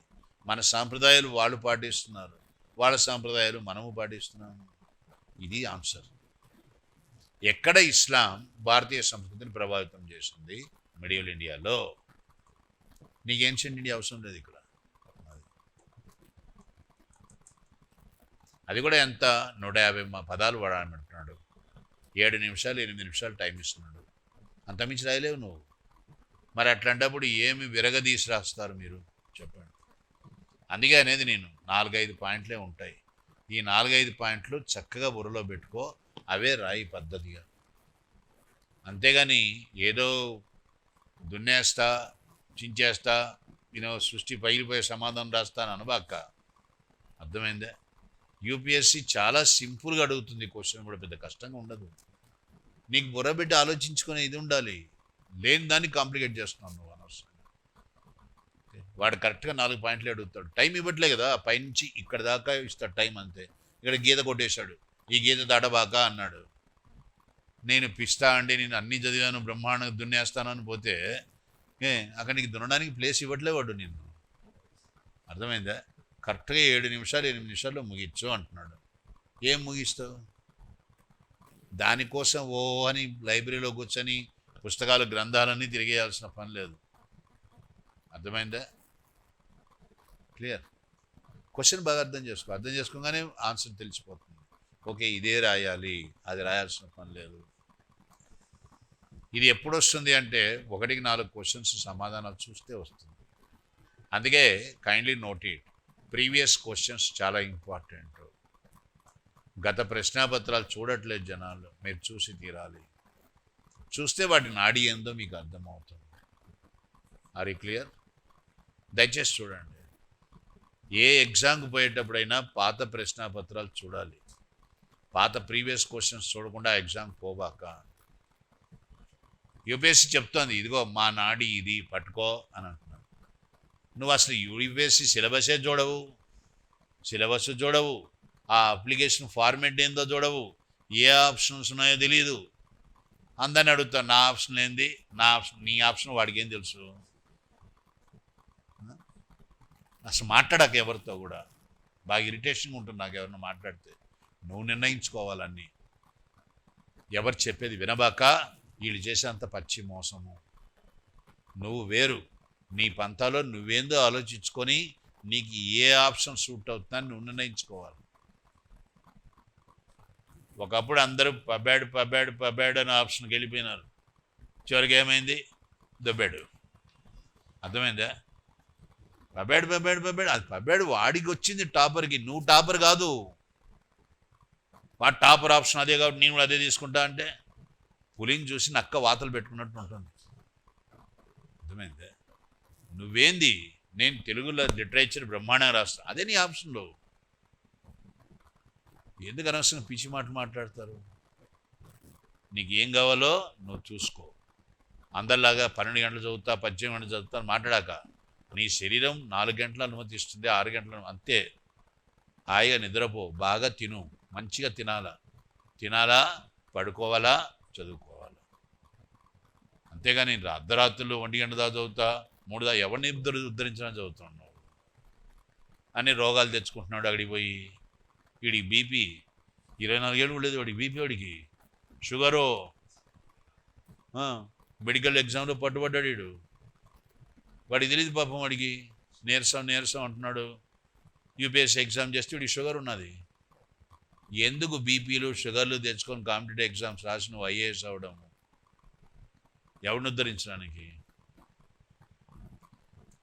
మన సాంప్రదాయాలు వాళ్ళు పాటిస్తున్నారు, వాళ్ళ సాంప్రదాయాలు మనము పాటిస్తున్నాము. ఇది ఆన్సర్. ఎక్కడ ఇస్లాం భారతీయ సంస్కృతిని ప్రభావితం చేసింది? మిడివల్ ఇండియాలో. నీకు ఏన్షియంట్ ఇండియా అవసరం లేదు ఇక్కడ. అది కూడా ఎంత 150 పదాలు వాడమంటున్నాడు. 7 నిమిషాలు 8 నిమిషాలు టైం ఇస్తున్నాడు. అంతమించి రాయలేవు నువ్వు. మరి అట్లాంటప్పుడు ఏమి విరగదీసి రాస్తారు మీరు చెప్పండి. అందుకే అనేది నేను 4-5 పాయింట్లే ఉంటాయి. ఈ 4-5 పాయింట్లు చక్కగా బుర్రలో పెట్టుకో, అవే రాయి పద్ధతిగా. అంతేగాని ఏదో దున్నేస్తా, చించేస్తా, సృష్టి పగిలిపోయే సమాధానం రాస్తాను అనబాక. అర్థమైందే? యూపీఎస్సీ చాలా సింపుల్గా అడుగుతుంది క్వశ్చన్, కూడా పెద్ద కష్టంగా ఉండదు. నీకు బుర్ర పెట్టి ఆలోచించుకునే ఇది ఉండాలి. లేని దాన్ని కాంప్లికేట్ చేస్తున్నావు నువ్వు అనవసరంగా. వాడు కరెక్ట్గా 4 పాయింట్లు అడుగుతాడు, టైం ఇవ్వట్లే కదా, పైనుంచి ఇక్కడ దాకా ఇస్తాడు టైం అంతే. ఇక్కడ గీత కొట్టేశాడు, ఈ గీత దాటబాక అన్నాడు. నేను పిస్తా అండి, నేను అన్నీ చదివాను, బ్రహ్మాండంగా దున్నేస్తాను అని పోతే అక్కడ నీకు దున్నడానికి ప్లేస్ ఇవ్వట్లే వాడు నిన్ను. అర్థమైందా? కరెక్ట్గా 7 నిమిషాలు 8 నిమిషాల్లో ముగించు అంటున్నాడు. ఏం ముగిస్తావు? దానికోసం ఓ అని లైబ్రరీలో కూర్చొని పుస్తకాలు గ్రంథాలన్నీ తిరిగేయాల్సిన పని లేదు. అర్థమైందా? క్లియర్? క్వశ్చన్ బాగా అర్థం చేసుకో, అర్థం చేసుకోగానే ఆన్సర్ తెలిసిపోతుంది. ఓకే, ఇదే రాయాలి, అది రాయాల్సిన పని లేదు. ఇది ఎప్పుడు వస్తుంది అంటే 1కి 4 క్వశ్చన్స్ సమాధానాలు చూస్తే వస్తుంది. అందుకే kindly note it, previous questions చాలా ఇంపార్టెంట్. గత ప్రశ్నాపత్రాలు చూడట్లేదు జనాలు, మీరు చూసి తీరాలి. చూస్తే వాటి నాడి ఏందో మీకు అర్థమవుతుంది. Are you clear? దయచేసి చూడండి. ఏ ఎగ్జామ్కి పోయేటప్పుడైనా పాత ప్రశ్నాపత్రాలు చూడాలి. పాత ప్రీవియస్ క్వశ్చన్స్ చూడకుండా ఎగ్జామ్కి పోబాక. యూపీఎస్సీ చెప్తోంది, ఇదిగో మా నాడి ఇది పట్టుకో అని అంటున్నాను. నువ్వు అసలు యూపీఎస్సీ సిలబసే చూడవు, సిలబస్ చూడవు, ఆ అప్లికేషన్ ఫార్మేట్ ఏందో చూడవు, ఏ ఆప్షన్స్ ఉన్నాయో తెలియదు. అందరిని అడుగుతాను, నా ఆప్షన్ ఏంది, నా ఆప్షన్, నీ ఆప్షన్ వాడికి ఏం తెలుసు? అసలు మాట్లాడక ఎవరితో కూడా. బాగా ఇరిటేషన్గా ఉంటుంది నాకు ఎవరిని మాట్లాడితే. నువ్వు నిర్ణయించుకోవాలన్నీ. ఎవరు చెప్పేది వినబాక, వీళ్ళు చేసేంత పచ్చి మోసము. నువ్వు వేరు, నీ పంతాలో నువ్వేందో ఆలోచించుకొని నీకు ఏ ఆప్షన్ సూట్ అవుతుందని నువ్వు నిర్ణయించుకోవాలి. ఒకప్పుడు అందరూ పబ్యాడ్ అనే ఆప్షన్కి వెళ్ళిపోయినారు. చివరికి ఏమైంది? దొబ్బాడు. అర్థమైందా? పబ్యాడ్ అది పబ్యాడ్ వాడికి వచ్చింది టాపర్కి, నువ్వు టాపర్ కాదు. వాడు టాపర్ ఆప్షన్ అదే కాబట్టి నేను కూడా అదే తీసుకుంటా అంటే పులింగ్ చూసి నక్క వాతలు పెట్టుకున్నట్టు ఉంటుంది. అర్థమైందే? నువ్వేంది? నేను తెలుగులో లిటరేచర్ బ్రహ్మాండంగా రాస్తాను, అదే నీ ఆప్షన్లో. ఎందుకు అనవసరంగా పిచ్చి మాటలు మాట్లాడతారు? నీకు ఏం కావాలో నువ్వు చూసుకో. అందరిలాగా 12 గంటలు చదువుతా, 18 గంటలు చదువుతా మాట్లాడాక, నీ శరీరం 4 గంటలు అనుమతిస్తుంది, 6 గంటలు అంతే. హాయిగా నిద్రపో, బాగా తిను, మంచిగా తినాలా, పడుకోవాలా, చదువుకోవాలా. అంతేగాని అర్ధరాత్రులు 1 గంట దాకా చదువుతా, 3 దాకా ఎవరిని ఉద్ధరించడానికి చదువుతున్నావు అని రోగాలు తెచ్చుకుంటున్నాడు. అక్కడికి పోయి వీడికి బీపీ 24 ఏళ్ళు ఉండేది, వాడికి బీపీ, వాడికి షుగరు, మెడికల్ ఎగ్జామ్లో పట్టుబడ్డాడు వీడు. వాడికి తెలియదు పాపం, వాడికి నీరసం అంటున్నాడు. యూపీఎస్సీ ఎగ్జామ్ చేస్తే వీడికి షుగర్ ఉన్నది. ఎందుకు బీపీలు షుగర్లు తెచ్చుకొని కాంపిటేటివ్ ఎగ్జామ్స్ రాసి నువ్వు ఐఏఎస్ అవడం? ఎవరిని ఉద్ధరించడానికి?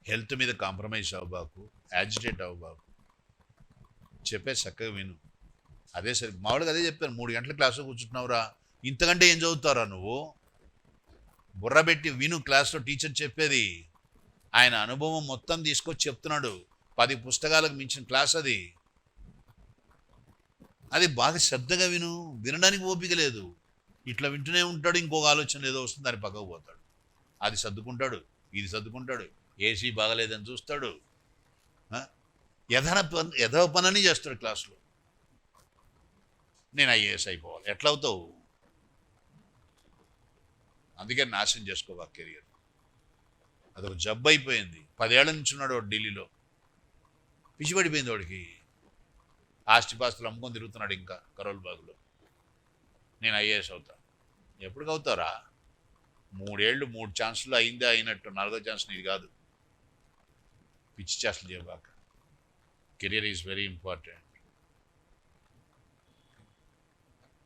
హెల్త్ మీద కాంప్రమైజ్ అవ్వబాకు, యాజిటేట్ అవ్వబాకు. చెప్పే చక్కగా విను. అదే సరే, మామూలుగా అదే చెప్పాను. 3 గంటల క్లాసులో కూర్చుంటున్నావురా, ఇంతకంటే ఏం చదువుతారా నువ్వు? బుర్రబెట్టి విను క్లాస్లో టీచర్ చెప్పేది. ఆయన అనుభవం మొత్తం తీసుకొచ్చి చెప్తున్నాడు. 10 పుస్తకాలకు మించిన క్లాస్ అది. అది బాగా శ్రద్ధగా విను. వినడానికి ఓపిక లేదు, ఇట్లా వింటూనే ఉంటాడు. ఇంకొక ఆలోచన ఏదో వస్తుంది, దాని పక్కకు పోతాడు. అది సర్దుకుంటాడు, ఇది సర్దుకుంటాడు, ఏసీ బాగలేదని చూస్తాడు, యథవ పనని చేస్తాడు క్లాసులో. నేను ఐఏఎస్ అయిపోవాలి. ఎట్లా అవుతావు? అందుకే నాశనం చేసుకోవా కెరియర్. అదొక జబ్బు అయిపోయింది. 10 ఏళ్ల నుంచి ఉన్నాడు వాడు ఢిల్లీలో. పిచ్చిపడిపోయింది వాడికి. ఆస్తిపాస్తులు అమ్ముకొని తిరుగుతున్నాడు ఇంకా కరోల్బాగ్లో. నేను ఐఏఎస్ అవుతా. ఎప్పటికి అవుతారా? 3 ఏళ్ళు 3 ఛాన్సులు అయినట్టు, 4వ ఛాన్స్ ఇది కాదు. పిచ్చి ఛాన్సులు చేయబాక. Career is very important.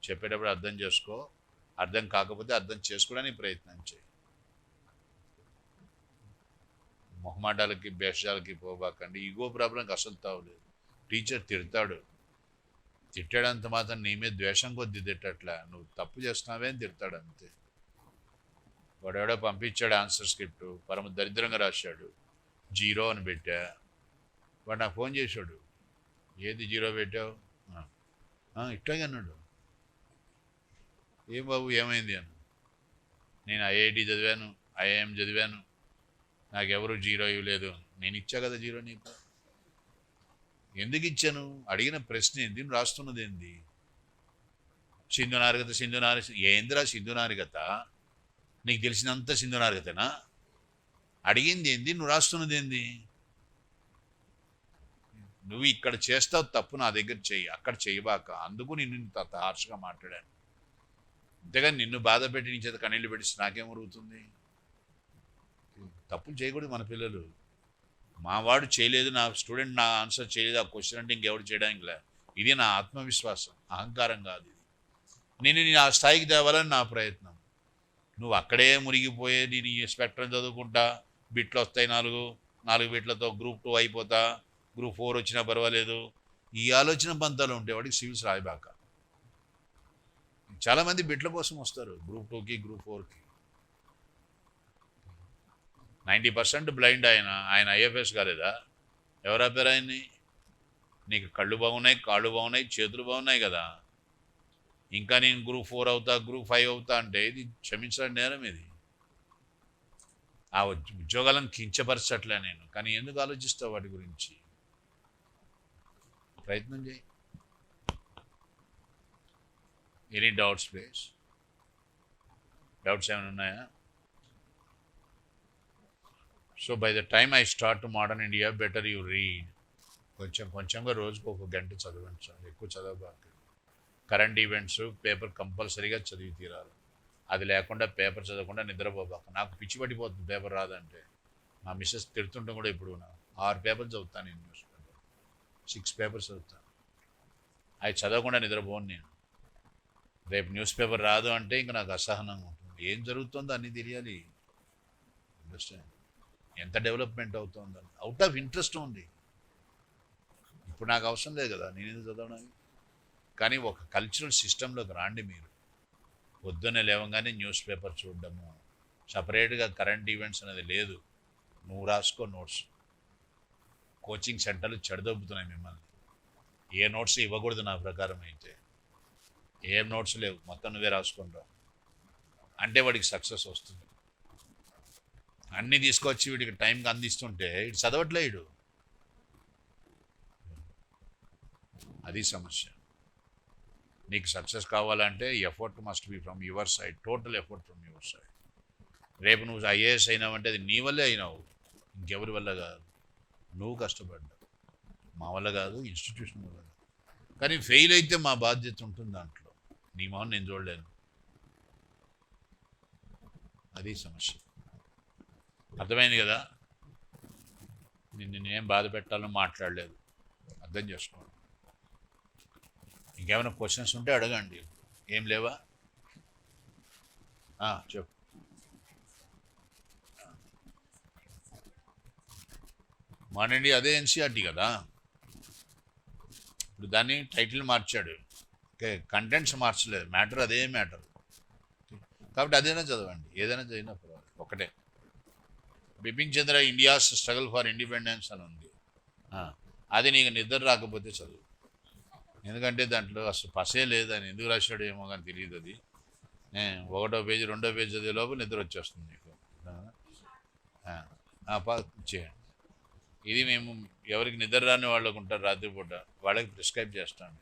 చెప్పేటప్పుడు అర్థం చేసుకో, అర్థం కాకపోతే అర్థం చేసుకోవడానికి ప్రయత్నం చేయి. మొహమాటాలకి బేషాలకి పోబాకండి. ఈగో ప్రాబ్లంకి అసలు తావలేదు. టీచర్ తిడతాడు, తిట్టాడంత మాత్రం నీ మీద ద్వేషం కొద్ది తిట్టట్లా, నువ్వు తప్పు చేస్తున్నావే అని తిడతాడు అంతే. వాడెవడో పంపించాడు ఆన్సర్ స్క్రిప్ట్, పరమ దరిద్రంగా రాశాడు, 0 అని పెట్టా. వాడు నాకు ఫోన్ చేశాడు, ఏది 0 పెట్టావు, ఇట్లాగే అన్నాడు. ఏం బాబు ఏమైంది అని. నేను ఐఐటి చదివాను, ఐఐఎం చదివాను, నాకెవరు 0 ఇవ్వలేదు. నేను ఇచ్చా కదా 0 నీకు. ఎందుకు ఇచ్చాను? అడిగిన ప్రశ్న ఏంది, నువ్వు రాస్తున్నది ఏంది? సింధు నాగరికత ఏందిరా సింధు నాగరికత? నీకు తెలిసినంత సింధు నాగరికతనా? అడిగింది ఏంది, నువ్వు రాస్తున్నది ఏంది? నువ్వు ఇక్కడ చేస్తావు తప్పు, నా దగ్గర చెయ్యి, అక్కడ చెయ్యబాక. అందుకు నిన్ను హార్ష్గా మాట్లాడాను. అంతేగాని నిన్ను బాధ పెట్టి నీ చేత కన్నీళ్ళు పెట్టి నాకేమరుగుతుంది? తప్పులు చేయకూడదు మన పిల్లలు. మావాడు చేయలేదు, నా స్టూడెంట్ నా ఆన్సర్ చేయలేదు, ఆ క్వశ్చన్ అంటే ఇంకెవరు చేయడానికి లే. ఇది నా ఆత్మవిశ్వాసం, అహంకారం కాదు ఇది. నేను ఆ స్థాయికి తేవాలని నా ప్రయత్నం. నువ్వు అక్కడే మునిగిపోయే, నేను ఈ స్పెక్ట్రం చదువుకుంటా, బిట్లు వస్తాయి 4 బిట్లతో గ్రూప్ 2 అయిపోతా, గ్రూప్ 4 వచ్చినా పర్వాలేదు, ఈ ఆలోచన పంతాలు ఉంటే వాడికి సివిల్స్ రాయబాక. చాలామంది బిట్ల కోసం వస్తారు గ్రూప్ 2కి గ్రూప్ 4కి. 90% బ్లైండ్ ఆయన ఐఎఫ్ఎస్ కాలేదా? ఎవరు ఆపారు ఆయన్ని? నీకు కళ్ళు బాగున్నాయి, కాళ్ళు బాగున్నాయి, చేతులు బాగున్నాయి కదా, ఇంకా నేను గ్రూప్ 4 అవుతా, గ్రూప్ 5 అవుతా అంటే ఇది క్షమించడం నేరం. ఇది ఆ ఉద్యోగాలను కించపరచట్లే నేను, కానీ ఎందుకు ఆలోచిస్తావు వాటి గురించి? ప్రయత్నం చేయి. Any doubts please? డౌట్స్ ఏమైనా ఉన్నాయా? So by the time I start modern India better you read. కొంచెంగా రోజుకు 1 గంట చదవండి చాలు, ఎక్కువ చదవబాక. కరెంట్ ఈవెంట్స్ పేపర్ కంపల్సరీగా చదివి తీరాలి. అది లేకుండా పేపర్ చదవకుండా నిద్రపోబాక. నాకు పిచ్చి పడిపోతుంది పేపర్ రాదంటే. మా మిస్సెస్ తిడుతుంటాం కూడా. ఇప్పుడు 6 పేపర్లు చదువుతాను నేను, న్యూస్ పేపర్ 6 పేపర్స్ చదువుతాను. అవి చదవకుండా నిద్రపోను నేను. రేపు న్యూస్ పేపర్ రాదు అంటే ఇంకా నాకు అసహనంగా ఉంటుంది. ఏం జరుగుతుందో అన్నీ తెలియాలి. అండర్స్టాండ్? ఎంత డెవలప్మెంట్ అవుతుందని అవుట్ ఆఫ్ ఇంట్రెస్ట్ ఉంది. ఇప్పుడు నాకు అవసరం లేదు కదా, నేను ఎందుకు చదవడానికి? కానీ ఒక కల్చరల్ సిస్టంలోకి రాండి మీరు. పొద్దున్నే లేవగానే న్యూస్ పేపర్ చూడడము, సపరేట్గా కరెంట్ ఈవెంట్స్ అనేది లేదు. నువ్వు రాసుకో నోట్స్. కోచింగ్ సెంటర్లు చెడదొబ్బుతున్నాయి మిమ్మల్ని. ఏ నోట్స్ ఇవ్వకూడదు నా ప్రకారం అయితే. ఏం నోట్స్ లేవు, మొత్తం నువ్వే రాసుకుంటావు అంటే వాడికి సక్సెస్ వస్తుంది. అన్నీ తీసుకొచ్చి వీడికి టైంకి అందిస్తుంటే ఇటు చదవట్లే ఇడు. అది సమస్య. నీకు సక్సెస్ కావాలంటే effort must be from your side, total effort from your side. రేపు నువ్వు ఐఏఎస్ అయినావంటే అది నీ వల్లే అయినావు, ఇంకెవరి వల్ల కాదు. నువ్వు కష్టపడ్డావు, మా వల్ల కాదు, ఇన్స్టిట్యూషన్ వల్ల కాదు. కానీ ఫెయిల్ అయితే మా బాధ్యత ఉంటుంది దాంట్లో. నీ మొహం నేను చూడలేను. అది సమస్య. అర్థమైంది కదా? నేనేం బాధ పెట్టాలో మాట్లాడలేదు, అర్థం చేసుకోండి. ఇంకేమైనా క్వశ్చన్స్ ఉంటే అడగండి. ఏం లేవా? చెప్పు. మానండి, అదే ఎన్సీఆర్టీ కదా. ఇప్పుడు దాన్ని టైటిల్ మార్చాడు, ఓకే, కంటెంట్స్ మార్చలేదు, మ్యాటర్ అదే మ్యాటర్. కాబట్టి అదేనా చదవండి, ఏదైనా చదివినా పర్వాలేదు, ఒకటే. బిపిన్ చంద్ర ఇండియాస్ స్ట్రగుల్ ఫర్ ఇండిపెండెన్స్ అని ఉంది. అది నీకు నిద్ర రాకపోతే చదువు. ఎందుకంటే దాంట్లో అసలు పసే లేదు. అని ఎందుకు రాశాడు ఏమో కానీ తెలియదు. అది 1వ పేజీ 2వ పేజీ చదివే లోపు నిద్ర వచ్చేస్తుంది నీకు. చేయండి. ఇది మేము ఎవరికి నిద్ర రాని వాళ్ళకు ఉంటారు రాత్రిపూట, వాళ్ళకి ప్రిస్క్రైబ్ చేస్తాం.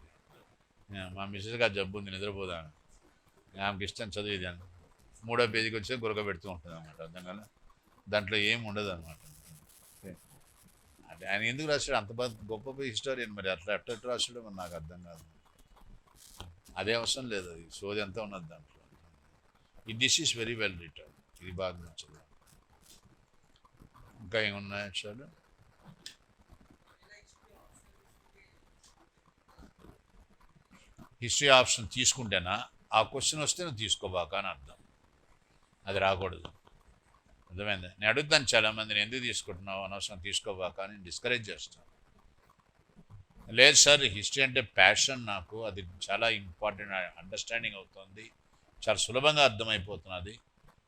మా మిస్సెస్కి ఆ జబ్బు ఉంది, నిద్రపోదాను, ఆమెకి ఇష్టం చదివేదాన్ని. 3వ పేజీకి వచ్చి గురక పెడుతూ ఉంటుంది అనమాట. అర్థం కదా, దాంట్లో ఏం ఉండదు అనమాట. అంటే ఆయన ఎందుకు రాశాడు అంత గొప్ప హిస్టోరియన్, మరి అట్లా ఎట్లా రాశాడో మరి నాకు అర్థం కాదు. అదే అవసరం లేదు, అది సోది అంతా ఉన్నది దాంట్లో. This is very well return. ఇది బాగా నచ్చదు. ఇంకా ఏమున్నాయి విషయాలు? హిస్టరీ ఆప్షన్ తీసుకుంటేనా ఆ క్వశ్చన్ వస్తే నువ్వు తీసుకోబాక అని అర్థం. అది రాకూడదు. అర్థమైంది? నేను అడుగుతాను చాలామందిని, ఎందుకు తీసుకుంటున్నావు, అనవసరం తీసుకోబాక అని డిస్కరేజ్ చేస్తాను. లేదు సార్, హిస్టరీ అంటే ప్యాషన్ నాకు, అది చాలా ఇంపార్టెంట్, అండర్స్టాండింగ్ అవుతుంది, చాలా సులభంగా అర్థమైపోతున్నది.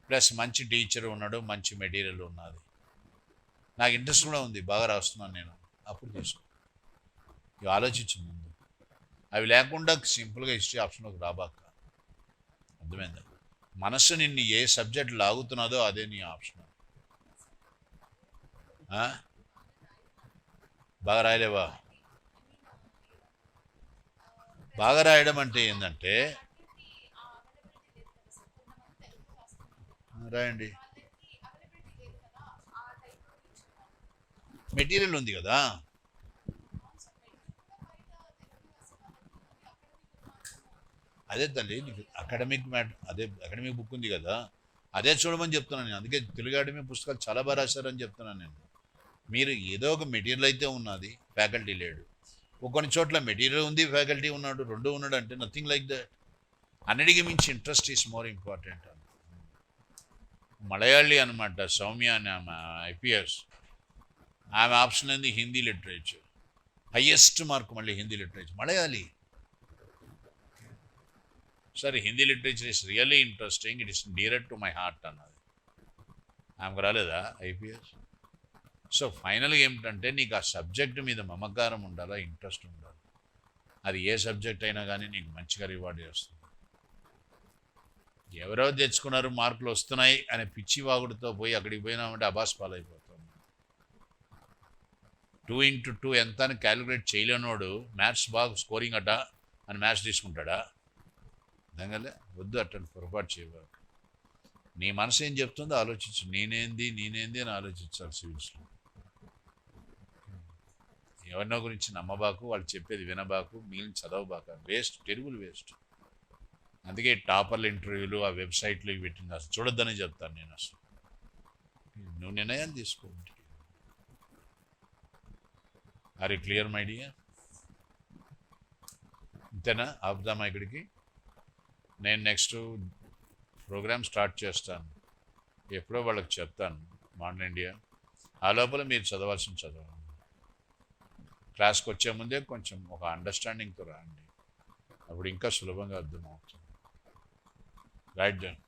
ప్లస్ మంచి టీచర్ ఉన్నాడు, మంచి మెటీరియల్ ఉన్నది, నాకు ఇంట్రెస్ట్ కూడా ఉంది, బాగా రాస్తున్నాను నేను. అప్పుడు తీసుకో, ఇవి ఆలోచించు ముందు. అవి లేకుండా సింపుల్గా హిస్టరీ ఆప్షన్లోకి రాబాక. అర్థమైందా? మనస్సు నిన్ను ఏ సబ్జెక్ట్ లాగుతున్నదో అదే నీ ఆప్షన్. బాగా రాయలేవా? బాగా రాయడం అంటే ఏంటంటే, రాయండి, మెటీరియల్ ఉంది కదా. అదే తల్లి, నీకు అకాడమిక్ అదే అకాడమిక్ బుక్ ఉంది కదా, అదే చూడమని చెప్తున్నాను నేను. అందుకే తెలుగు అకాడమీ పుస్తకాలు చాలా బాగా రాశారని చెప్తున్నాను నేను. మీరు ఏదో ఒక మెటీరియల్ అయితే ఉన్నది, ఫ్యాకల్టీ లేడు. కొన్ని చోట్ల మెటీరియల్ ఉంది, ఫ్యాకల్టీ ఉన్నాడు, రెండు ఉన్నాడు అంటే నథింగ్ లైక్ దట్. అన్నిటికీ మించి interest is more important. Malayali అనమాట సౌమ్య అని, ఆమె ఐపీఎస్. ఆమె ఆప్షన్ అయింది హిందీ లిటరేచర్, హయ్యెస్ట్ మార్క్ మళ్ళీ హిందీ లిటరేచర్, మలయాళీ. సరే, Hindi literature is really interesting, it is dear to my heart అన్నది. ఆమెకు రాలేదా ఐపీఎస్? సో ఫైనల్గా ఏమిటంటే, నీకు ఆ సబ్జెక్టు మీద మమకారం ఉండాలా, ఇంట్రెస్ట్ ఉండాలి. అది ఏ సబ్జెక్ట్ అయినా కానీ నీకు మంచిగా రివార్డ్ చేస్తుంది. ఎవరో తెచ్చుకున్నారు, మార్కులు వస్తున్నాయి అనే పిచ్చి వాగుడితో పోయి అక్కడికి పోయినామంటే అబాస్ పాలైపోతాం. 2 into 2 ఎంత అని క్యాలిక్యులేట్ చేయలేనోడు మ్యాథ్స్ బాగా స్కోరింగ్ అట అని మ్యాథ్స్ తీసుకుంటాడా? దంగలే, వద్దు, అట్టని పొరపాటు చేయబాకు. నీ మనసు ఏం చెప్తుందో ఆలోచించు. నేనేంది అని ఆలోచించాలి సివిల్స్లో. ఎవరినో గురించి నమ్మబాకు, వాళ్ళు చెప్పేది వినబాకు, మిగిలిన చదవబాక. Waste, terrible waste. అందుకే టాపర్ల ఇంటర్వ్యూలు ఆ వెబ్సైట్లు ఇవి పెట్టింది అసలు చూడొద్దని చెప్తాను నేను. అసలు నువ్వు నిర్ణయాలు తీసుకో. Are you clear my dear? ఇంతేనా? ఆపుదామా ఇక్కడికి? నేను నెక్స్ట్ ప్రోగ్రామ్ స్టార్ట్ చేస్తాను, ఎప్పుడో వాళ్ళకి చెప్తాను, మోడర్న్ ఇండియా. ఆ లోపల మీరు చదవాల్సిన చదవండి. క్లాస్కి వచ్చే ముందే కొంచెం ఒక అండర్స్టాండింగ్తో రాండి, అప్పుడు ఇంకా సులభంగా అర్థమవుతుంది. Right then.